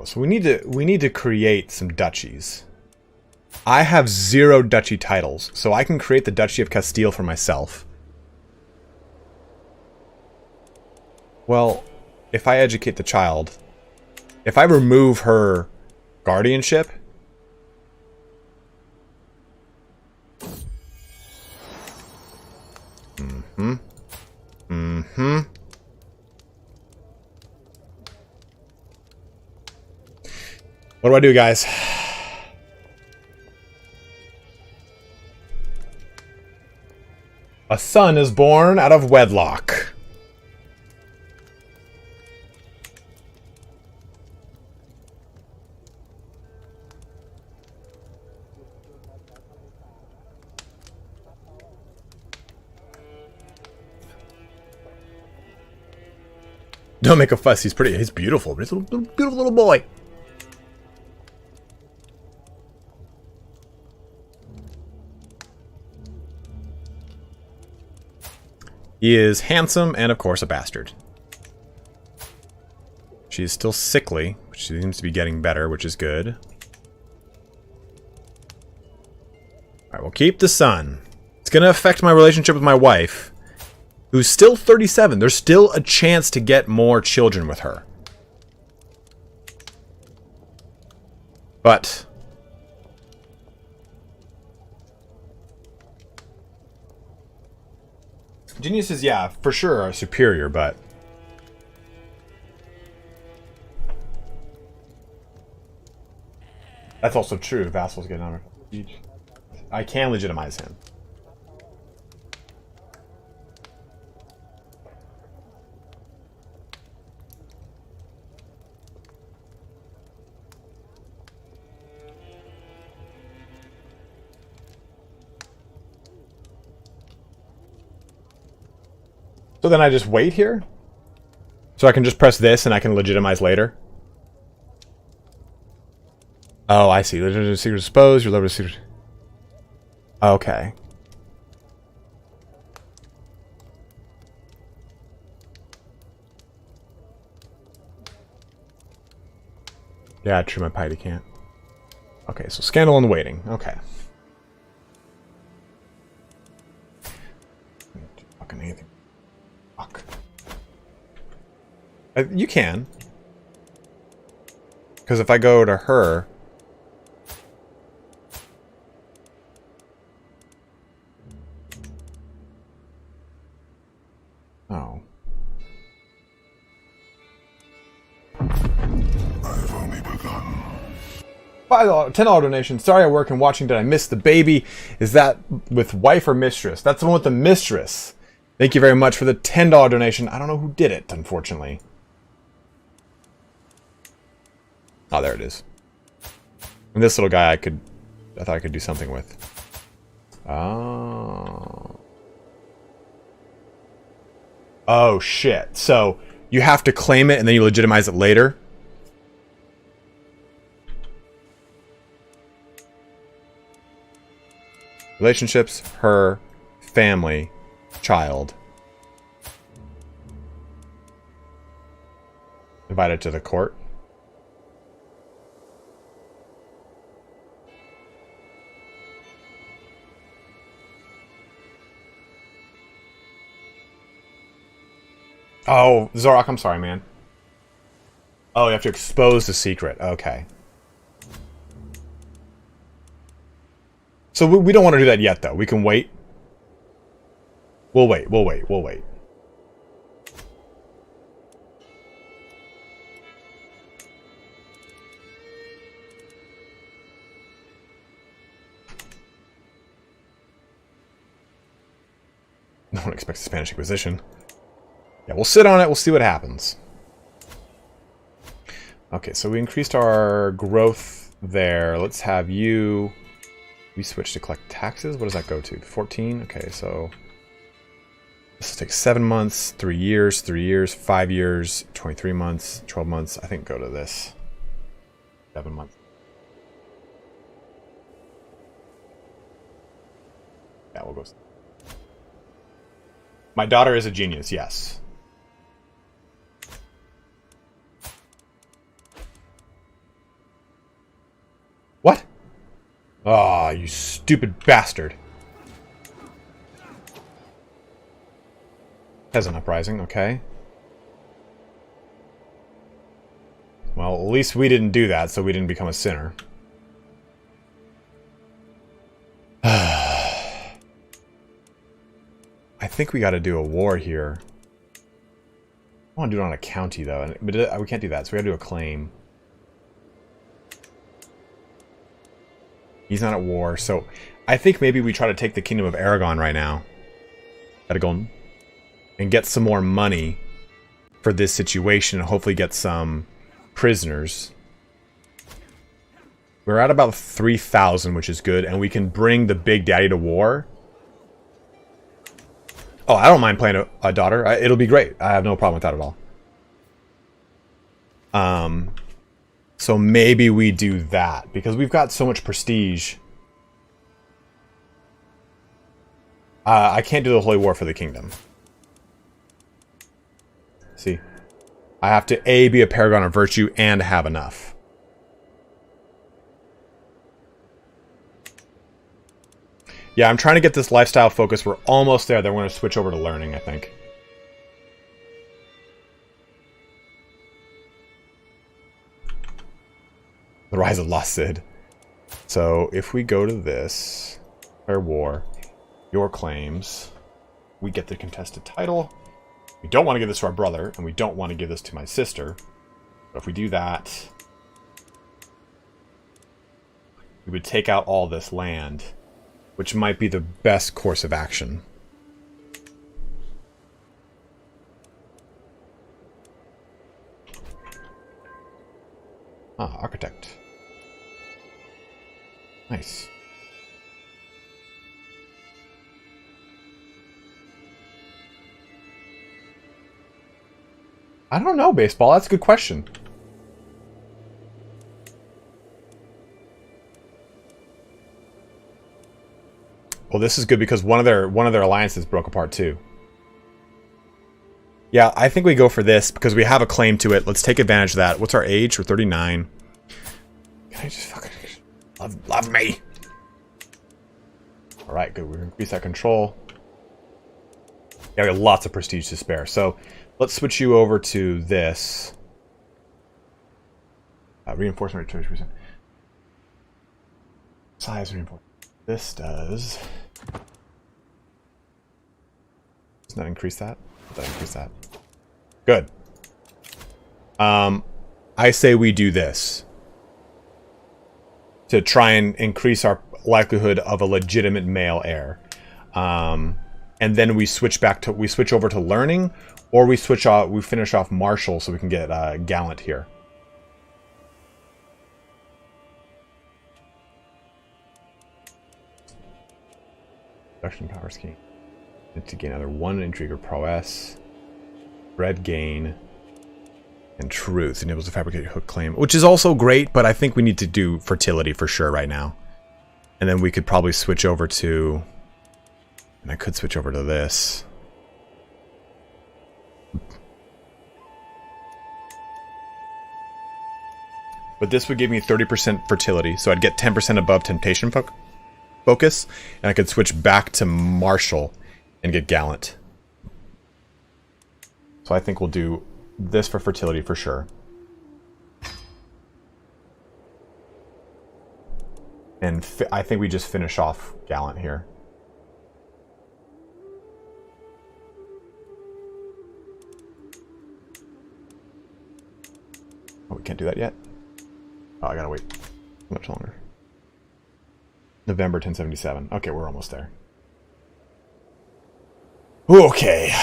So we need to create some duchies. I have 0 duchy titles, so I can create the Duchy of Castille for myself. Well, if I educate the child, if I remove her guardianship, What do I do, guys? A son is born out of wedlock. Don't make a fuss. He's beautiful. He's a beautiful little boy. He is handsome and, of course, a bastard. She is still sickly, but she seems to be getting better, which is good. Alright, we'll keep the son. It's going to affect my relationship with my wife, who's still 37. There's still a chance to get more children with her. But... Genius is, yeah, for sure are superior, but... That's also true. Vassal's getting on. I can legitimize him. So then I just wait here? So I can just press this and I can legitimize later? Oh, I see. Legitimize secret disposed, your level of secret... Okay. Yeah, true, my piety can't. Okay, so scandal and waiting. Okay. Fucking anything. You can. Because if I go to her... Oh. I've only begun. $5, $10 donation. Sorry I work and watching. Did I miss the baby? Is that with wife or mistress? That's the one with the mistress. Thank you very much for the $10 donation. I don't know who did it, unfortunately. Oh, there it is. And this little guy I thought I could do something with. Oh. Oh, shit. So, you have to claim it and then you legitimize it later? Relationships, her, family, child. Invited to the court. Oh, Zorak, I'm sorry, man. Oh, you have to expose the secret. Okay. So we don't want to do that yet, though. We can wait. We'll wait. We'll wait. We'll wait. No one expects the Spanish Inquisition. Yeah, we'll sit on it. We'll see what happens. Okay, so we increased our growth there. Let's have you... We switch to collect taxes. What does that go to? 14? Okay, so... This will take 7 months, 3 years, 3 years, 5 years, 23 months, 12 months. I think go to this. 7 months. Yeah, we'll go... My daughter is a genius, yes. What? Ah, oh, you stupid bastard. Peasant uprising, okay. Well, at least we didn't do that, so we didn't become a sinner. I think we got to do a war here. I want to do it on a county, though. But we can't do that, so we got to do a claim. He's not at war, so I think maybe we try to take the Kingdom of Aragon right now. Aragon. And get some more money for this situation and hopefully get some prisoners. We're at about 3,000, which is good, and we can bring the Big Daddy to war. Oh, I don't mind playing a daughter. It'll be great. I have no problem with that at all. So maybe we do that, because we've got so much prestige. I can't do the Holy War for the Kingdom. See? I have to A, be a Paragon of Virtue, and have enough. Yeah, I'm trying to get this lifestyle focus. We're almost there. Then we're going to switch over to learning, I think. The Rise of Lost Cid. So, if we go to this, declare war, your claims, we get the contested title. We don't want to give this to our brother, and we don't want to give this to my sister. But if we do that, we would take out all this land, which might be the best course of action. Ah, architect. Nice. I don't know, baseball. That's a good question. Well, this is good because one of their alliances broke apart too. Yeah, I think we go for this because we have a claim to it. Let's take advantage of that. What's our age? We're 39. Can I just fucking love me? All right, good. We're gonna increase that control. Yeah, we have lots of prestige to spare. So Let's switch you over to this. Reinforcement rate 20%. Size reinforcement. This does that increase that? Does that increase that? Good. I say we do this to try and increase our likelihood of a legitimate male heir. And then we switch over to learning, or we finish off martial so we can get gallant here. Production power scheme. To gain another 1 intrigue or prowess, bread gain, and truth enables to fabricate hook claim, which is also great, but I think we need to do fertility for sure right now. And then we could probably switch over to, and I could switch over to this. But this would give me 30% fertility, so I'd get 10% above temptation focus, and I could switch back to martial and get gallant. So I think we'll do this for fertility for sure. And I think we just finish off gallant here. Oh, we can't do that yet? Oh, I gotta wait much longer. November 1077. Okay, we're almost there. Okay.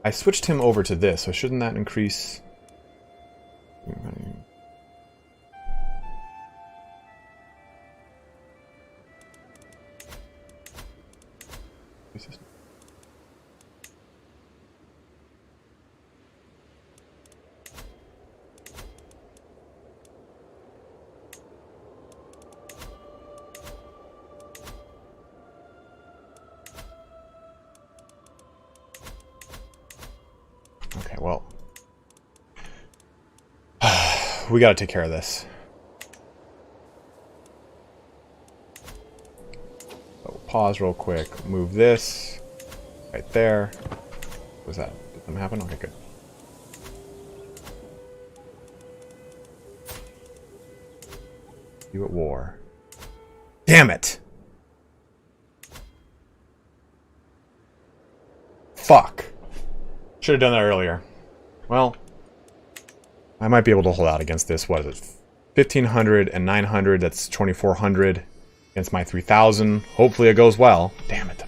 I switched him over to this, so shouldn't that increase? Okay, well, we gotta take care of this. So pause real quick, move this right there. Was that? Did something happen? Okay, good. You at war. Damn it! Fuck. Should have done that earlier. Well, I might be able to hold out against this. What is it? 1,500 and 900. That's 2,400 against my 3,000. Hopefully it goes well. Damn it.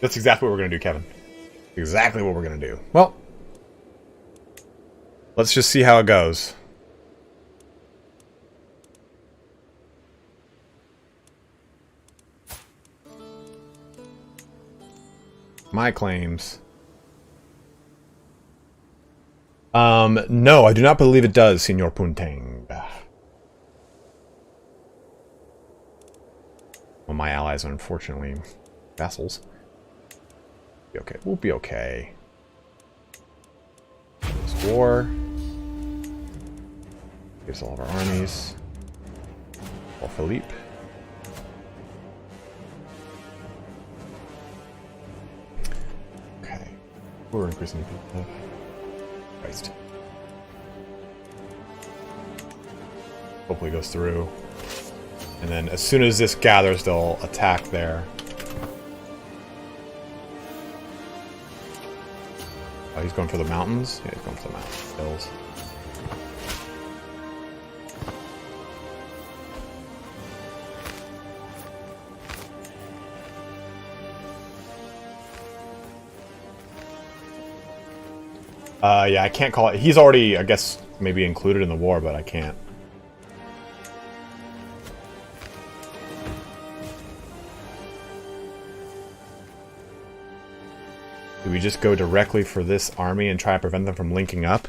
That's exactly what we're going to do, Kevin. Exactly what we're going to do. Well, let's just see how it goes. My claims. No, I do not believe it does, Senor Puntang. Well, my allies are unfortunately vassals. Be okay. We'll be okay. This war gives all of our armies. Well, Philippe. We're increasing people. Christ. Hopefully it goes through. And then as soon as this gathers, they'll attack there. Oh, he's going for the mountains? Yeah, he's going for the mountains. Hills. Yeah, I can't call it. He's already, I guess, maybe included in the war, but I can't. Do we just go directly for this army and try to prevent them from linking up?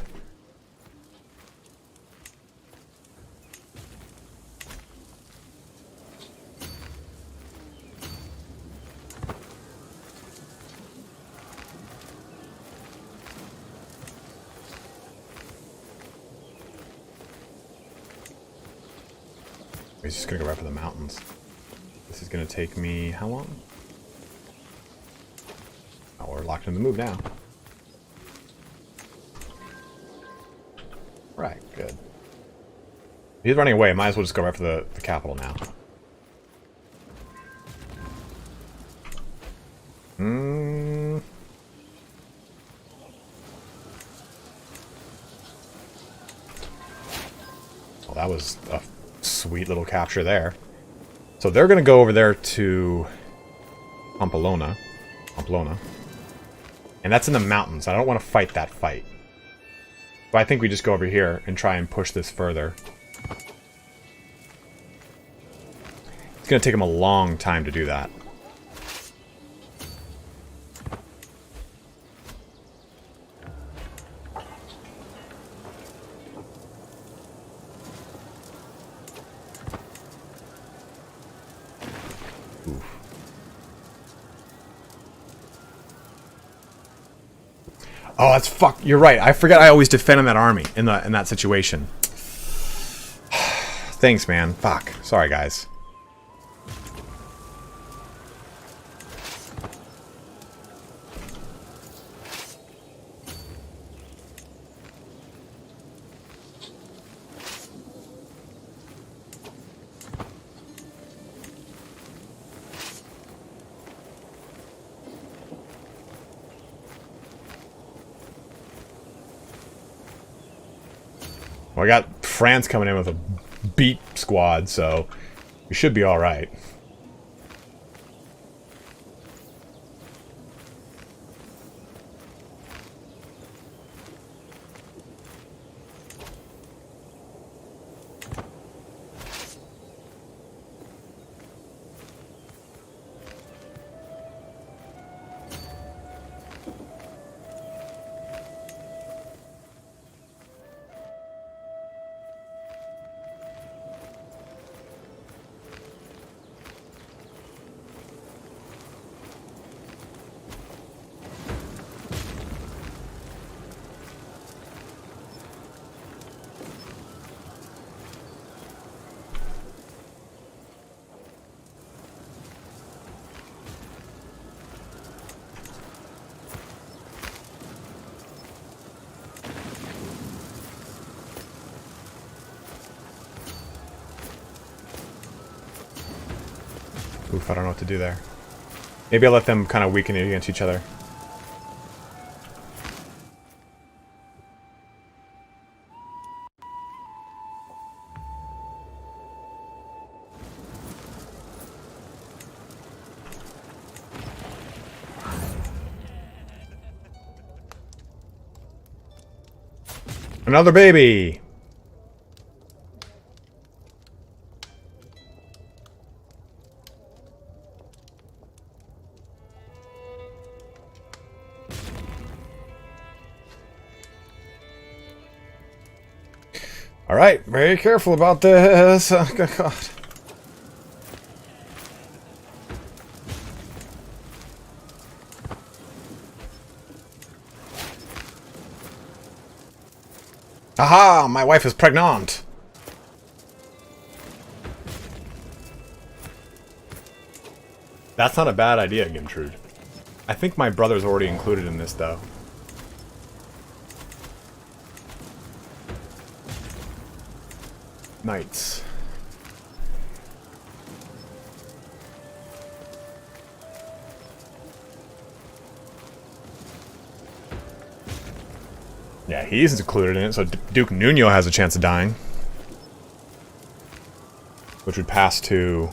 He's just gonna go right for the mountains. This is gonna take me how long? Oh, we're locked in the move now. Right, good. He's running away. Might as well just go right for the capital now. Well, that was a sweet little capture there. So they're going to go over there to Pamplona. And that's in the mountains. I don't want to fight that fight. But I think we just go over here and try and push this further. It's going to take them a long time to do that. Oh, that's fuck. You're right. I forgot I always defend in that army in that situation. Thanks, man. Fuck. Sorry, guys. Well, I got France coming in with a beat squad, so we should be alright. Oof, I don't know what to do there. Maybe I'll let them kind of weaken it against each other. Another baby! Alright, very careful about this. Oh, God. Aha! My wife is pregnant! That's not a bad idea, Gimtrude. I think my brother's already included in this, though. Knights. Yeah, he's included in it, so Duke Nuno has a chance of dying. Which would pass to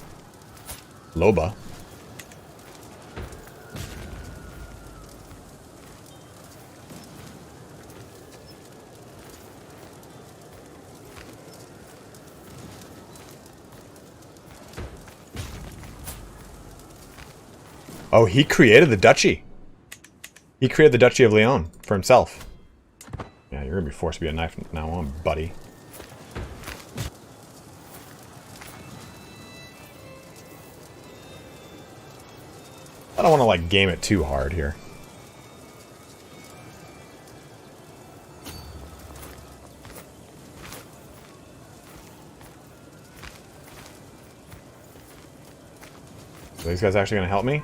Loba. Oh, he created the duchy. He created the Duchy of Leon for himself. Yeah, you're gonna be forced to be a knife from now on, buddy. I don't want to, like, game it too hard here. Are these guys actually going to help me?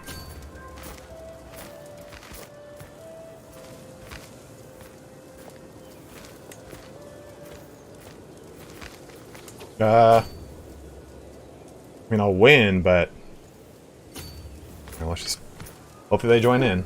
I mean, I'll win, but let's just hopefully they join in.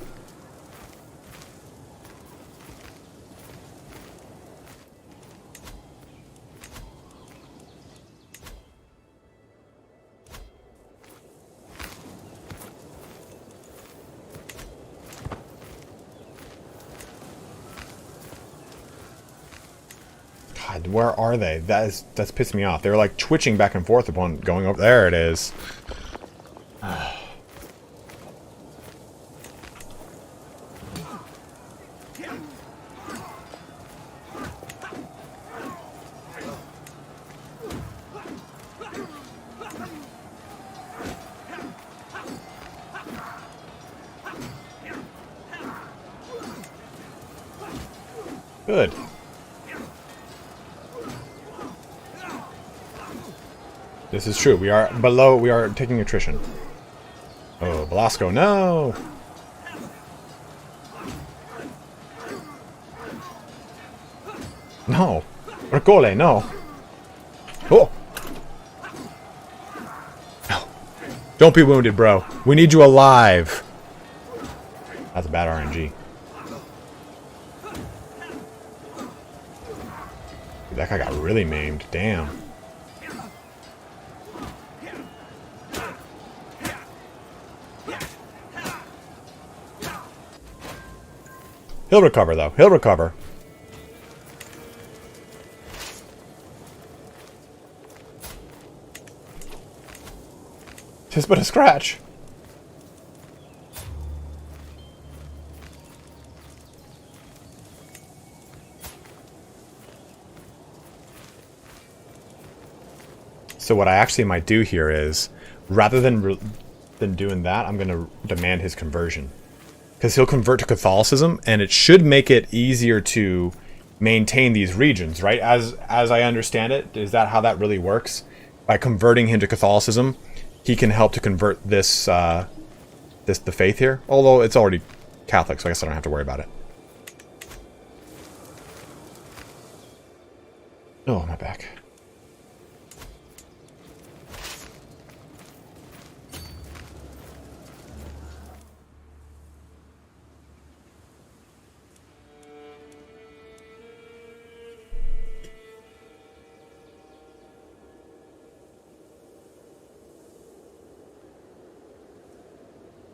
God, where are they? That's pissing me off. They're like twitching back and forth upon going over. There it is. Good. This is true. We are below. We are taking attrition. Oh, Velasco, no! No! Ercole, no! Oh! No. Don't be wounded, bro. We need you alive. That's a bad RNG. That guy got really maimed. Damn. He'll recover, though. He'll recover. Just but a scratch. So what I actually might do here is, rather than doing that, I'm going to demand his conversion. Because he'll convert to Catholicism, and it should make it easier to maintain these regions, right? As I understand it, is that how that really works? By converting him to Catholicism, he can help to convert this, the faith here. Although it's already Catholic, so I guess I don't have to worry about it. Oh, my back.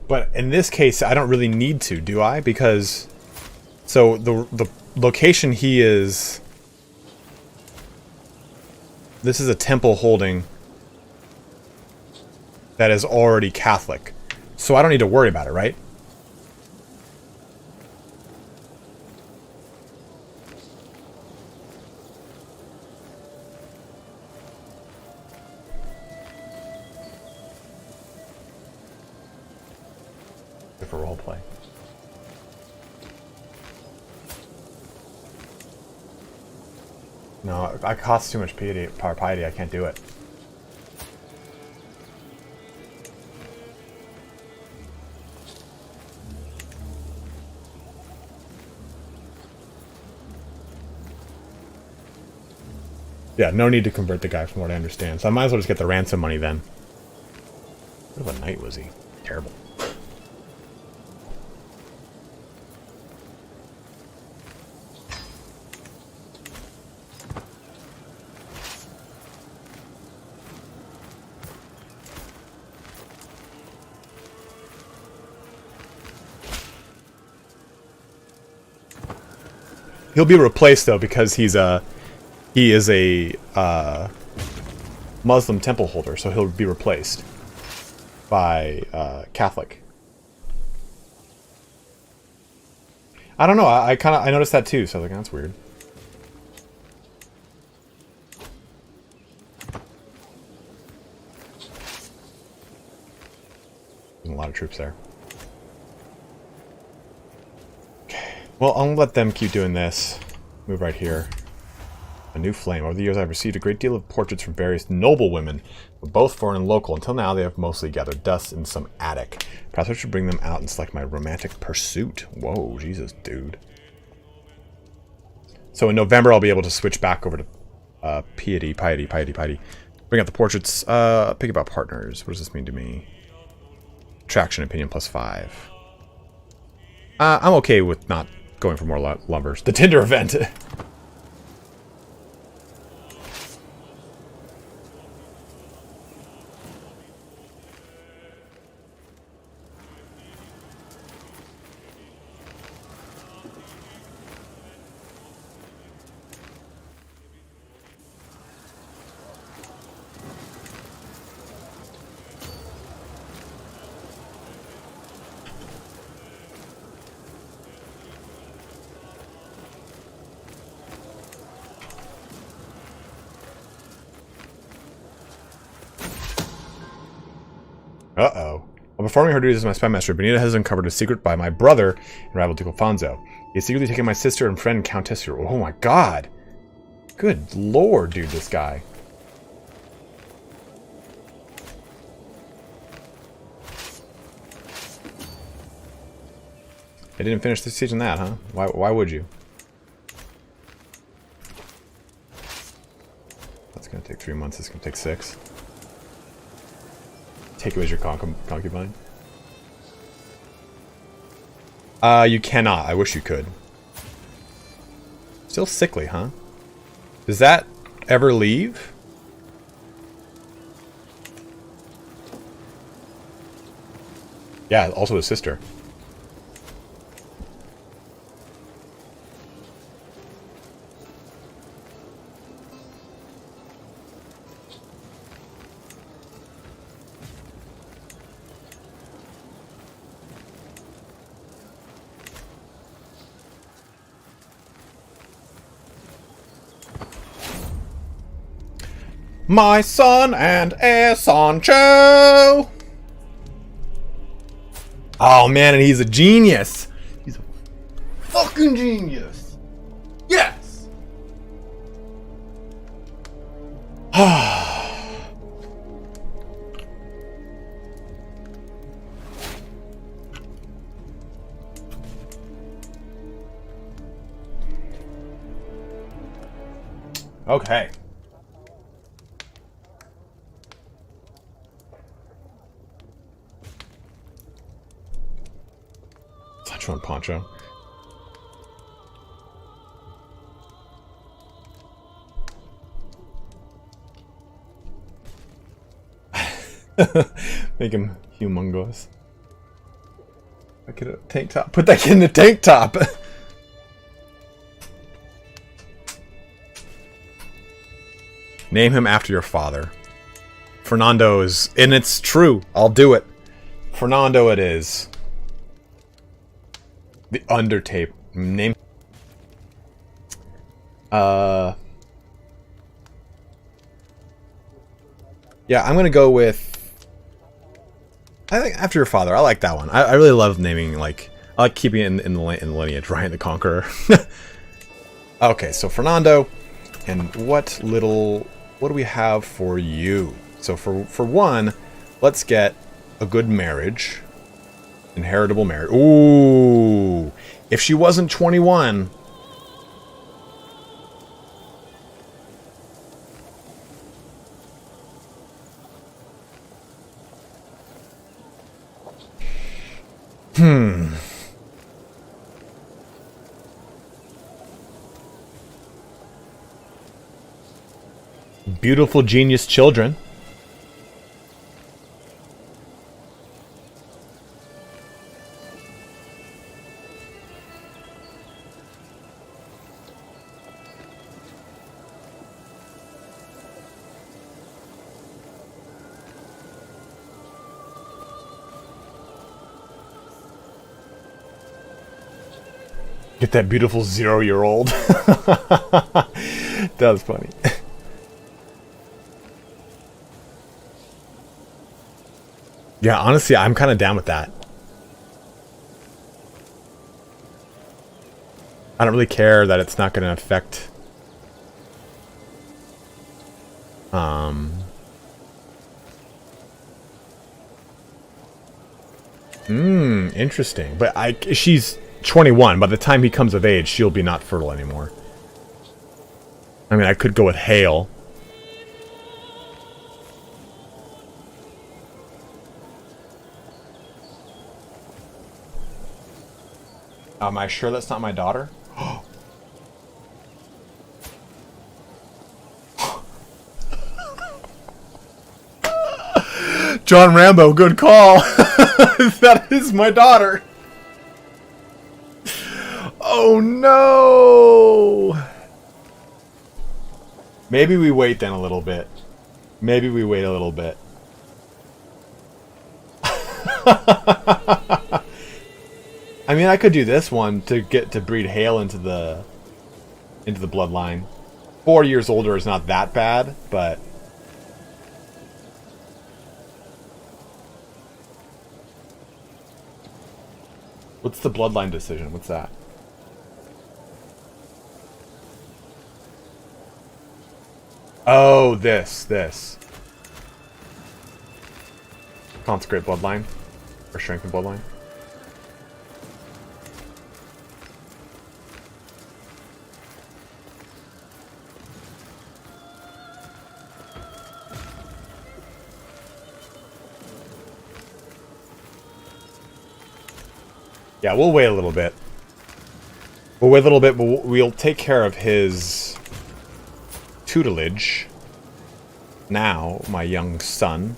But in this case, I don't really need to, do I? Because, so the location he is, this is a temple holding that is already Catholic. So I don't need to worry about it, right? For roleplay. No, I cost too much piety, I can't do it. Yeah, no need to convert the guy from what I understand. So I might as well just get the ransom money then. What of a knight was he? Terrible. He'll be replaced though because he is a Muslim temple holder, so he'll be replaced by Catholic. I don't know. I noticed that too. So I was like, that's weird. There's a lot of troops there. Well, I'll let them keep doing this. Move right here. A new flame. Over the years, I've received a great deal of portraits from various noble women, both foreign and local. Until now, they have mostly gathered dust in some attic. Perhaps I should bring them out and select my romantic pursuit. Whoa, Jesus, dude. So in November, I'll be able to switch back over to piety. Bring out the portraits. Pick about partners. What does this mean to me? Attraction, opinion, +5. I'm okay with not going for more lovers. The Tinder event. Uh-oh. While performing her duties as my spy master, Benita has uncovered a secret by my brother and rival Duke Alfonso. He has secretly taken my sister and friend Countess here. Oh my god! Good lord, dude, this guy. I didn't finish the siege on that, huh? Why would you? That's gonna take 3 months, it's gonna take 6. Take away your concubine. You cannot. I wish you could. Still sickly, huh? Does that ever leave? Yeah, also his sister. My son and heir Sancho! Oh man, and he's a genius! He's a fucking genius! Yes! Okay. On Poncho. Make him humongous. I could a tank top. Put that kid in a tank top. Name him after your father. Fernando is, and it's true. I'll do it. Fernando it is. The Undertape. Name. Yeah, I'm gonna go with. I think after your father. I like that one. I really love naming, like, I like keeping it in the lineage. Ryan the Conqueror. Okay, so Fernando, and what do we have for you? So for one, let's get a good marriage. Inheritable marriage. Ooh. If she wasn't 21. Beautiful genius children. Get that beautiful 0-year-old. That was funny. Yeah, honestly, I'm kind of down with that. I don't really care that it's not going to affect Interesting. But she's 21. By the time he comes of age, she'll be not fertile anymore. I mean, I could go with Hale. Am I sure that's not my daughter? John Rambo, good call. That is my daughter. Oh no. Maybe we wait then a little bit. Maybe we wait a little bit. I mean, I could do this one to get to breed Hale into the bloodline. 4 years older is not that bad, but what's the bloodline decision? What's that? Oh, this. Consecrate bloodline. Or strengthen bloodline. Yeah, we'll wait a little bit. We'll wait a little bit, but we'll take care of his tutelage now, my young son.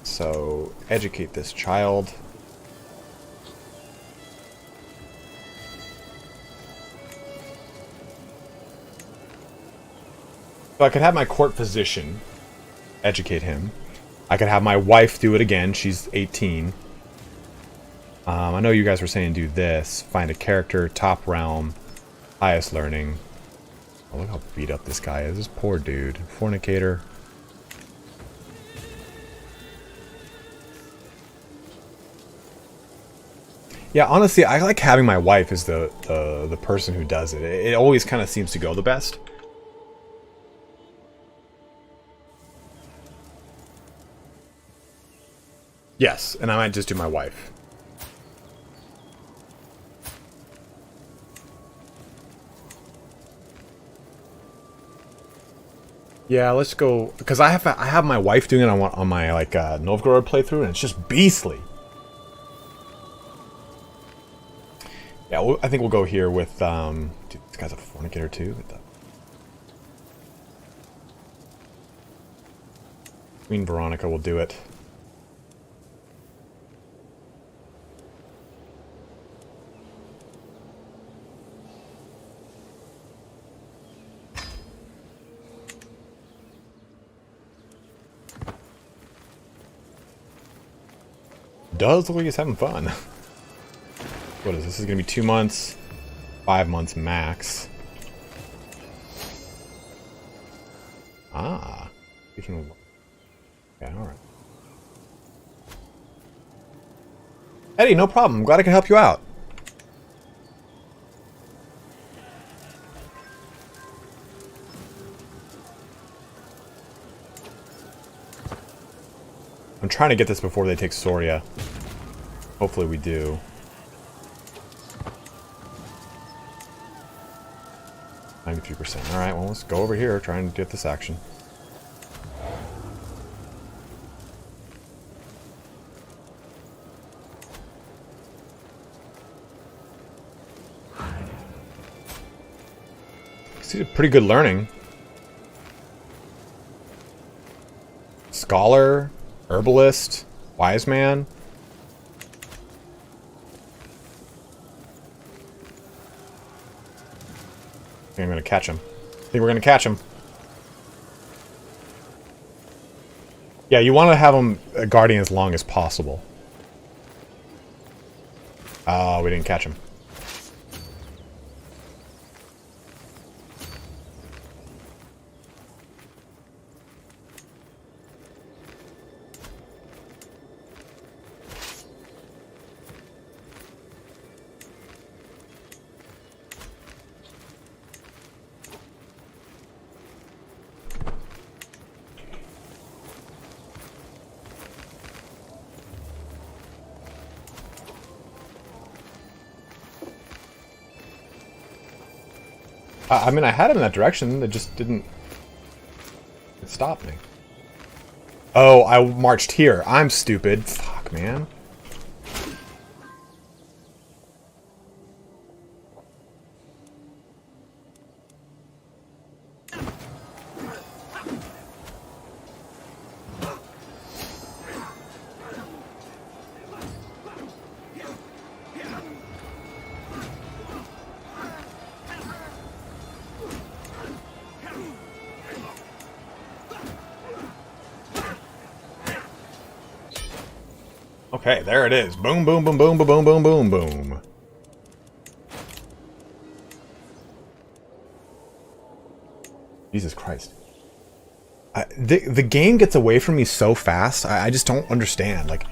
So, educate this child. So I could have my court physician educate him. I could have my wife do it again. She's 18. I know you guys were saying do this. Find a character, top realm, highest learning. Oh, look how beat up this guy is. This poor dude. Fornicator. Yeah, honestly, I like having my wife as the person who does it. It always kind of seems to go the best. Yes, and I might just do my wife. Yeah, let's go, because I have my wife doing it on my like Novgorod playthrough, and it's just beastly. Yeah, I think we'll go here with dude, this guy's a fornicator too. Queen Veronica will do it. Does look like he's having fun. What is this? This is gonna be 2 months, 5 months max. Ah, you can. Yeah, all right. Eddie, no problem. I'm glad I can help you out. I'm trying to get this before they take Soria. Hopefully we do. %. Alright, well, let's go over here, try and get this action. He's pretty good learning. Scholar, herbalist, wise man. I think I'm gonna catch him. I think we're gonna catch him. Yeah, you want to have him a guardian as long as possible. Oh, we didn't catch him. I mean, I had him in that direction. It just didn't... It stopped me. Oh, I marched here. I'm stupid. Fuck, man. Okay, there it is. Boom, boom, boom, boom, boom, boom, boom, boom, boom. Jesus Christ. The game gets away from me so fast, I just don't understand. Like,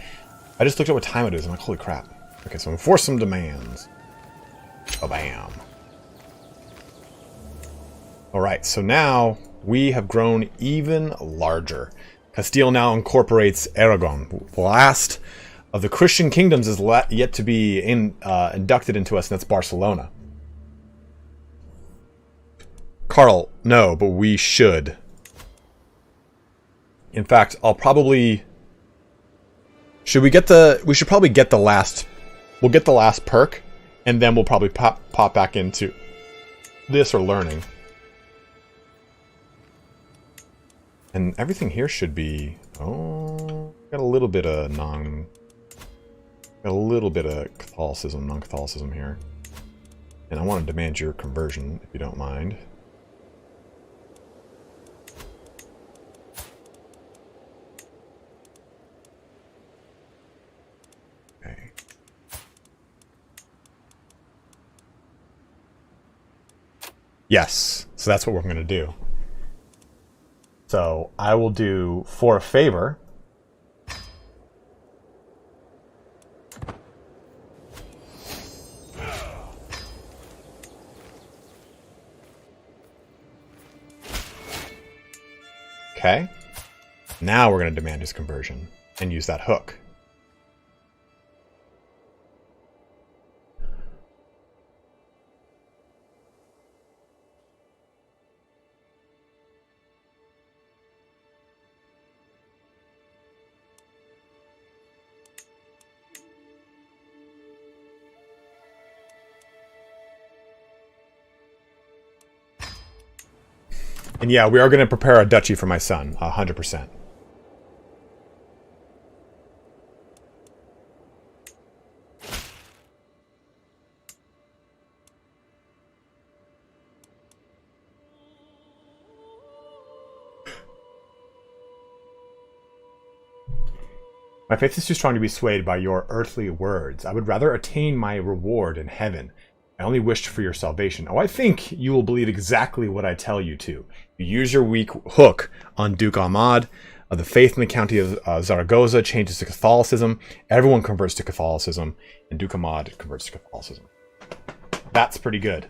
I just looked at what time it is, and I'm like, holy crap. Okay, so enforce some demands. Oh, bam. Alright, so now we have grown even larger. Castille now incorporates Aragon. The last of the Christian kingdoms is yet to be inducted into us, and that's Barcelona. Carl, no, but we should. In fact, I'll probably... Should we get the... We should probably get the last... We'll get the last perk, and then we'll probably pop back into this or learning. And everything here should be... Oh... Got a little bit of Got a little bit of Catholicism, non-Catholicism here. And I want to demand your conversion, if you don't mind. Okay. Yes, so that's what we're going to do. So I will do, for a favor, okay. Now we're going to demand his conversion and use that hook. And yeah, we are going to prepare a duchy for my son, 100%. My faith is too strong to be swayed by your earthly words. I would rather attain my reward in heaven. I only wished for your salvation. Oh, I think you will believe exactly what I tell you to. You use your weak hook on Duke Ahmad. The faith in the county of Zaragoza changes to Catholicism. Everyone converts to Catholicism. And Duke Ahmad converts to Catholicism. That's pretty good.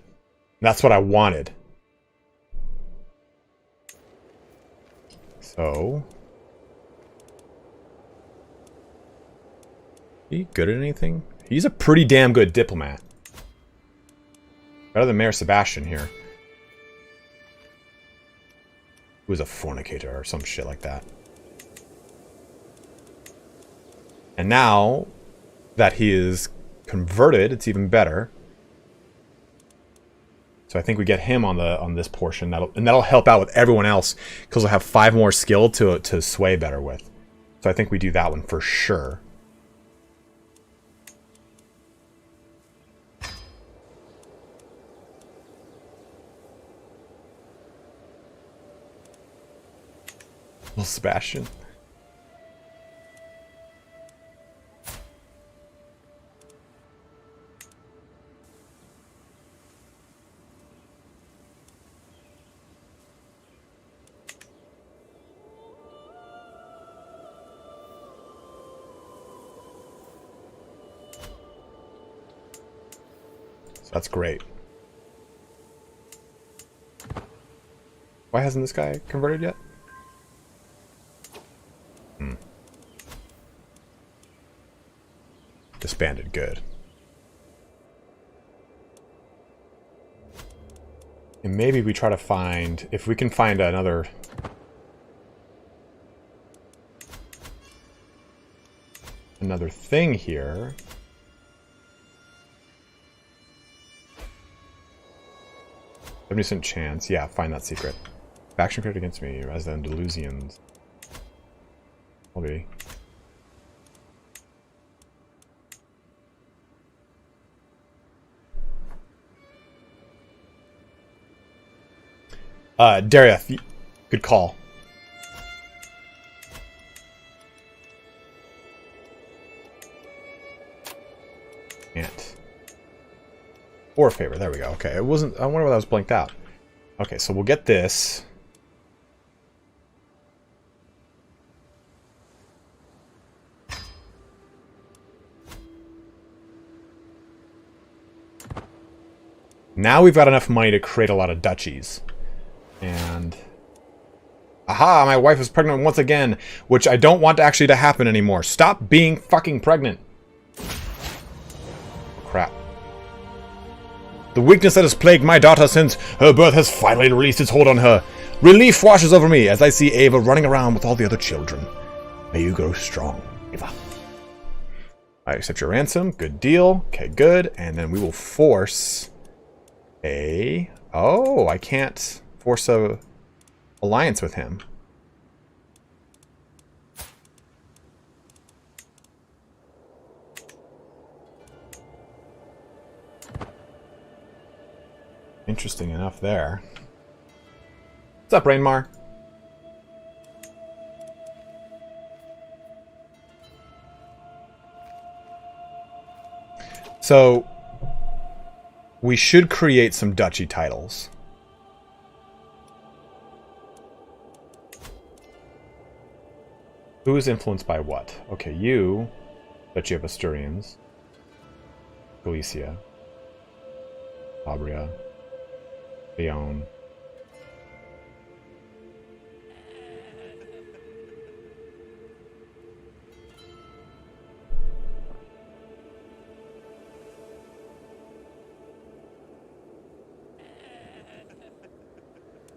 That's what I wanted. So... He good at anything? He's a pretty damn good diplomat. Better than Mayor Sebastian here. Who was a fornicator or some shit like that. And now that he is converted, it's even better. So I think we get him on this portion. That'll help out with everyone else, because we'll have 5 more skill to sway better with. So I think we do that one for sure. Little Sebastian. So that's great. Why hasn't this guy converted yet? Disbanded, good. And maybe we try to find, if we can find another thing here. 70% chance. Yeah, find that secret. Faction credit against me, resident delusions. Okay. Dariath, good call. Can't. Or favor, there we go. Okay, it wasn't, I wonder why that was blanked out. Okay, so we'll get this. Now we've got enough money to create a lot of duchies. And... aha! My wife is pregnant once again, which I don't want actually to happen anymore. Stop being fucking pregnant! Crap. The weakness that has plagued my daughter since her birth has finally released its hold on her. Relief washes over me as I see Ava running around with all the other children. May you grow strong, Ava. I accept your ransom. Good deal. Okay, good. And then we will force a... oh, I can't force a alliance with him. Interesting enough there. What's up, Rainmar? So, we should create some duchy titles. Who is influenced by what? Okay, you, Duchy of Asturians, Galicia, Fabria, Leon.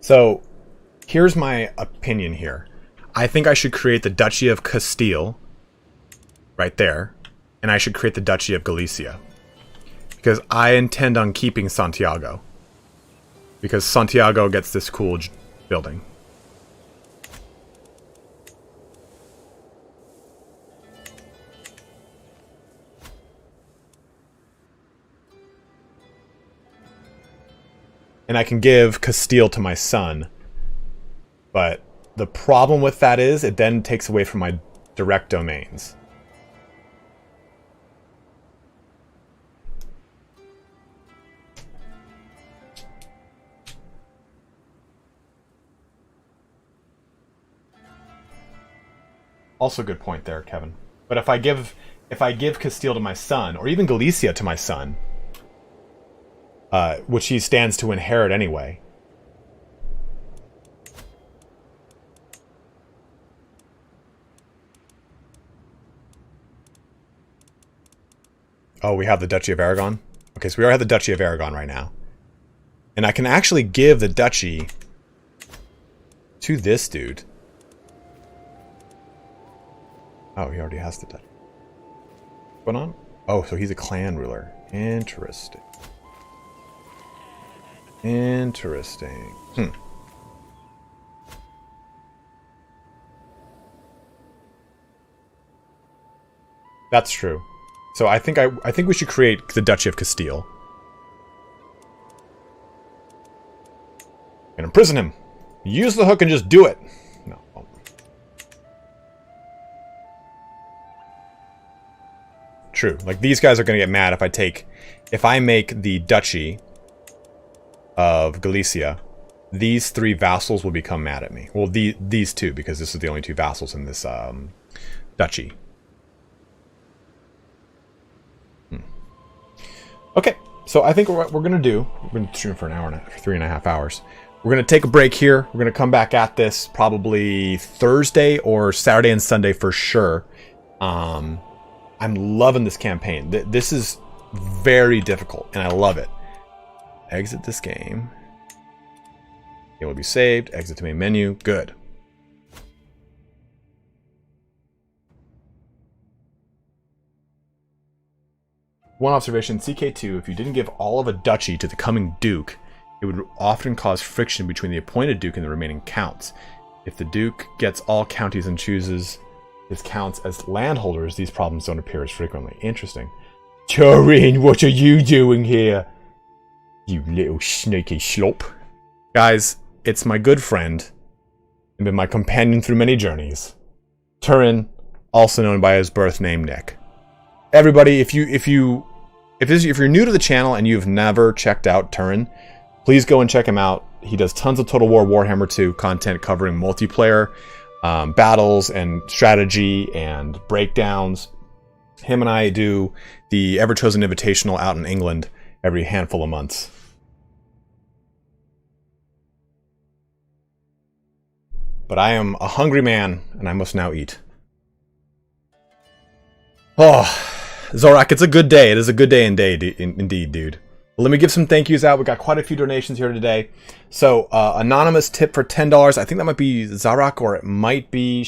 So, here's my opinion here. I think I should create the Duchy of Castille, right there, and I should create the Duchy of Galicia. Because I intend on keeping Santiago. Because Santiago gets this cool building. And I can give Castile to my son. But the problem with that is it then takes away from my direct domains. Also good point there, Kevin. But if I give Castile to my son, or even Galicia to my son, which he stands to inherit anyway. Oh, we have the Duchy of Aragon? Okay, so we already have the Duchy of Aragon right now. And I can actually give the duchy to this dude. Oh, he already has the duchy. What's going on? Oh, so he's a clan ruler. Interesting. Interesting. That's true. So I think we should create the Duchy of Castile. And imprison him. Use the hook and just do it. No. True. Like, these guys are going to get mad if I make the Duchy of Galicia, these three vassals will become mad at me. Well, these two, because this is the only two vassals in this duchy. Okay, so I think what we're going to do, we've been streaming for an hour and 3.5 hours. We're going to take a break here. We're going to come back at this probably Thursday or Saturday and Sunday for sure. I'm loving this campaign. This is very difficult, and I love it. Exit this game. It will be saved. Exit to main menu. Good. One observation, CK2, if you didn't give all of a duchy to the coming duke, it would often cause friction between the appointed duke and the remaining counts. If the duke gets all counties and chooses his counts as landholders, these problems don't appear as frequently. Interesting. Turin, what are you doing here? You little sneaky slop. Guys, it's my good friend, and been my companion through many journeys. Turin, also known by his birth name, Nick. Everybody, if you're new to the channel and you've never checked out Turin, please go and check him out. He does tons of Total War Warhammer 2 content covering multiplayer, battles and strategy and breakdowns. Him and I do the Ever-Chosen Invitational out in England every handful of months. But I am a hungry man, and I must now eat. Oh, Zorak, it's a good day. It is a good day indeed, dude. Well, let me give some thank yous out. We got quite a few donations here today. So, anonymous tip for $10. I think that might be Zarak, or it might be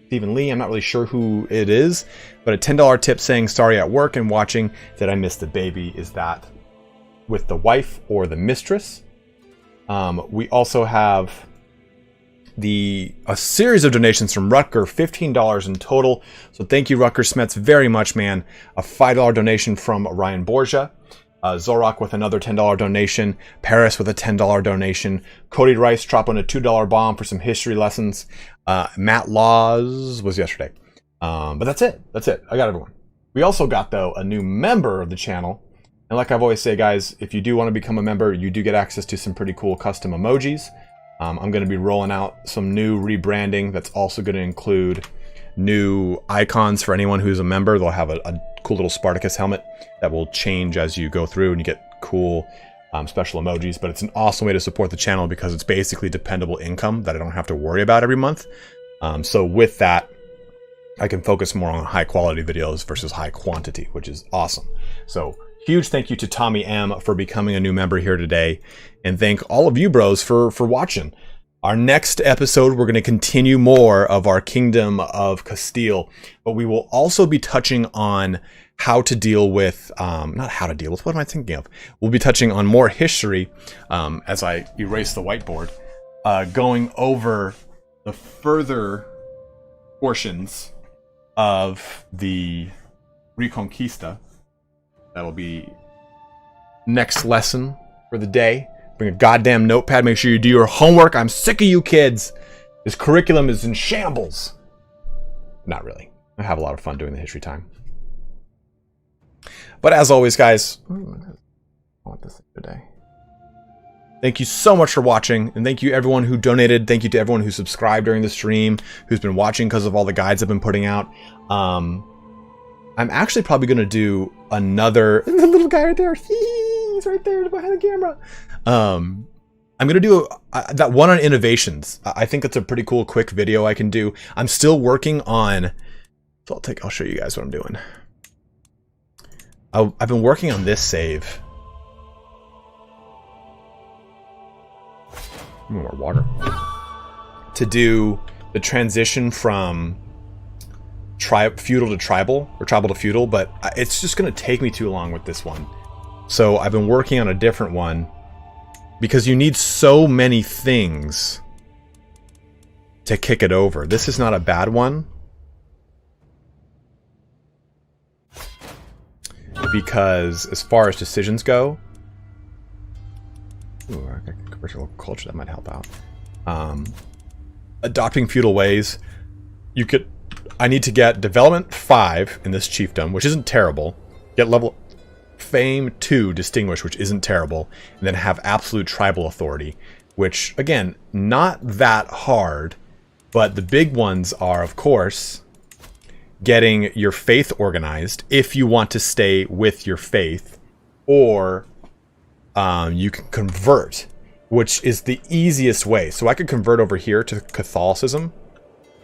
Stephen Lee. I'm not really sure who it is. But a $10 tip saying, sorry at work and watching that I missed the baby. Is that with the wife or the mistress? We also have a series of donations from Rutger, $15 in total. So thank you, Rutger Smets, very much, man. A $5 donation from Ryan Borgia. Zorak with another $10 donation. Paris with a $10 donation. Cody Rice dropping a $2 bomb for some history lessons. Matt Laws was yesterday. But that's it. That's it. I got everyone. We also got, though, a new member of the channel. And like I've always say, guys, if you do want to become a member, you do get access to some pretty cool custom emojis. I'm going to be rolling out some new rebranding that's also going to include new icons for anyone who's a member. They'll have a cool little Spartacus helmet that will change as you go through, and you get cool special emojis. But it's an awesome way to support the channel because it's basically dependable income that I don't have to worry about every month. So with that, I can focus more on high quality videos versus high quantity, which is awesome. So huge thank you to Tommy M for becoming a new member here today. And thank all of you bros for watching. Our next episode, we're going to continue more of our Kingdom of Castille, but we will also be touching on how to deal with, not how to deal with, what am I thinking of? We'll be touching on more history as I erase the whiteboard, going over the further portions of the Reconquista. That'll be next lesson for the day. Bring a goddamn notepad. Make sure you do your homework. I'm sick of you kids. This curriculum is in shambles. Not really. I have a lot of fun doing the history time. But as always, guys, I want this today. Thank you so much for watching, and thank you everyone who donated. Thank you to everyone who subscribed during the stream, who's been watching because of all the guides I've been putting out. I'm actually probably going to do another... The little guy right there. He's right there behind the camera. I'm going to do that one on innovations. I think it's a pretty cool, quick video I can do. I'm still working on... So I'll show you guys what I'm doing. I've been working on this save. More water. To do the transition from feudal to tribal, or tribal to feudal, but it's just going to take me too long with this one. So I've been working on a different one because you need so many things to kick it over. This is not a bad one because as far as decisions go, ooh, I got commercial culture that might help out. Adopting feudal ways, I need to get development 5 in this chiefdom, which isn't terrible. Get level fame 2 distinguished, which isn't terrible, and then have absolute tribal authority, which again, not that hard, but the big ones are, of course, getting your faith organized if you want to stay with your faith, or you can convert, which is the easiest way. So I could convert over here to Catholicism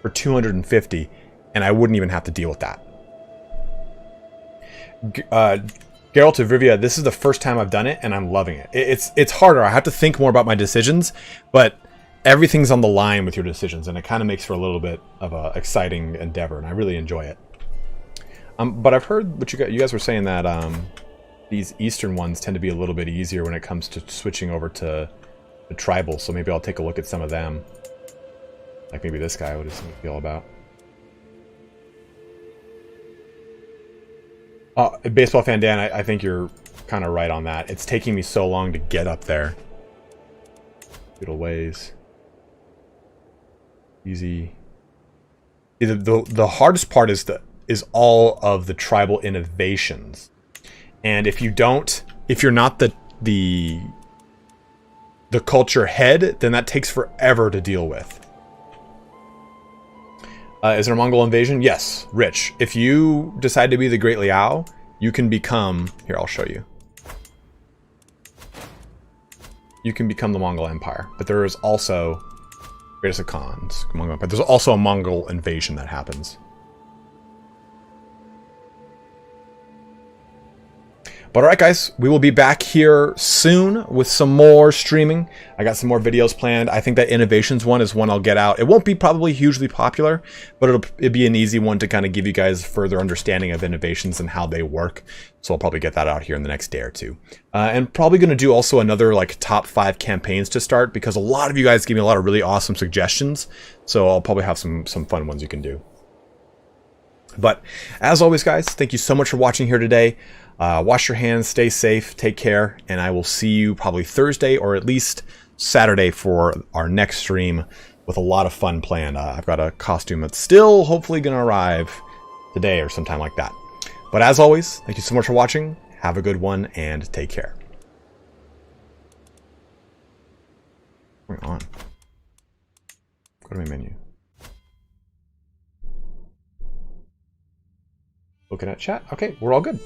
for 250, and I wouldn't even have to deal with that. Geralt of Rivia, this is the first time I've done it, and I'm loving it. It's harder. I have to think more about my decisions, but everything's on the line with your decisions, and it kind of makes for a little bit of a exciting endeavor, and I really enjoy it. But I've heard what you guys were saying that these Eastern ones tend to be a little bit easier when it comes to switching over to the tribal, so maybe I'll take a look at some of them. Like maybe this guy, what does he feel about? Baseball fan Dan, I think you're kind of right on that. It's taking me so long to get up there. Little ways. Easy. The hardest part is all of the tribal innovations. And if you're not the culture head, then that takes forever to deal with. Is there a Mongol invasion? Yes, Rich. If you decide to be the Great Liao, you can become... Here, I'll show you. You can become the Mongol Empire. But there is also... Greatest of Khans. Mongol Empire. There's also a Mongol invasion that happens. But alright guys, we will be back here soon with some more streaming. I got some more videos planned. I think that innovations one is one I'll get out. It won't be probably hugely popular, but it'll be an easy one to kind of give you guys further understanding of innovations and how they work. So I'll probably get that out here in the next day or two. And probably going to do also another like top 5 campaigns to start, because a lot of you guys give me a lot of really awesome suggestions. So I'll probably have some fun ones you can do. But as always guys, thank you so much for watching here today. Wash your hands, stay safe, take care, and I will see you probably Thursday or at least Saturday for our next stream with a lot of fun planned. I've got a costume that's still hopefully going to arrive today or sometime like that. But as always, thank you so much for watching. Have a good one and take care. What's going on? Go to my menu. Looking at chat. Okay, we're all good.